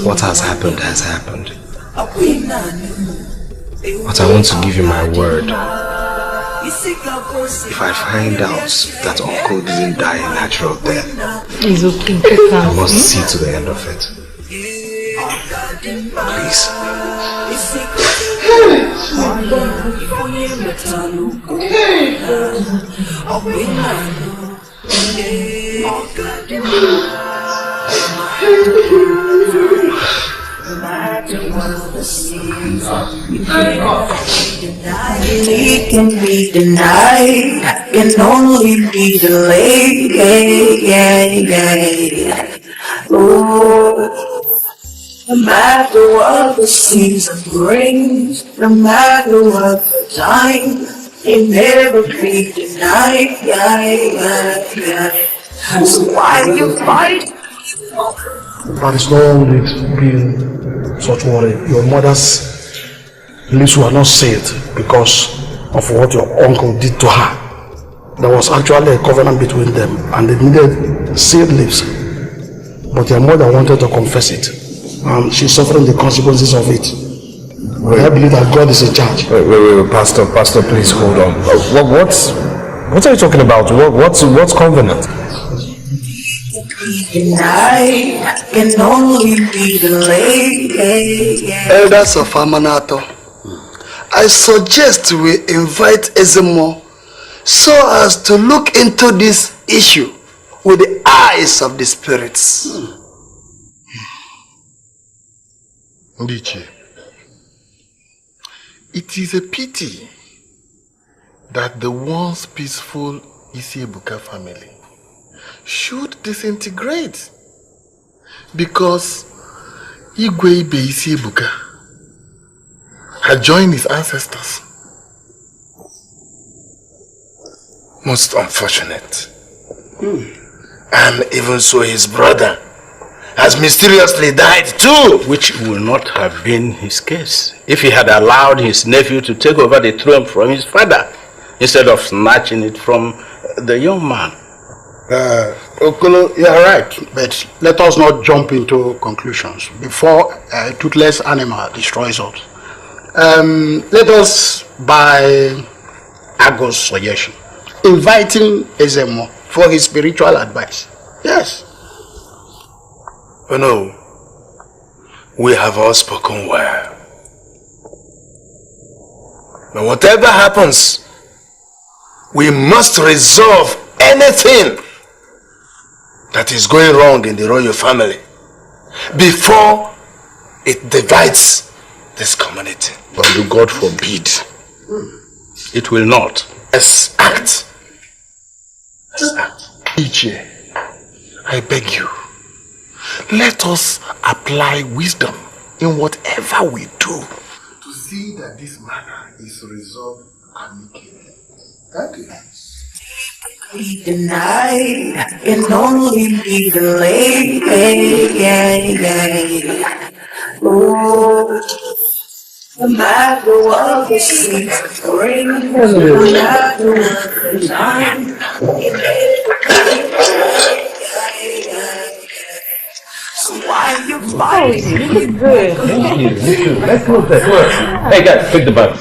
What has happened has happened. But I want to give you my word. If I find out that Uncle didn't die a natural death, it's okay. I must see to the end of it. Please. matter what the seasons it can be denied, can only be delayed. Oh, no matter what the season brings, no matter what the time, it never be denied. So why you fight? There is no need being such worry. Your mother's lips were not sealed because of what your uncle did to her. There was actually a covenant between them and they needed sealed lips. But your mother wanted to confess it. And she's suffering the consequences of it. I believe that God is in charge. Wait, Pastor, please hold on. What are you talking about? What's covenant? Denied can only be delayed. Elders of Amanato, I suggest we invite Ezemo so as to look into this issue with the eyes of the spirits. Ndiche, it is a pity that the once peaceful Isiebuka family should disintegrate because Igwe Ibe Isiebuka had joined his ancestors. Most unfortunate. And even so, his brother has mysteriously died too. Which will not have been his case if he had allowed his nephew to take over the throne from his father instead of snatching it from the young man. Okolo, you are right, but let us not jump into conclusions before a toothless animal destroys us. Let us, by Ago's suggestion, inviting Ezemo for his spiritual advice. Yes. Oh no, we have all spoken well. But whatever happens, we must resolve anything that is going wrong in the royal family before it divides this community. But God forbid. It will not. Let's act. Let's act. Iche, I beg you, let us apply wisdom in whatever we do to see that this matter is resolved amicably. Thank you. Denied can only be delayed. Oh, no matter what the seasons bring, no matter what the time, so why you fight? You look good. Thank you. Let's move that. Hey guys, pick the button.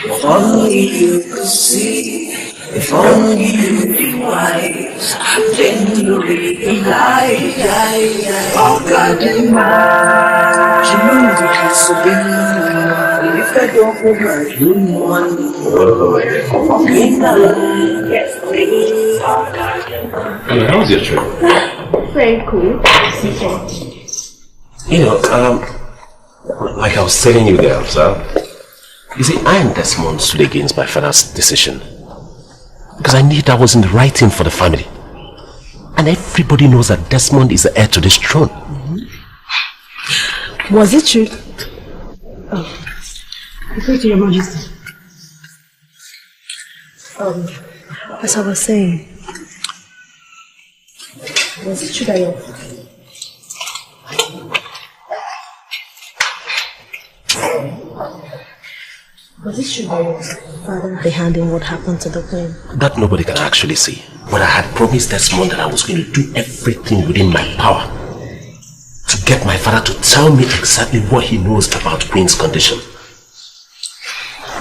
If only you could see, if only you'd be wise, then you'd realize, oh God, demise. You know the kiss will be, if I don't provide you one, How was your trip? Very cool. You know, like I was telling you girls, you see, I and Desmond stood against my father's decision because I knew that wasn't the right thing for the family. And everybody knows that Desmond is the heir to this throne. Was it true? Oh, I pray to your majesty. As I was saying, was it true that your Was it true that your father had a hand in what happened to the queen? That nobody can actually see. But I had promised Desmond that I was going to do everything within my power to get my father to tell me exactly what he knows about Queen's condition.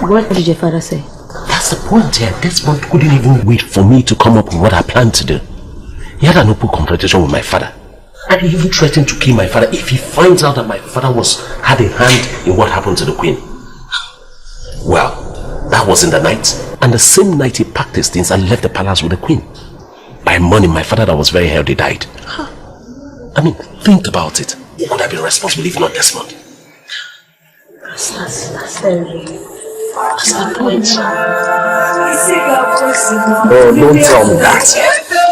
What did your father say? That's the point here. Desmond couldn't even wait for me to come up with what I planned to do. He had an open confrontation with my father. And he even threatened to kill my father if he finds out that my father had a hand in what happened to the Queen. Well, that was in the night, and the same night he packed his things and left the palace with the Queen. By my money, my father that was very healthy died. I mean, think about it. Who could have been responsible if not Desmond? That's very... That's my point. Oh, don't tell me that.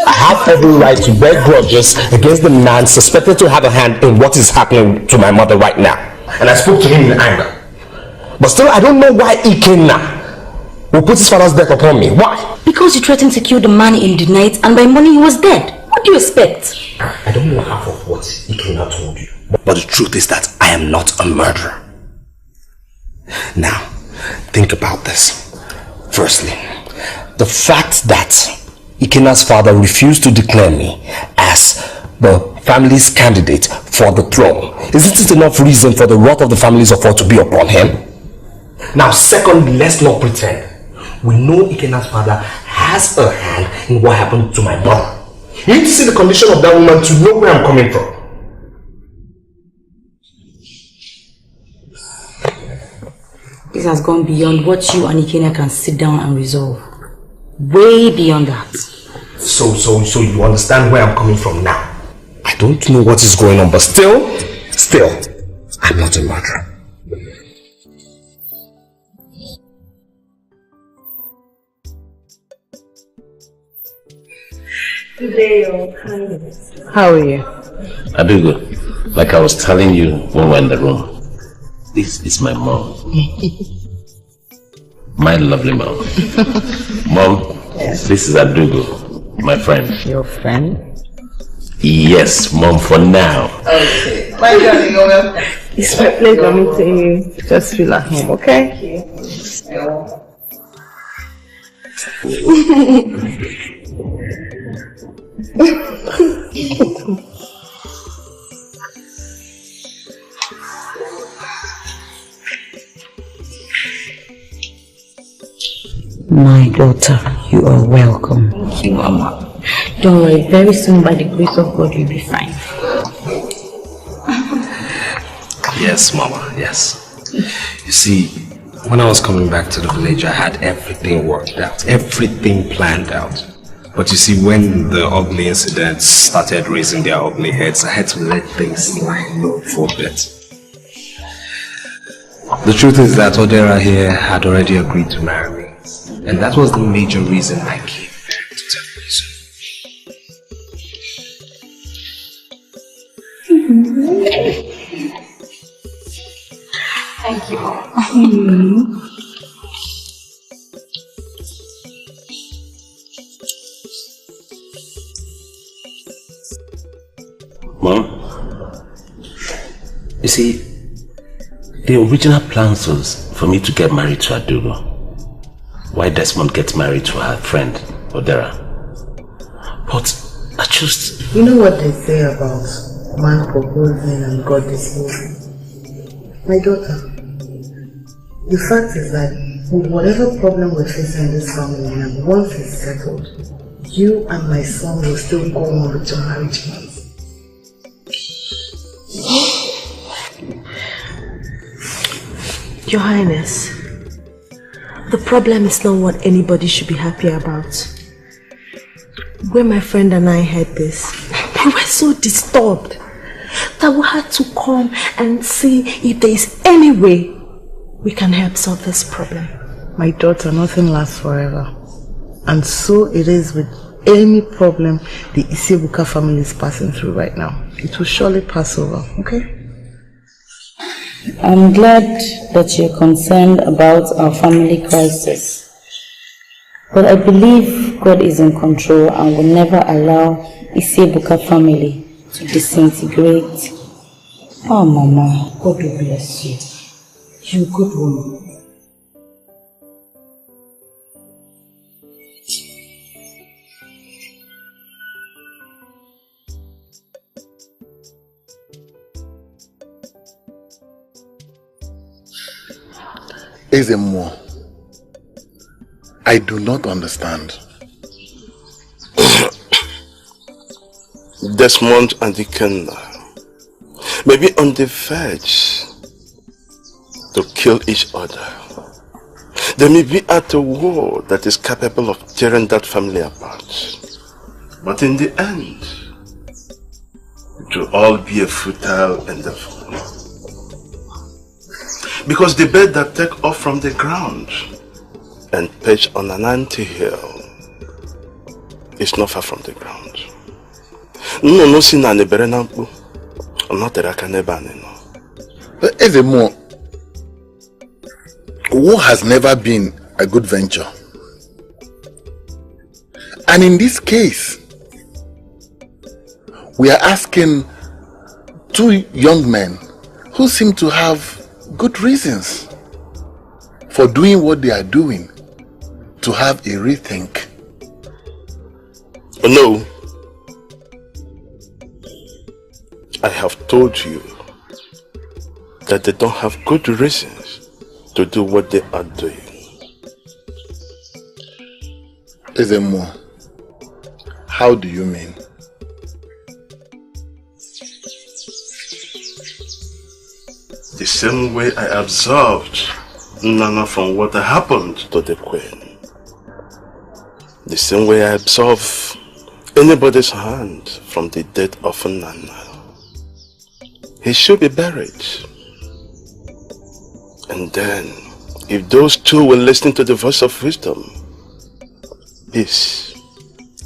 I have every right to bear grudges against the man suspected to have a hand in what is happening to my mother right now. And I spoke to him in anger. But still, I don't know why Ikenna will put his father's death upon me. Why? Because you threatened to kill the man in the night and by morning he was dead. What do you expect? I don't know half of what Ikenna told you. But the truth is that I am not a murderer. Now, think about this. Firstly, the fact that Ikenna's father refused to declare me as the family's candidate for the throne, isn't it enough reason for the wrath of the families of all to be upon him? Now, secondly, let's not pretend. We know Ikenna's father has a hand in what happened to my mother. You need to see the condition of that woman to know where I'm coming from. This has gone beyond what you and Ikenna can sit down and resolve. Way beyond that. So you understand where I'm coming from now? I don't know what is going on, but still, I'm not a murderer. Today, your kindness. How are you? I do good. Like I was telling you when we were in the room, this is my mom. My lovely mom. Mom, yes. This is Adugo, my friend. Your friend? Yes, Mom, for now. Okay. My darling, it's my pleasure meeting you. Just feel at home, okay? My daughter, you are welcome. Thank you, Mama. Don't worry, very soon by the grace of God you'll be fine. Yes, Mama, yes. You see, when I was coming back to the village, I had everything worked out, everything planned out. But you see, when the ugly incidents started raising their ugly heads, I had to let things line up for a bit. The truth is that Odera here had already agreed to marry me. And that was the major reason I came back to tell you so. Thank you. Mom, you see, the original plans was for me to get married to Adugo. Why Desmond gets married to her friend, Odera. But I just... You know what they say about man proposing and God dismissing? My daughter, the fact is that with whatever problem we're facing in this family now, once it's settled, you and my son will still go on with your marriage plans. Your Highness, the problem is not what anybody should be happy about. When my friend and I heard this, we were so disturbed that we had to come and see if there is any way we can help solve this problem. My daughter, nothing lasts forever. And so it is with any problem the Isebuka family is passing through right now. It will surely pass over, okay? I'm glad that you're concerned about our family crisis. But I believe God is in control and will never allow Isebuka family to disintegrate. Oh, Mama, God will bless you. You're a good woman. Ezemo, I do not understand. Desmond and Ikenna may be on the verge to kill each other. They may be at a war that is capable of tearing that family apart. But in the end, it will all be a futile endeavor. Because the bird that take off from the ground and perch on an ant-hill is not far from the ground. No, si na nebere na mkpu. Not aka nebe ani no. But Ezemo, war has never been a good venture. And in this case, we are asking two young men who seem to have good reasons for doing what they are doing to have a rethink. No. I have told you that they don't have good reasons to do what they are doing. Ezemo, how do you mean? The same way I observed Nana from what happened to the queen. The same way I observe anybody's hand from the death of Nana. He should be buried. And then, if those two will listen to the voice of wisdom, peace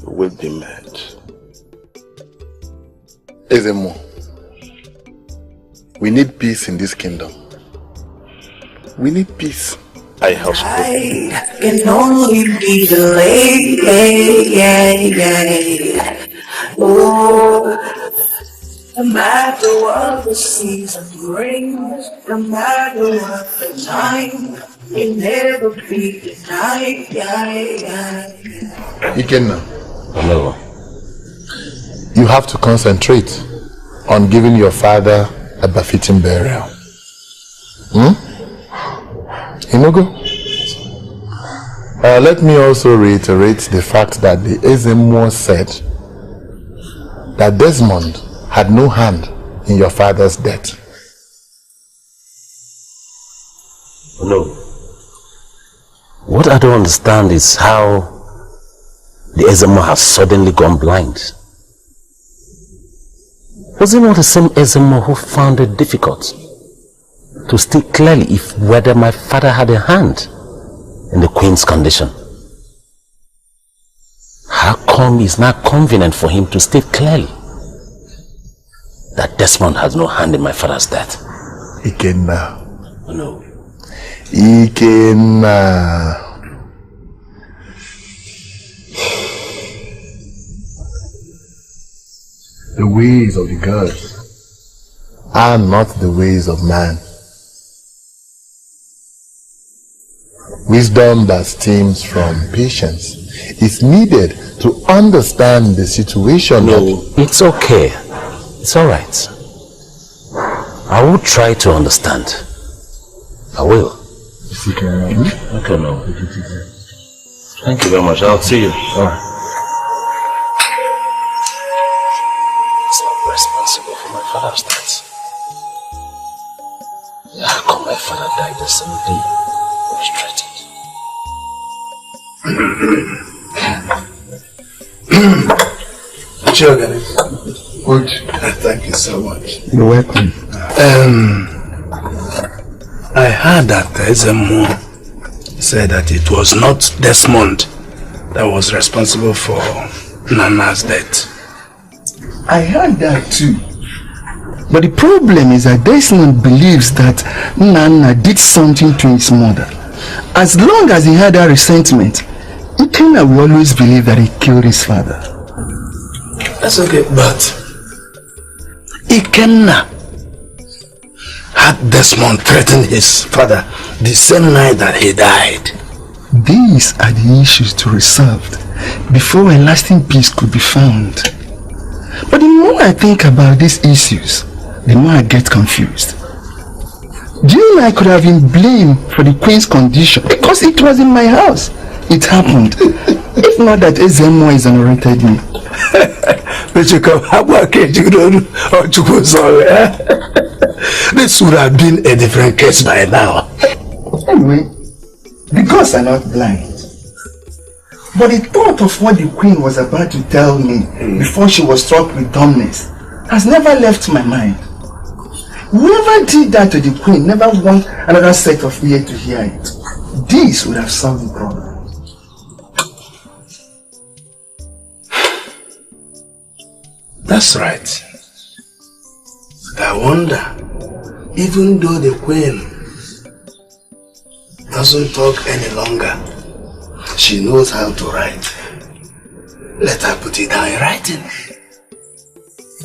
will be made. Ezemo, we need peace in this kingdom. We need peace. I have spoken. I can only be delayed. Oh, no matter what the season brings, no matter what the time, it never be denied. Ikenna. Hello. You have to concentrate on giving your father a befitting burial. Inogo? Let me also reiterate the fact that the Ezemo said that Desmond had no hand in your father's death. No. What I don't understand is how the Ezemo has suddenly gone blind. Was it not the same Ezemo who found it difficult to state clearly if whether my father had a hand in the queen's condition? How come it's not convenient for him to state clearly that Desmond has no hand in my father's death? Ikenna. No. Ikenna. The ways of the gods are not the ways of man. Wisdom that stems from patience is needed to understand the situation. No, it's okay. It's alright. I will try to understand. I will. Okay, no. Thank you very much. I'll see you. Alright. It's not responsible for my father's death. How come my father died the same day? Children, good. Thank you so much. You're welcome. I heard that Ezemo said that it was not Desmond that was responsible for Nana's death. I heard that too. But the problem is that Desmond believes that Nana did something to his mother. As long as he had that resentment, Ikenna will always believe that he killed his father. That's okay, but Ikenna had Desmond threaten his father the same night that he died. These are the issues to resolve before a lasting peace could be found. But the more I think about these issues, the more I get confused. Do you know I could have been blamed for the queen's condition because it was in my house? It happened. If not that Ezemo exonerated me. This would have been a different case by now. Anyway, the gods are not blind. But the thought of what the queen was about to tell me before she was struck with dumbness has never left my mind. Whoever did that to the queen never want another set of ears to hear it. This would have solved the problem. That's right. But I wonder, even though the queen doesn't talk any longer, she knows how to write. Let her put it down in writing.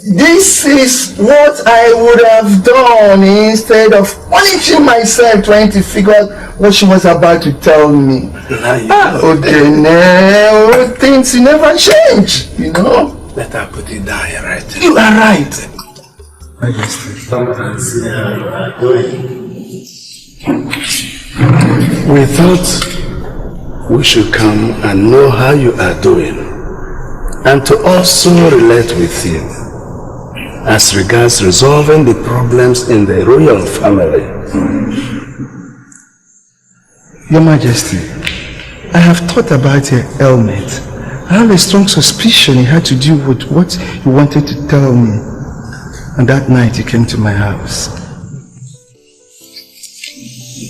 This is what I would have done instead of punishing myself trying to figure out what she was about to tell me. Okay, now things never change, you know. Let her put it down in writing. You are right. We thought we should come and know how you are doing, and to also relate with you as regards resolving the problems in the royal family. Your Majesty, I have thought about your ailment. I have a strong suspicion it had to do with what you wanted to tell me. And that night you came to my house.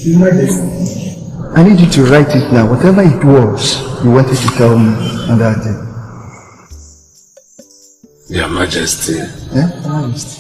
Your Majesty, I need you to write it now. Whatever it was you wanted to tell me on that day. Your Majesty. Yeah, Your Majesty.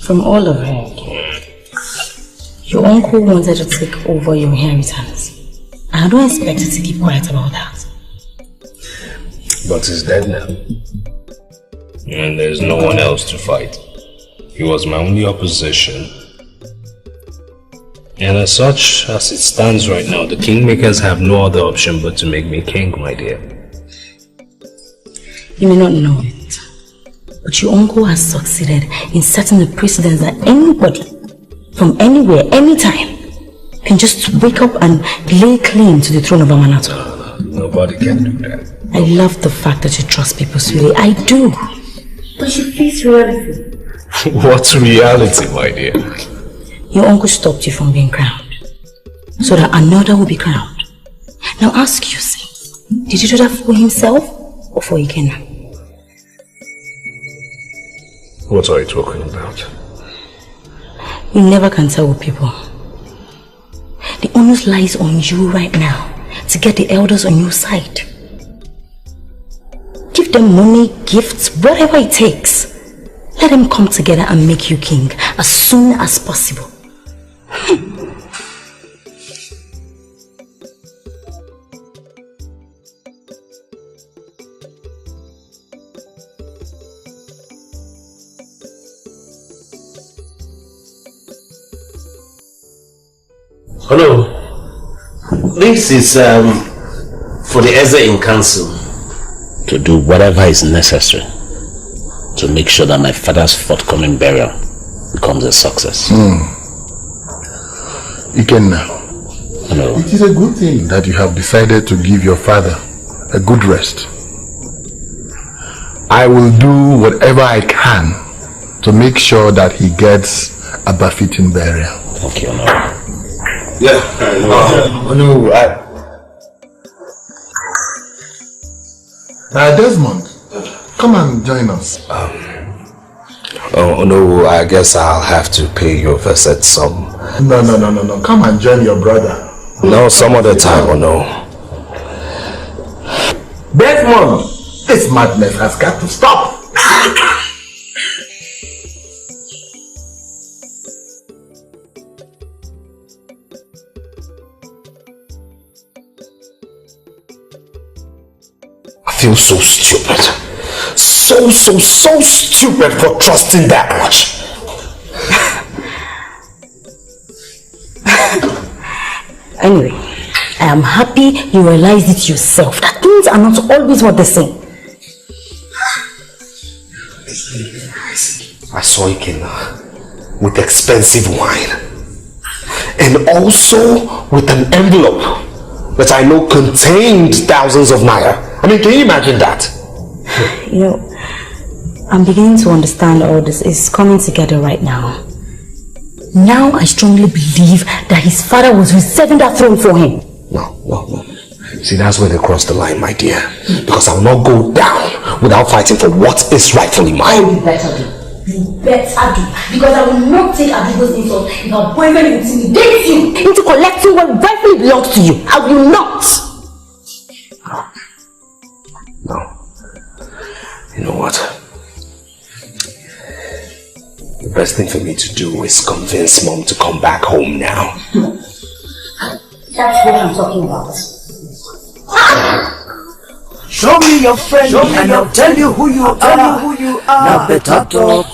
From all of it, your uncle wanted to take over your inheritance. I don't expect you to keep quiet about that. But he's dead now. And there's no one else to fight. He was my only opposition. And as such, as it stands right now, the kingmakers have no other option but to make me king, my dear. You may not know it, but your uncle has succeeded in setting the precedent that anybody, from anywhere, anytime, can just wake up and lay claim to the throne of Amanato. Nobody can do that. I love the fact that you trust people, sweetie. I do. But you face reality. What's reality, my dear? Your uncle stopped you from being crowned, so that another will be crowned. Now ask yourself, did he do that for himself or for Ikenna? What are you talking about? You never can tell with people. The onus lies on you right now to get the elders on your side. Give them money, gifts, whatever it takes. Let them come together and make you king as soon as possible. Hello. This is for the Eze in council To do whatever is necessary to make sure that my father's forthcoming burial becomes a success. Ikenna, hello. It is a good thing that you have decided to give your father a good rest. I will do whatever I can to make sure that he gets a befitting burial. Thank you, no. Yeah. Desmond, come and join us. Oh no, I guess I'll have to pay you a visit some. No. Come and join your brother. No, some other time or no. Desmond, this madness has got to stop. I feel so stupid. so stupid for trusting that much. Anyway, I am happy you realized it yourself, that things are not always what they say. I saw Ikenna with expensive wine and also with an envelope that I know contained thousands of naira. I mean, can you imagine that? You know, I'm beginning to understand all this is coming together right now. Now I strongly believe that his father was reserving that throne for him. No. See, that's where they crossed the line, my dear. Because I will not go down without fighting for what is rightfully mine. Oh, you better do. You better do. Because I will not take Adugo's insult if her boyfriend intimidates you into collecting what rightfully belongs to you. I will not. No. You know what? The best thing for me to do is convince Mom to come back home now. That's what I'm talking about. Show me your friend and I'll tell you who you are. Now better talk.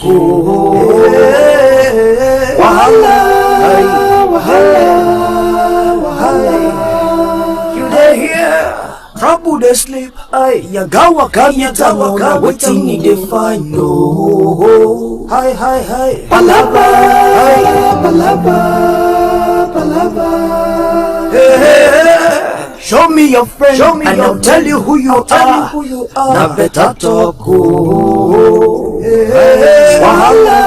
Wahala. You dey here? Trouble they sleep. Yagawa kanya waiting in the find. No. Hi. Palaba. Hey. Show me your friend and I'll tell you who you are. Now better talk. Wahala.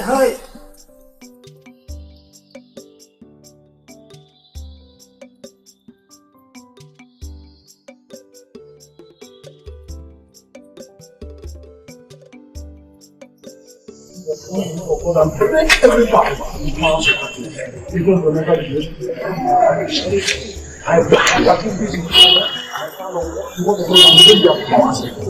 Hi. I'm preparing everybody. Even whenever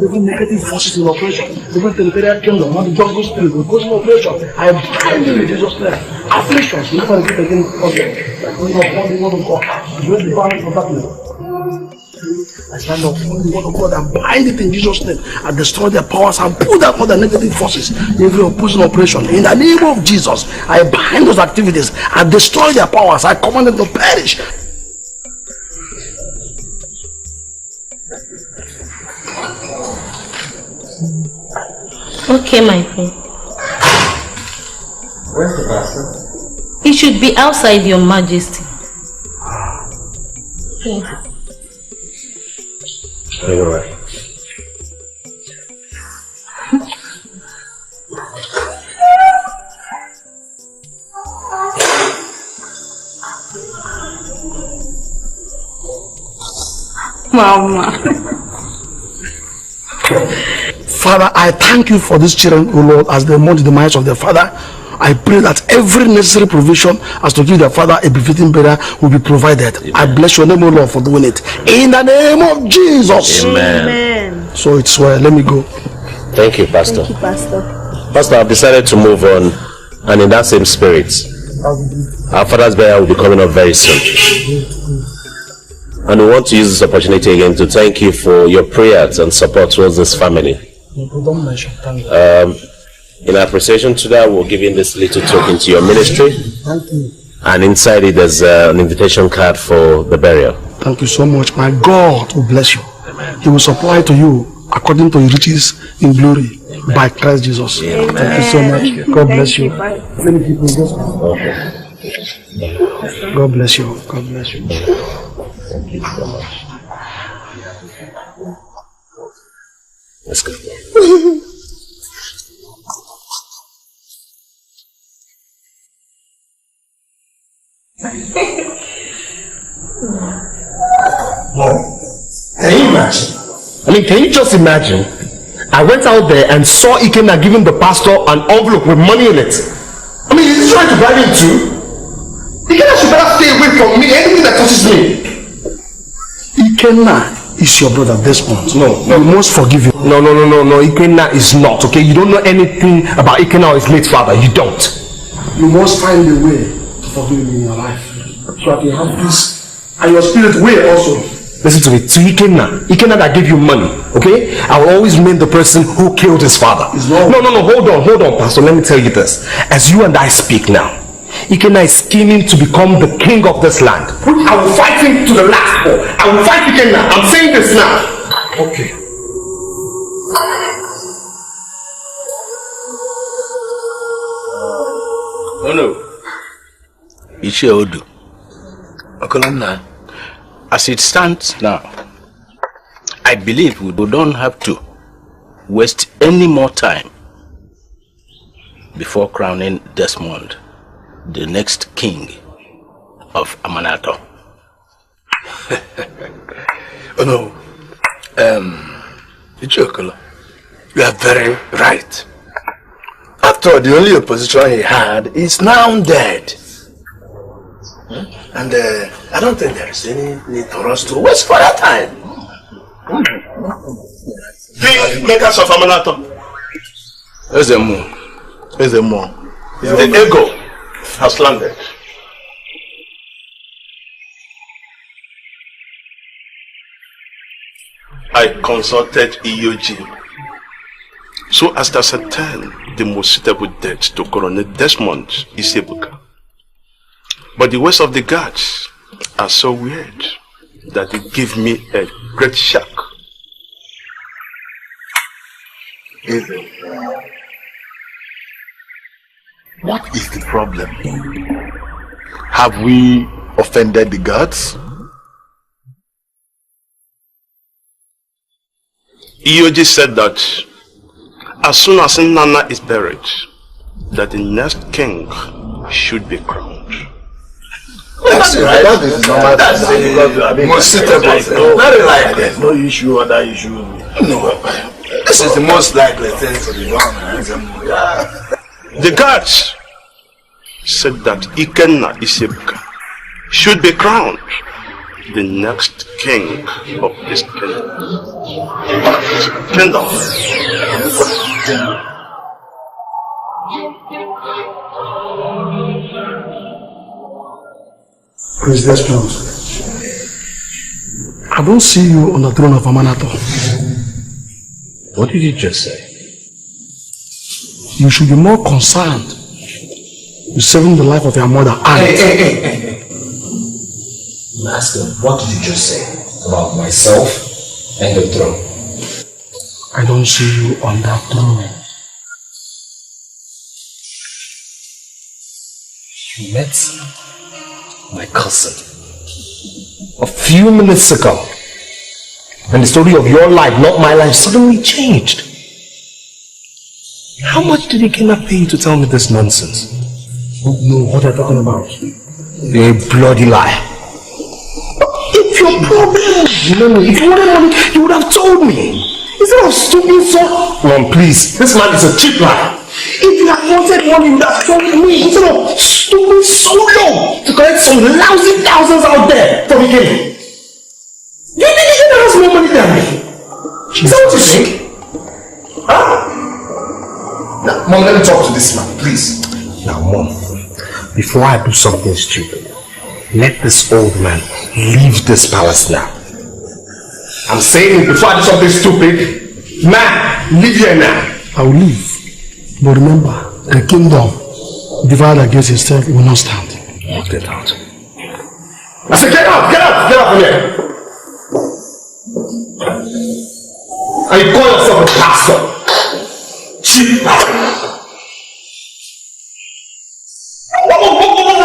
even negative forces in operation, even the imperial kingdom, not the jungle spirit, will go in operation. I bind you in Jesus' name. Afflictions, never repeat again. Okay. When you upon the word of God, you the balance of darkness. I stand up on the word of God and bind it in Jesus' name and destroy their powers and pull down all the negative forces in every opposing operation. In the name of Jesus, I bind those activities and destroy their powers. I command them to perish. Okay, my friend. Where's the pastor? It should be outside, Your Majesty. Thank you. You're right. Mama. Father, I thank you for these children, O Lord, as they mourn the demise of their father. I pray that every necessary provision as to give their father a befitting burial will be provided. Amen. I bless your name, O Lord, for doing it. In the name of Jesus. Amen. So it's well. Let me go. Thank you, Pastor. Thank you, Pastor. Pastor, I've decided to move on, and in that same spirit, our father's burial will be coming up very soon. And we want to use this opportunity again to thank you for your prayers and support towards this family. In appreciation to that, we'll give you this little token to your ministry. Thank you. And inside it, there's an invitation card for the burial. Thank you so much. My God will bless you. Amen. He will supply to you according to his riches in glory. Amen. By Christ Jesus. Amen. Thank you so much. God bless you. Many people just... Okay. God bless you. God bless you. Thank you so much. Let's go. Can you imagine? I mean, can you just imagine? I went out there and saw Ikenna giving the pastor an envelope with money in it. I mean, is he trying to bribe him too? Ikenna should better stay away from me, anything that touches me. Ikenna is your brother this month. No. You must forgive him. No. Ikenna is not, okay? You don't know anything about Ikenna or his late father. You don't. You must find a way to forgive him in your life, so that you have peace And your spirit will also. Listen to me. To Ikenna that gave you money, okay? I will always remain the person who killed his father. No, hold on, Pastor. Let me tell you this. As you and I speak now, Ikenna is scheming to become the king of this land. I will fight him to the last. I will fight Ikenna. I'm saying this now. Okay. No. Ichie Odu. Okolonna. As it stands now, I believe we don't have to waste any more time before crowning Desmond the next king of Amanato. Oh no. Ichiokola, you are very right. After all, the only opposition he had is now dead. And I don't think there is any need for us to waste further time. The makers of Amanato. Ezuruonye. The ego has landed. I consulted EOG so as to ascertain the most suitable date to coronate Desmond Isebuka. But the words of the gods are so weird that it gave me a great shock. What is the problem? Have we offended the gods? EOG said that as soon as Nana is buried, that the next king should be crowned. That's right. That is normal. That's the most suitable. Very likely. There's no issue or that issue. No. This is the most likely thing to be done. The gods said that Ikenna Isebuka should be crowned the next king of this kingdom. Prince Desmond, I don't see you on the throne of Amanato. What did you just say? You should be more concerned with saving the life of your mother. Hey. Master, what did you just say about myself and the throne? I don't see you on that throne. You met my cousin a few minutes ago, and the story of your life, not my life, suddenly changed. How much did Ikenna pay you to tell me this nonsense? No, what are you talking about? You're a bloody liar. If your problem was money, if you wanted money, you would have told me. Instead of stooping so... Mom, please, this man is a cheap liar. If you had wanted money, you would have told me. Instead of stooping so low to collect some lousy thousands out there from Ikenna. You think Ikenna has more money than me? Is that what you think? Huh? Now, Mom, let me talk to this man, please. Now, Mom, before I do something stupid, let this old man leave this palace now. I'm saying it before I do something stupid. Man, leave here now. I will leave. But remember, the kingdom divided against itself will not stand. Get out. I said get out from here. And you call yourself a pastor. Cheap. What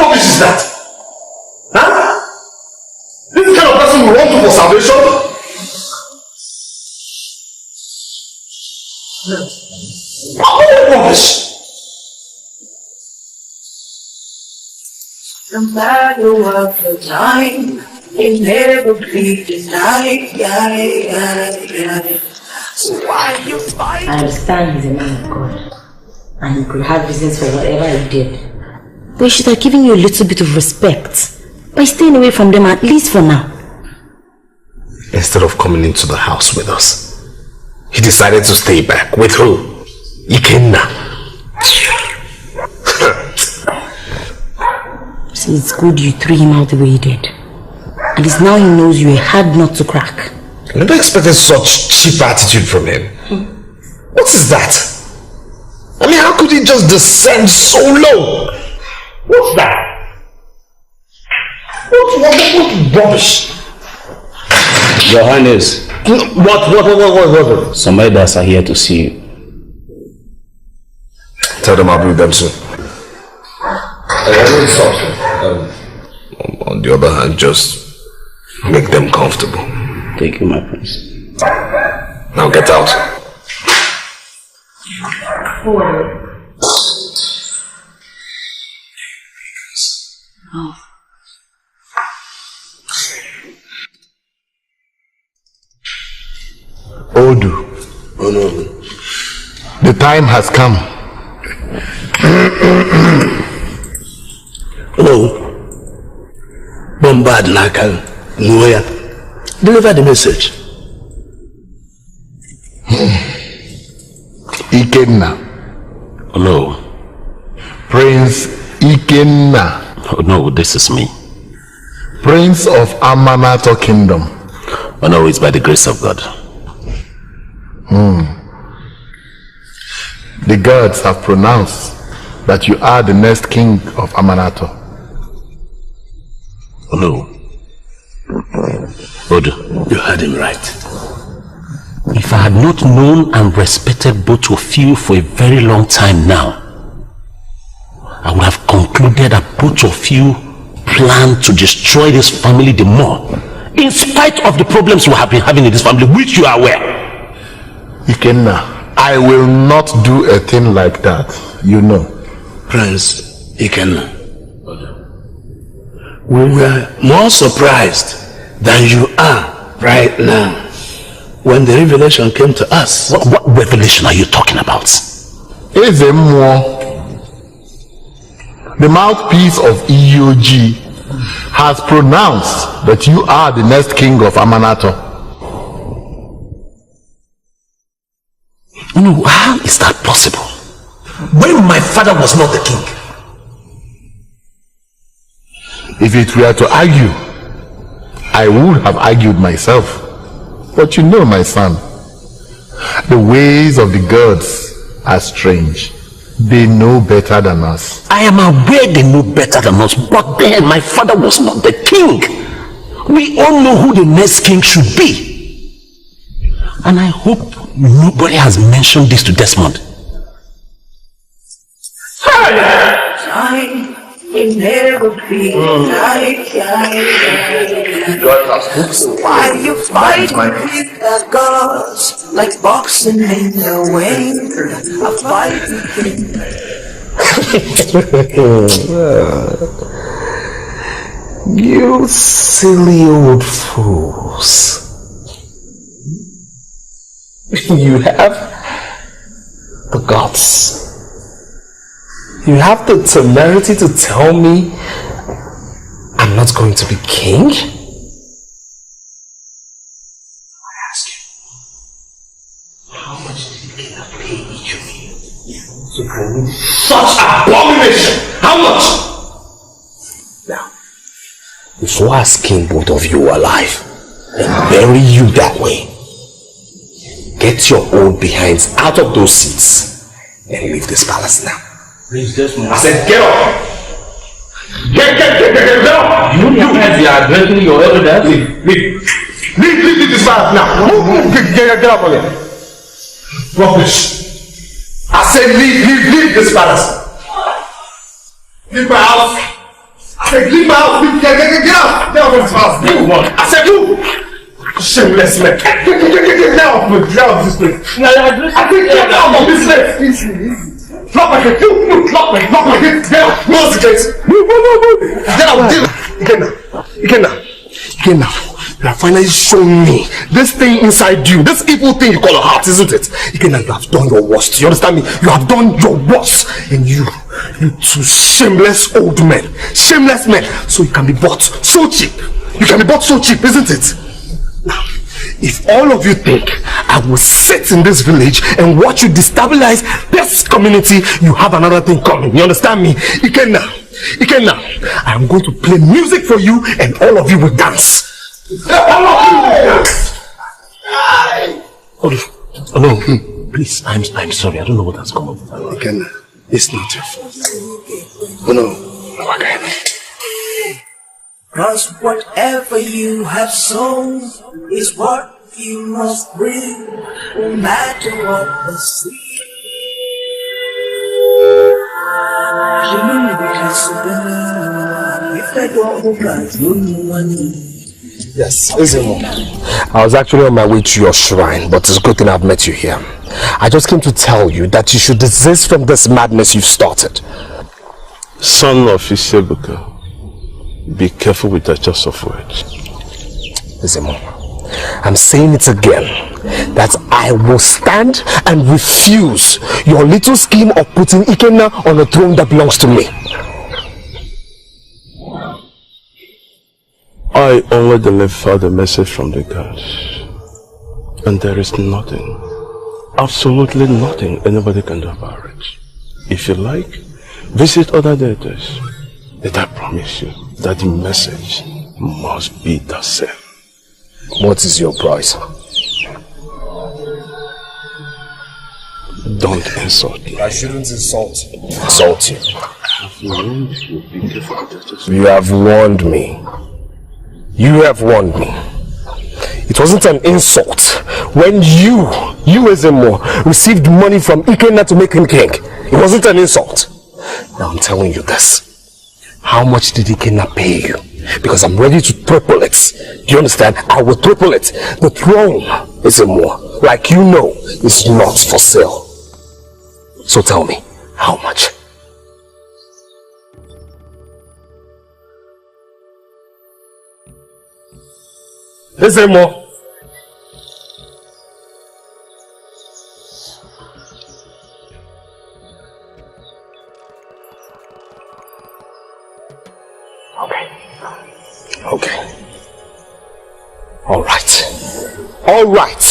rubbish is that? Huh? This kind of person will want to for salvation? What rubbish? No matter what the time, it never be denied. So why you fight? I understand he's a man of God, and he could have reasons for whatever he did. But he should have given you a little bit of respect by staying away from them, at least for now. Instead of coming into the house with us, he decided to stay back. With who? Ikenna. See, it's good you threw him out the way you did. At least now he knows you're a hard nut to crack. I never expected such cheap attitude from him. What is that? I mean, how could he just descend so low? What's that? What rubbish? Your Highness. What? Some elders are here to see you. Tell them I'll be with them soon. On the other hand, just make them comfortable. Thank you, my prince. Now get out. Oh. Odu. Oh no. The time has come. Hello. Bombard Nakal. Nuya. Deliver the message. Ikenna. Hello. Prince Ikenna. Oh no, this is me. Prince of Amanato Kingdom. Oh no, it's by the grace of God. The gods have pronounced that you are the next king of Amanato. Oh no. Odu, you heard him right. If I had not known and respected both of you for a very long time now, I would have concluded that both of you plan to destroy this family the more, in spite of the problems we have been having in this family, which you are aware. Ikenna, I will not do a thing like that, you know. Prince Ikenna, we were more surprised than you are right now when the revelation came to us. What revelation are you talking about? Ezemwo, the mouthpiece of EOG, has pronounced that you are the next king of Amanato. No, how is that possible? When my father was not the king? If it were to argue, I would have argued myself. But you know, my son, the ways of the gods are strange. They know better than us. I am aware they know better than us, but then my father was not the king. We all know who the next king should be. And I hope nobody has mentioned this to Desmond. Time will never be like why you fight with the gods like boxing in the wind? A fight You silly old fools. You have the guts. You have the temerity to tell me I'm not going to be king? I ask you, how much did the king pay each of you to commit such abomination? How much? Now, before I skin both of you alive and bury you that way, get your old behinds out of those seats and leave this palace now. Please, Desmond. I said, get up! Get up! You are addressing your elders. Leave this palace now. Get up again. Rubbish. I said, leave this palace. Leave my house. I said, leave my house. Get out. Get out of this house. I said, move. Shameless man. Get out of this place. I think get out of this place. Easy. Drop my head. Drop my head. Get out. Close the gate. Move. Get out. Ikenna. You have finally shown me this thing inside you, this evil thing you call a heart, isn't it? Ikenna, you have done your worst. You understand me? You have done your worst. And you two shameless old men, shameless men, so you can be bought so cheap. You can be bought so cheap, isn't it? Now, if all of you think I will sit in this village and watch you destabilize this community, you have another thing coming. You understand me? Ikenna, I am going to play music for you and all of you will dance. Oh no, please, I'm sorry. I don't know what has come up. Again, it's not your fault. Oh no, okay. Cause whatever you have sown is what you must bring, no matter what the seed. Yes, Ezuruonye. I was actually on my way to your shrine, but it's a good thing I've met you here. I just came to tell you that you should desist from this madness you've started. Son of Isebuka, be careful with that choice of words. Ezuruonye, I'm saying it again, that I will stand and refuse your little scheme of putting Ikenna on a throne that belongs to me. I only deliver the message from the gods, and there is nothing, absolutely nothing anybody can do about it. If you like, visit other deities, but I promise you that the message must be the same. What is your price? Don't insult me. I shouldn't insult you. Insult you. You have warned me. You have warned me. It wasn't an insult when you Ezuruonye, received money from Ikenna to make him king. It wasn't an insult. Now I'm telling you this. How much did Ikenna pay you? Because I'm ready to triple it. Do you understand? I will triple it. The throne, Ezuruonye, like you know, is not for sale. So tell me, how much? Ezuruonye. Okay. All right. All right.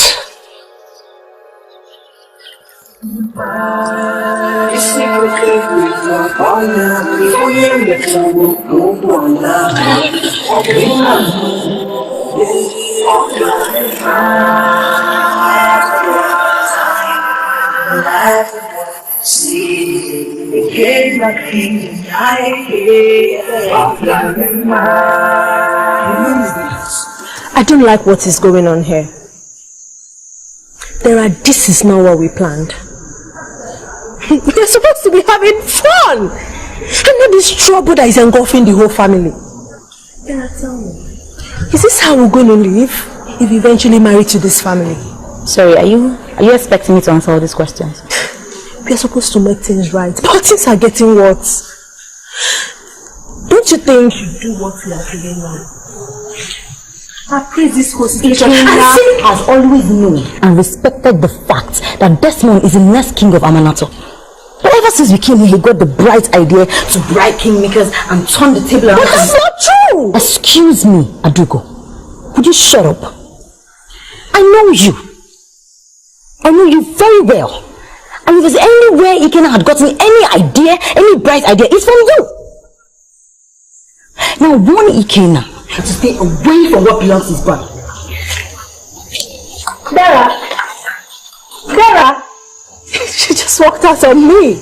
I don't like what is going on here. This is not what we planned. We're supposed to be having fun! And not this trouble that is engulfing the whole family. Tell me, is this how we're going to live if we eventually marry to this family? Sorry, are you expecting me to answer all these questions? We're supposed to make things right, but things are getting worse. Don't you think you should do what we are doing now? I praise this whole situation. Ikenna has always known and respected the fact that Desmond is the next king of Amanato. But ever since we came here, he got the bright idea to bribe kingmakers and turn the table around. But that's not true! Excuse me, Adugo. Would you shut up? I know you. I know you very well. And if there's anywhere Ikenna had gotten any idea, any bright idea, it's from you. Now warn Ikenna to stay away from what belongs to his brother. Dara! She just walked out on me.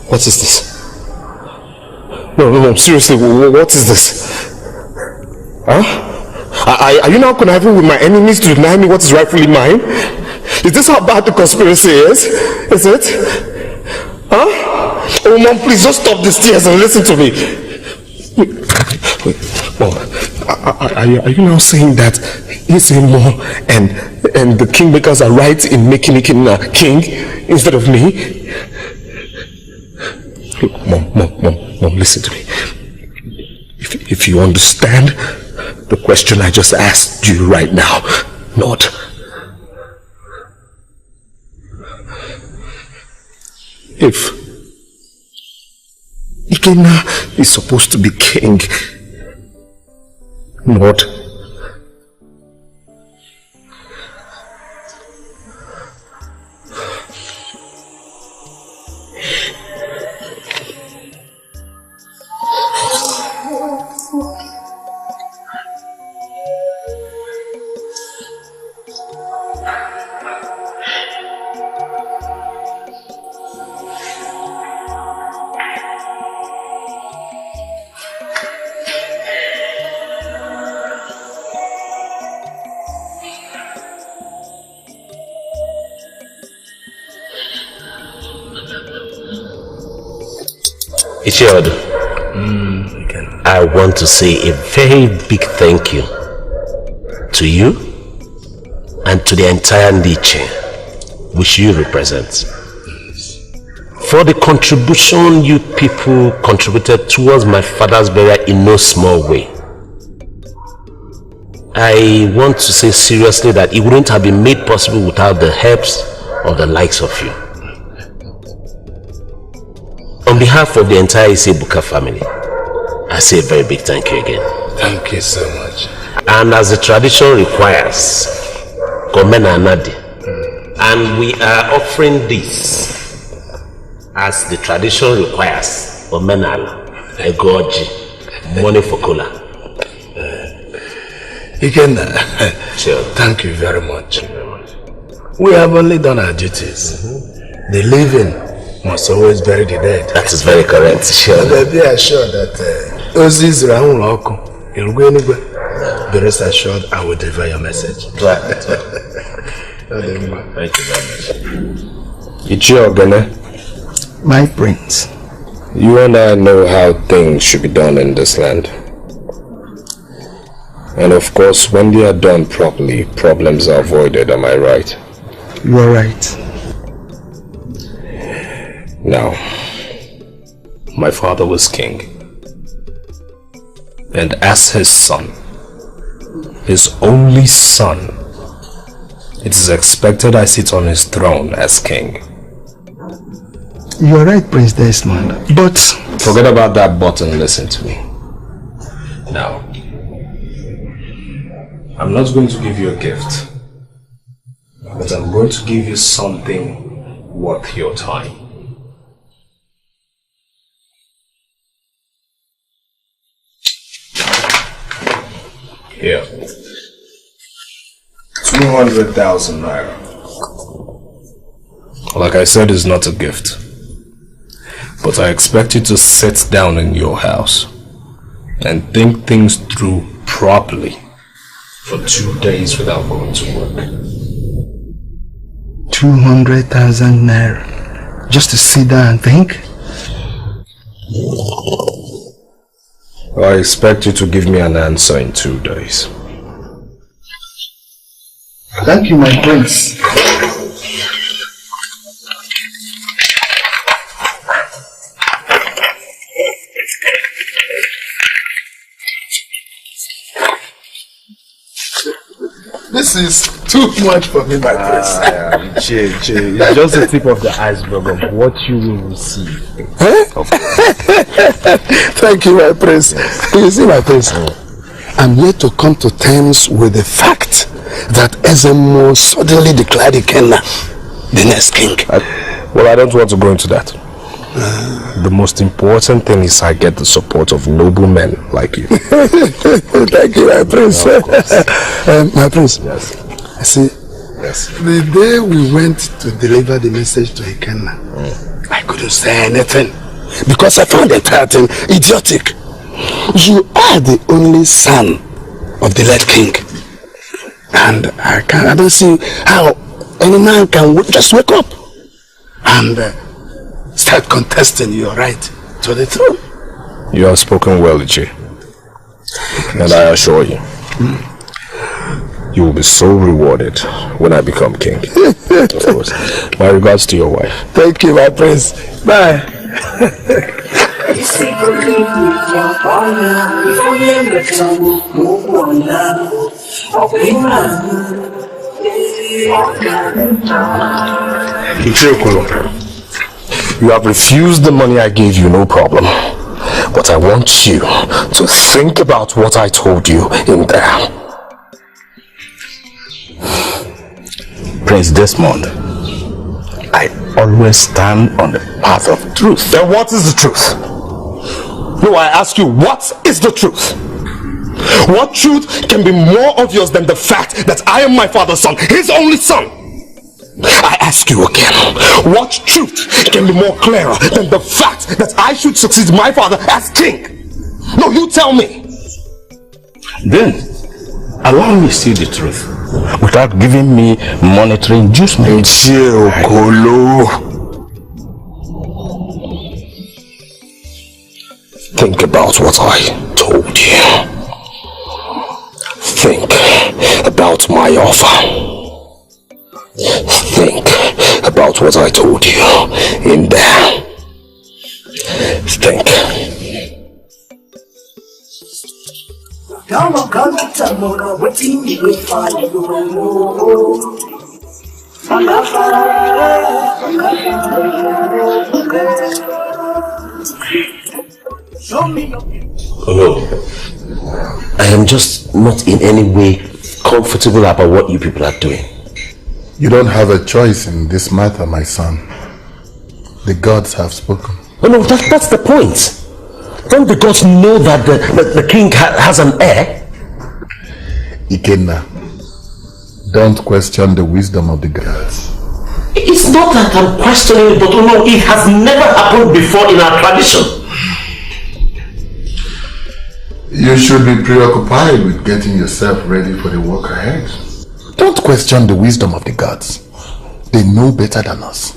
What is this? No, seriously, what is this? Huh? Are you now conniving with my enemies to deny me what is rightfully mine? Is this how bad the conspiracy is? Is it? Huh? Oh, Mom, please just stop these tears and listen to me. Wait, Mom, are you now saying that Ezuruonye and the kingmakers are right in making a king instead of me. Look, Mom, listen to me. If you understand the question I just asked you right now, not. If Ikenna is supposed to be king, not. I want to say a very big thank you to you and to the entire Niche which you represent for the contribution you people contributed towards my father's burial in no small way. I want to say seriously that it wouldn't have been made possible without the helps of the likes of you. On behalf of the entire Isebuka family, I say a very big thank you again. Thank you so much. And as the tradition requires, Komena Nadi, and we are offering this as the tradition requires, Omenala, Egoji, money for cola. Ikenna, sure. Thank you very much. We have only done our duties. The living must always bury the dead. That is very correct, sure. But be assured that Ezuruonye be rest assured I will deliver your message. Right. Thank you very much. Ichiogene, my prince, you and I know how things should be done in this land. And of course, when they are done properly, problems are avoided, am I right? You are right. Now, my father was king, and as his son, his only son, it is expected I sit on his throne as king. You are right, Prince Desmond, but... Forget about that but and listen to me. Now, I'm not going to give you a gift, but I'm going to give you something worth your time. Here. 200,000 naira. Like I said, it's not a gift. But I expect you to sit down in your house and think things through properly for 2 days without going to work. 200,000 naira. Just to sit down and think? I expect you to give me an answer in 2 days. Thank you, my prince. This is too much for me, my prince. It's just the tip of the iceberg of what you will receive. Thank you, my prince. You see, my prince, I'm yet to come to terms with the fact that Ezemo suddenly declared Ikenna the next king. Well, I don't want to go into that. The most important thing is I get the support of noble men like you. Thank you, my prince. My prince, yes. I see, yes. The day we went to deliver the message to Ikenna, I couldn't say anything because I found the entire thing idiotic. You are the only son of the late king, and I don't see how any man can just wake up and start contesting your right to the throne. You have spoken well, Ichi, and I assure you, You will be so rewarded when I become king. Of course. My regards to your wife. Thank you, my prince. Bye. You have refused the money I gave you, no problem. But I want you to think about what I told you in there. Prince Desmond, I always stand on the path of truth. Then what is the truth? No, I ask you, what is the truth? What truth can be more obvious than the fact that I am my father's son, his only son? I ask you again, what truth can be more clearer than the fact that I should succeed my father as king? No, you tell me. Then, allow me to see the truth without giving me monetary inducement. Think about what I told you. Think about my offer. Think about what I told you in there. Think. No, I am just not in any way comfortable about what you people are doing. You don't have a choice in this matter, my son. The gods have spoken. Oh no, that's the point. Don't the gods know that the king has an heir? Ikenna, don't question the wisdom of the gods. It's not that I'm questioning it, but no, it has never happened before in our tradition. You should be preoccupied with getting yourself ready for the work ahead. Don't question the wisdom of the gods. They know better than us.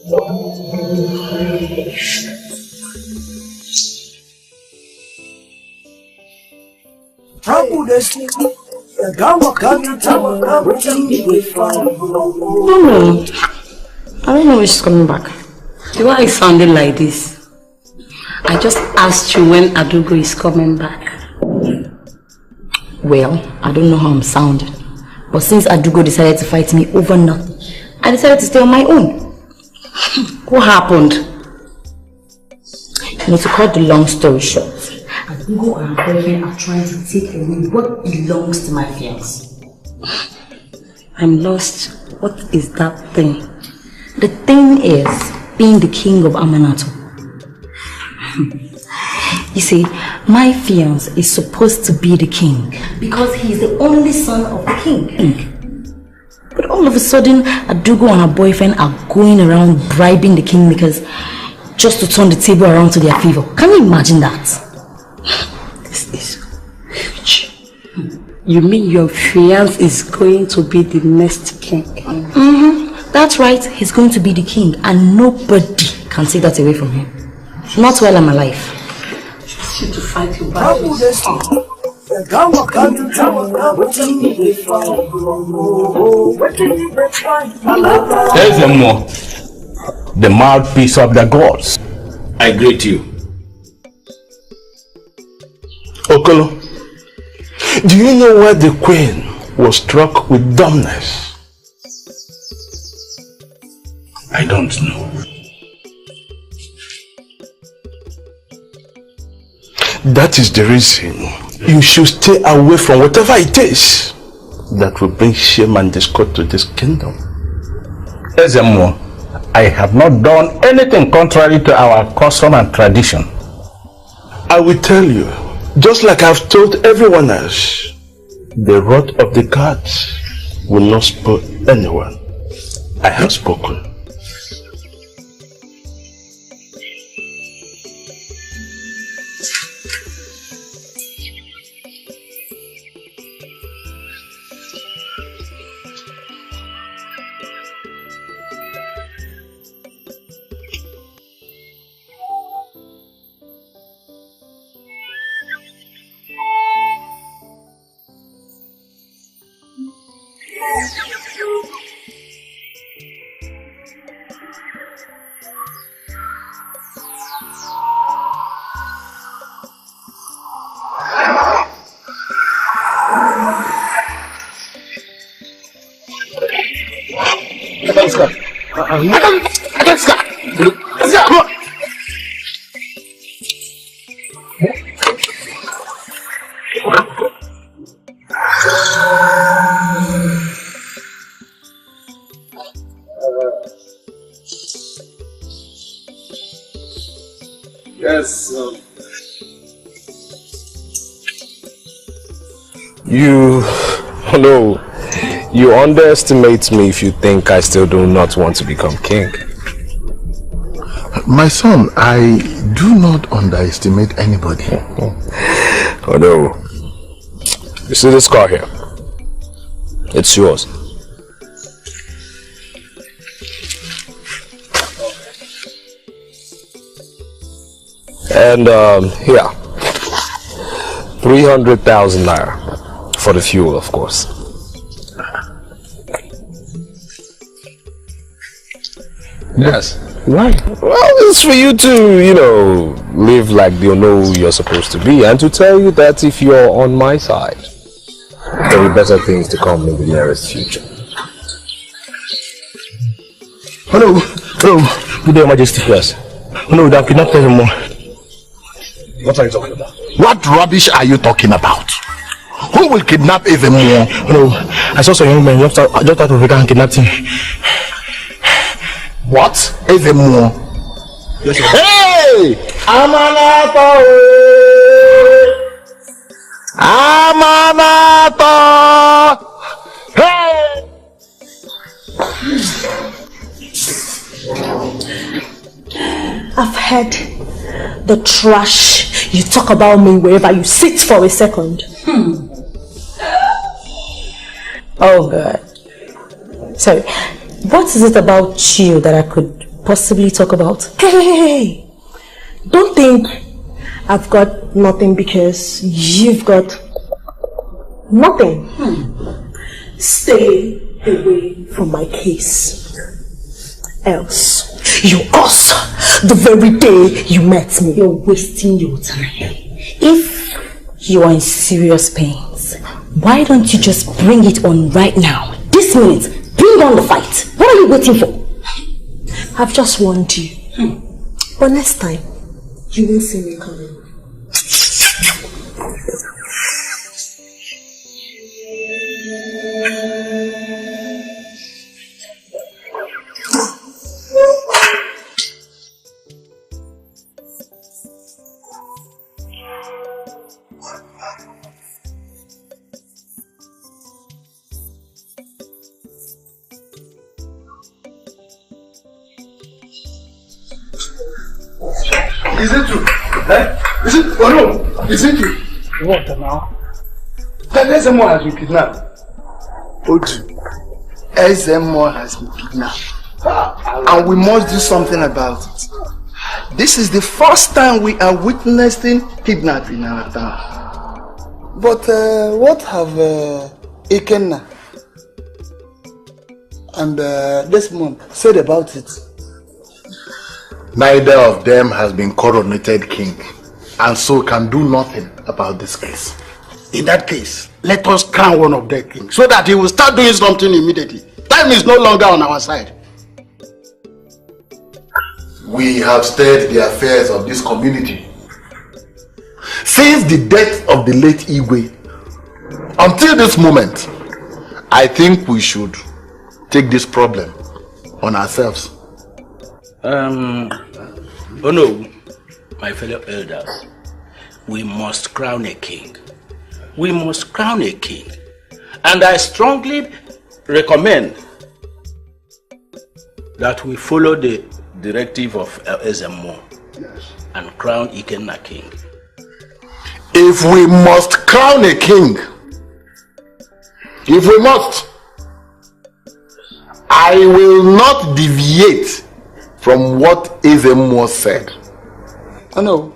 No, I don't know when she's coming back. The way I sounded like this. I just asked you when Adugo is coming back. Well, I don't know how I'm sounding. But since Adugo decided to fight me over nothing, I decided to stay on my own. What happened? You know, to cut the long story short, Adugo and her boyfriend are trying to take away what belongs to my fiancé. I'm lost. What is that thing? The thing is being the king of Amanato. You see, my fiancé is supposed to be the king because he is the only son of the king. But all of a sudden, Adugo and her boyfriend are going around bribing the kingmakers just to turn the table around to their favor. Can you imagine that? This is huge. You mean your fiancé is going to be the next king? That's right, he's going to be the king and nobody can take that away from him. Not while I'm alive. You to fight your battles. There's a more. The mouthpiece of the gods. I greet you. Okolo, do you know why the queen was struck with dumbness? I don't know. That is the reason you should stay away from whatever it is that will bring shame and discord to this kingdom. Ezemo, I have not done anything contrary to our custom and tradition. I will tell you, just like I've told everyone else, the wrath of the gods will not spoil anyone. I have spoken. can't scar. I can't scar. Come on. Yes. You underestimate me if you think I still do not want to become king. My son, I do not underestimate anybody. Oh no. You see this car here? It's yours. And here, 300,000 naira for the fuel, of course. Yes. Why? Well, it's for you to, live like you know who you're supposed to be, and to tell you that if you're on my side, there will be better things to come in the nearest future. Hello. Good day, Your Majesty. Yes. No, that cannot tell him more. What are you talking about? What rubbish are you talking about? Who will kidnap even more? No, I saw some young men just out of Africa and kidnapped him. What? Even more? Yes, sir. Hey! Amanato! Hey! I've heard the trash you talk about me wherever you sit for a second. Oh God. So, what is it about you that I could possibly talk about? Hey! Don't think I've got nothing because you've got nothing. Stay away from my case. Else, you curse the very day you met me. You're wasting your time. If you are in serious pains, why don't you just bring it on right now? This minute, bring on the fight. What are you waiting for? I've just warned you. But next time, you won't see me coming. Is it true? Is it? Oh no! Is it true? What now? That Ezemo has been kidnapped. Odu, Ezemo has been kidnapped. And we must do something about it. This is the first time we are witnessing kidnapping in our town. But what have Ikenna and Desmond said about it? Neither of them has been coronated king, and so can do nothing about this case. In that case, let us crown one of them king, so that he will start doing something immediately. Time is no longer on our side. We have stirred the affairs of this community. Since the death of the late Igwe, until this moment, I think we should take this problem on ourselves. Oh no, my fellow elders, we must crown a king. We must crown a king. And I strongly recommend that we follow the directive of Ezemo and crown Ikenna king. If we must crown a king, if we must, I will not deviate from what Ezemo said. Oh no.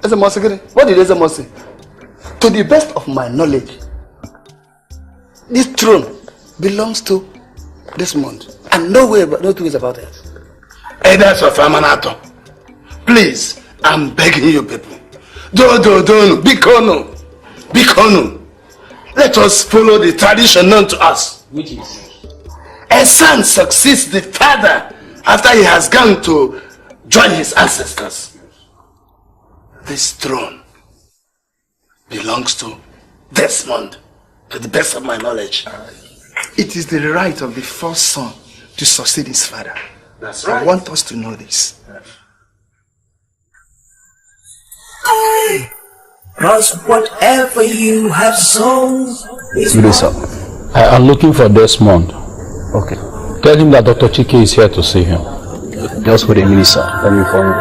Ezemo said, what did Ezemo say? To the best of my knowledge, this throne belongs to Desmond. And no two ways about it. Elders of Amanato, please, I'm begging you people. Don't, Bikono. Let us follow the tradition known to us. Which is? a son succeeds the father after he has gone to join his ancestors, this throne belongs to Desmond, to the best of my knowledge. It is the right of the first son to succeed his father. That's right. I want us to know this. Cause whatever you have sown is Good day, sir. I am looking for Desmond. Okay. Tell him that Dr. Chike is here to see him. Just wait a minute, sir. Let me inform you.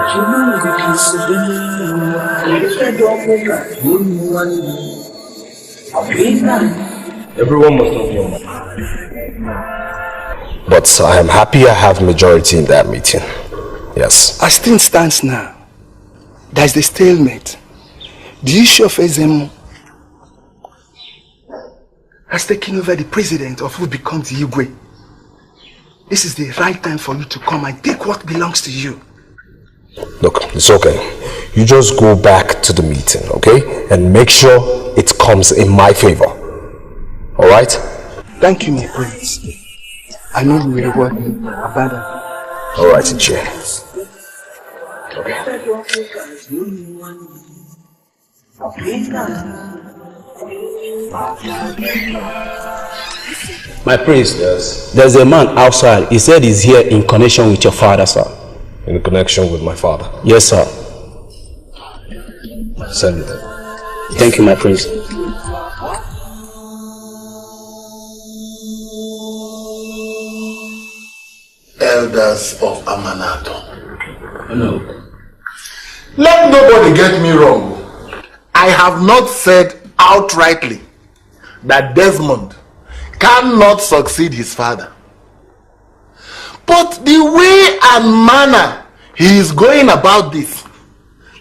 Everyone must know your mind. But I am happy I have majority in that meeting. Yes. As things stands now, there is the stalemate. The issue of Ezemo has taken over the president of who becomes the Igwe. This is the right time for you to come and take what belongs to you. Look, it's okay. You just go back to the meeting, okay? And make sure it comes in my favor. Alright? Thank you, my prince. I know you will reward me abundantly. Alright, Ichie. My prince, yes. There's a man outside. He said he's here in connection with your father, sir. In connection with my father? Yes, sir. Send me that. Thank you, my prince. Elders of Amanato. No. Let nobody get me wrong. I have not said outrightly that Desmond cannot succeed his father. But the way and manner he is going about this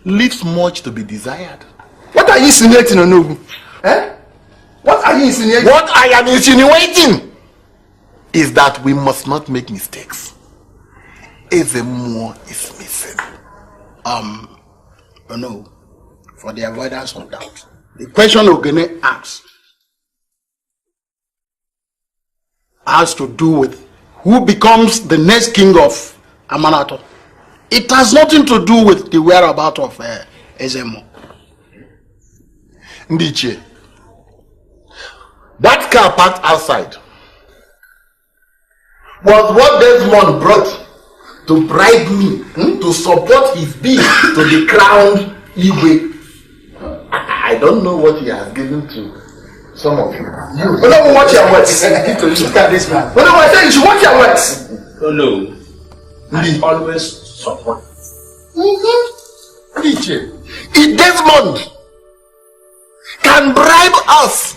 leaves much to be desired. What are you insinuating, Onogu? Eh? What are you insinuating? What I am insinuating is that we must not make mistakes. Ezemo is missing. No, for the avoidance of doubt, the question Ogene asks has to do with who becomes the next king of Amanato. It has nothing to do with the whereabouts of Ezemo. Ndiche, that car parked outside was what Desmond brought to bribe me to support his bid to the crowned Igwe. I don't know what he has given to some of you. You don't watch your words. Look at this man. When I say you should watch your words. Oh no. I always support. If Desmond can bribe us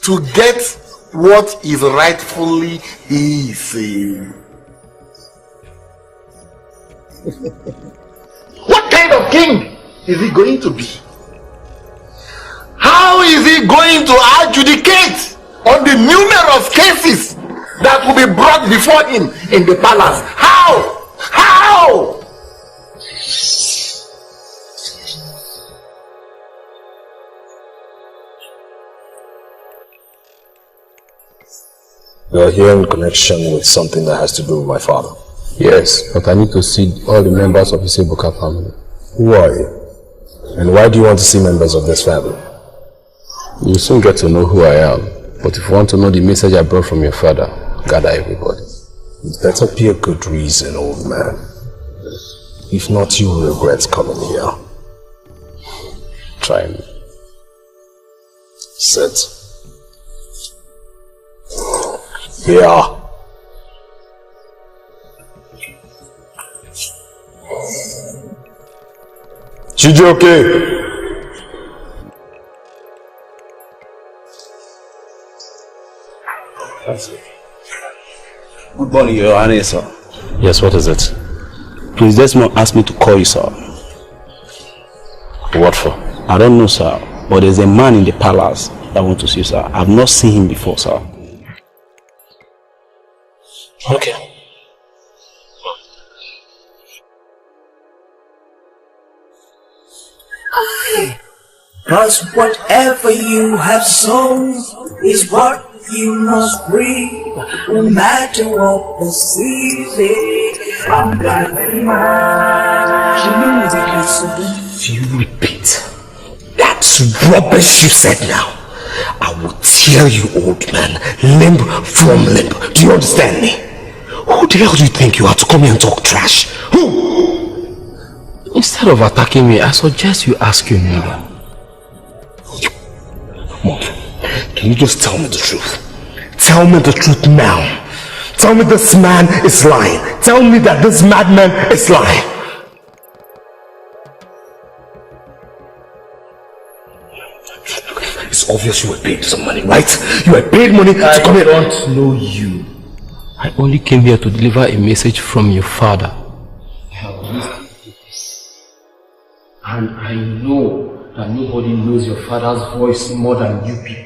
to get what is rightfully his, what kind of king is he going to be? How is he going to adjudicate on the numerous cases that will be brought before him in the palace? How? How? You are here in connection with something that has to do with my father. Yes, but I need to see all the members of his Ibuka family. Who are you? And why do you want to see members of this family? You'll soon get to know who I am. But if you want to know the message I brought from your father, gather everybody. It better be a good reason, old man. If not, you will regret coming here. Try me. Sit. Here. Chijioke! That's it. Good morning, Your Honor, sir. Yes, what is it? Please, Desmond asked me to call you, sir. What for? I don't know, sir, but there's a man in the palace that wants to see you, sir. I've not seen him before, sir. Okay. Cause whatever you have sown is what You must breathe, no matter what the season. I'm driving mine. If you repeat that rubbish you said now, I will tear you, old man, limb from limb. Do you understand me? Who the hell do you think you are to come here and talk trash? Who? Instead of attacking me, I suggest you ask your neighbor. Mom, can you just tell me the truth? Tell me the truth now. Tell me this man is lying. Tell me that this madman is lying. It's obvious you were paid some money, right? You were paid money to come here. I don't know you. I only came here to deliver a message from your father. And I know that nobody knows your father's voice more than you people.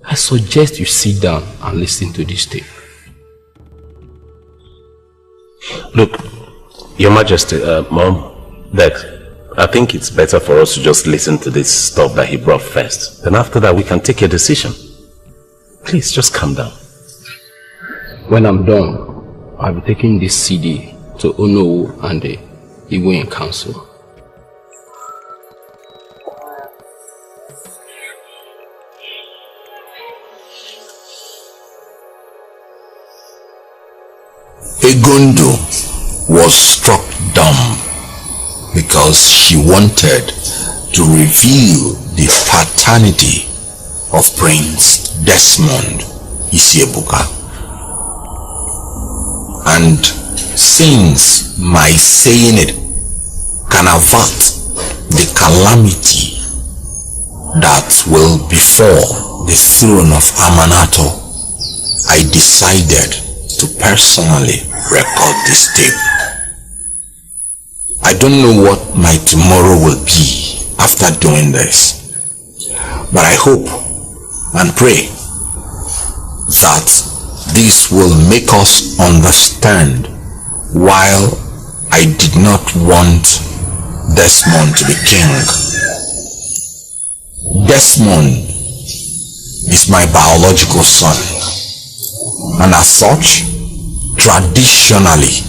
I suggest you sit down and listen to this tape. Look, Your Majesty, Mom, Dad, I think it's better for us to just listen to this stuff that he brought first. Then after that, we can take a decision. Please, just calm down. When I'm done, I'll be taking this CD to Ono and the Igwe Council. Egondo was struck dumb because she wanted to reveal the paternity of Prince Desmond Isiebuka. And since my saying it can avert the calamity that will befall the throne of Amanato, I decided to personally record this tape. I don't know what my tomorrow will be after doing this, but I hope and pray that this will make us understand while I did not want Desmond to be king. Desmond is my biological son, and as such, traditionally,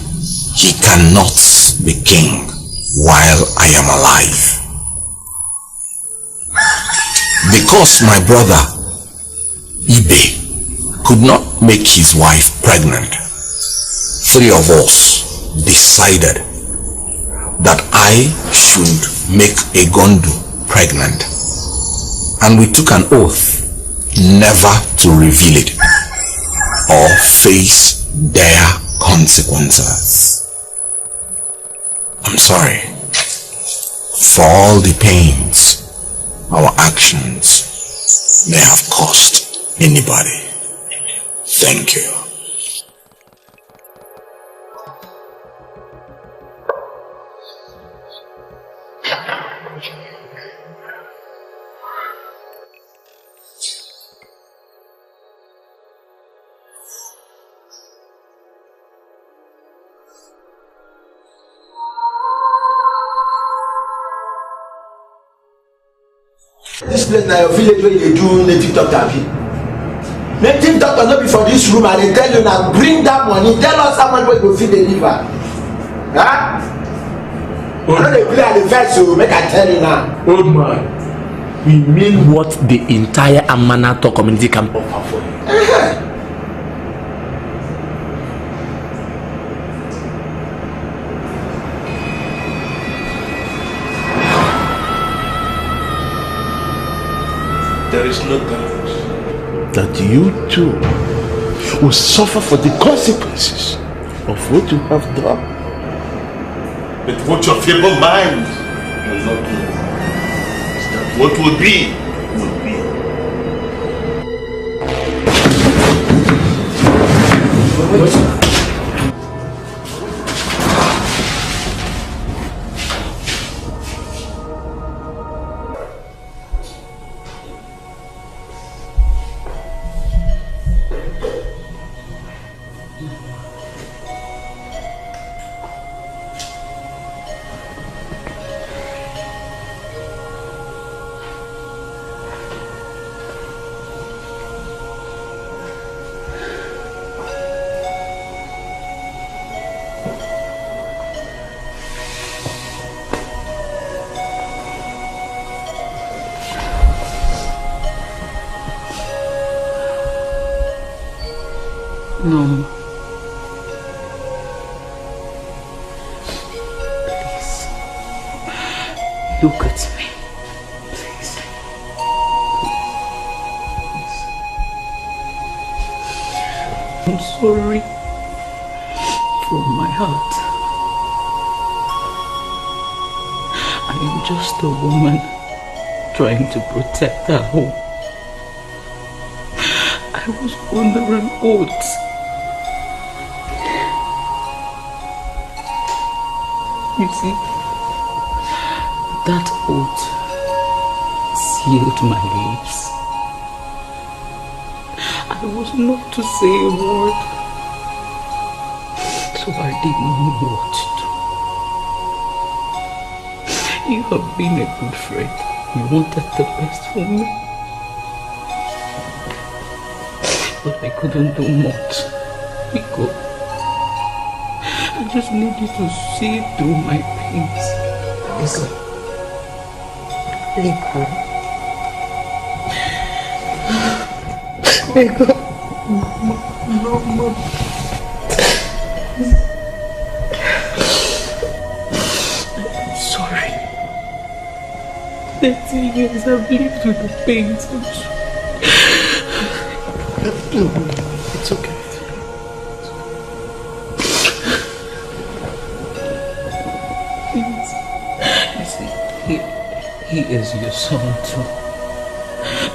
he cannot be king while I am alive. Because my brother, Ibe, could not make his wife pregnant, three of us decided that I should make Egondo pregnant. And we took an oath never to reveal it or face their consequences. I'm sorry for all the pains our actions may have cost anybody. Thank you. This place now your village where they do native doctor. Native doctor not be for this room and they tell you now bring that money, tell us how much we go feed the liver. Huh? I know they play at the verse, so make I tell you now. Old man, we mean what the entire Amanato community can offer for you. There is no doubt that you too will suffer for the consequences of what you have done. But what your feeble mind does not know is that what will be, will be. No. Please. Look at me. Please. I'm sorry. From my heart. I am just a woman trying to protect her home. I was under an oath. You see, that oath sealed my lips. I was not to say a word, so I didn't know what to do. You have been a good friend. You wanted the best for me. But I couldn't do much. Because I just need you to see through my pains. Let go. No. I'm sorry. 30 years I've lived with the pains. It's okay. You see, he is your son too.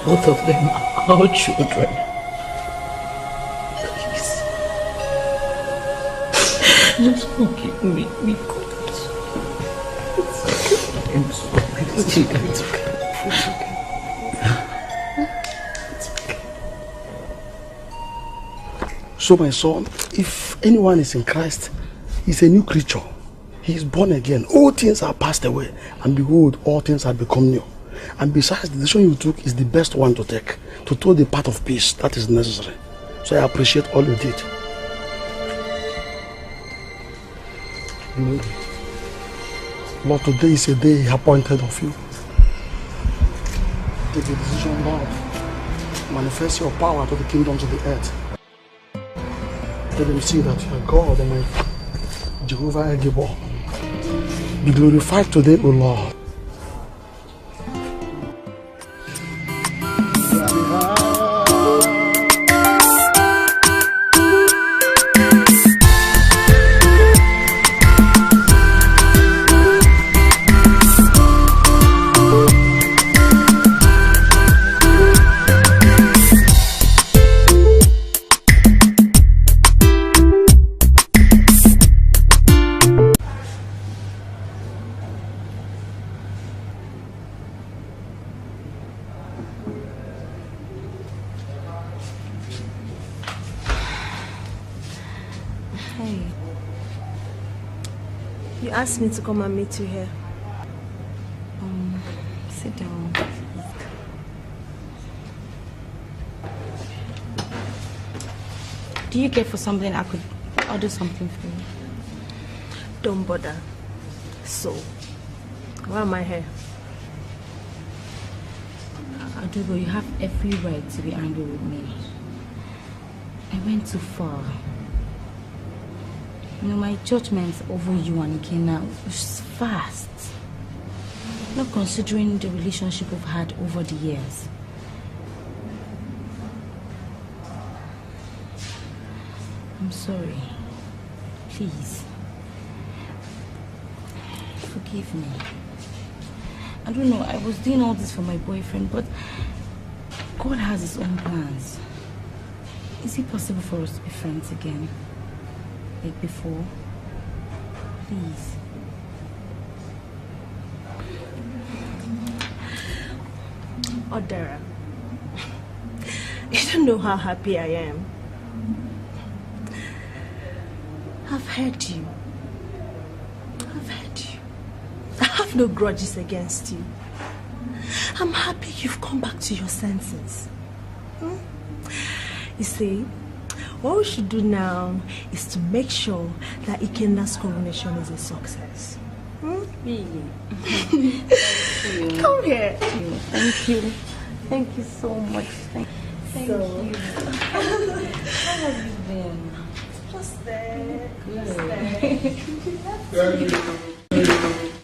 Both of them are our children. Please. Just forgive me, because I'm sorry. It's okay. It's okay. So my son, if anyone is in Christ, he's a new creature. He is born again. All things are passed away, and behold, all things have become new. And besides, the decision you took is the best one to take, to toe the path of peace that is necessary. So I appreciate all you did. Lord, today is a day appointed of you. Take a decision, Lord. Manifest your power to the kingdoms of the earth. Let them see that you are God and Jehovah Gibor. Be glorified today, O Lord. Asked me to come and meet you here. Sit down. Do you care for something? I could order something for you. Don't bother. So, why am I here? Adugo, you have every right to be angry with me. I went too far. You know, my judgment over you and Ikenna was fast. Not considering the relationship we've had over the years. I'm sorry. Please. Forgive me. I don't know, I was doing all this for my boyfriend, but God has his own plans. Is it possible for us to be friends again? Like before? Please. Odara, you don't know how happy I am. I've heard you. I have no grudges against you. I'm happy you've come back to your senses. You see, what we should do now is to make sure that Ikenna's coronation is a success. Really? Come here. Thank you. Thank you so much. Thank you. How have you been? Just there. Good. Just there. Thank you.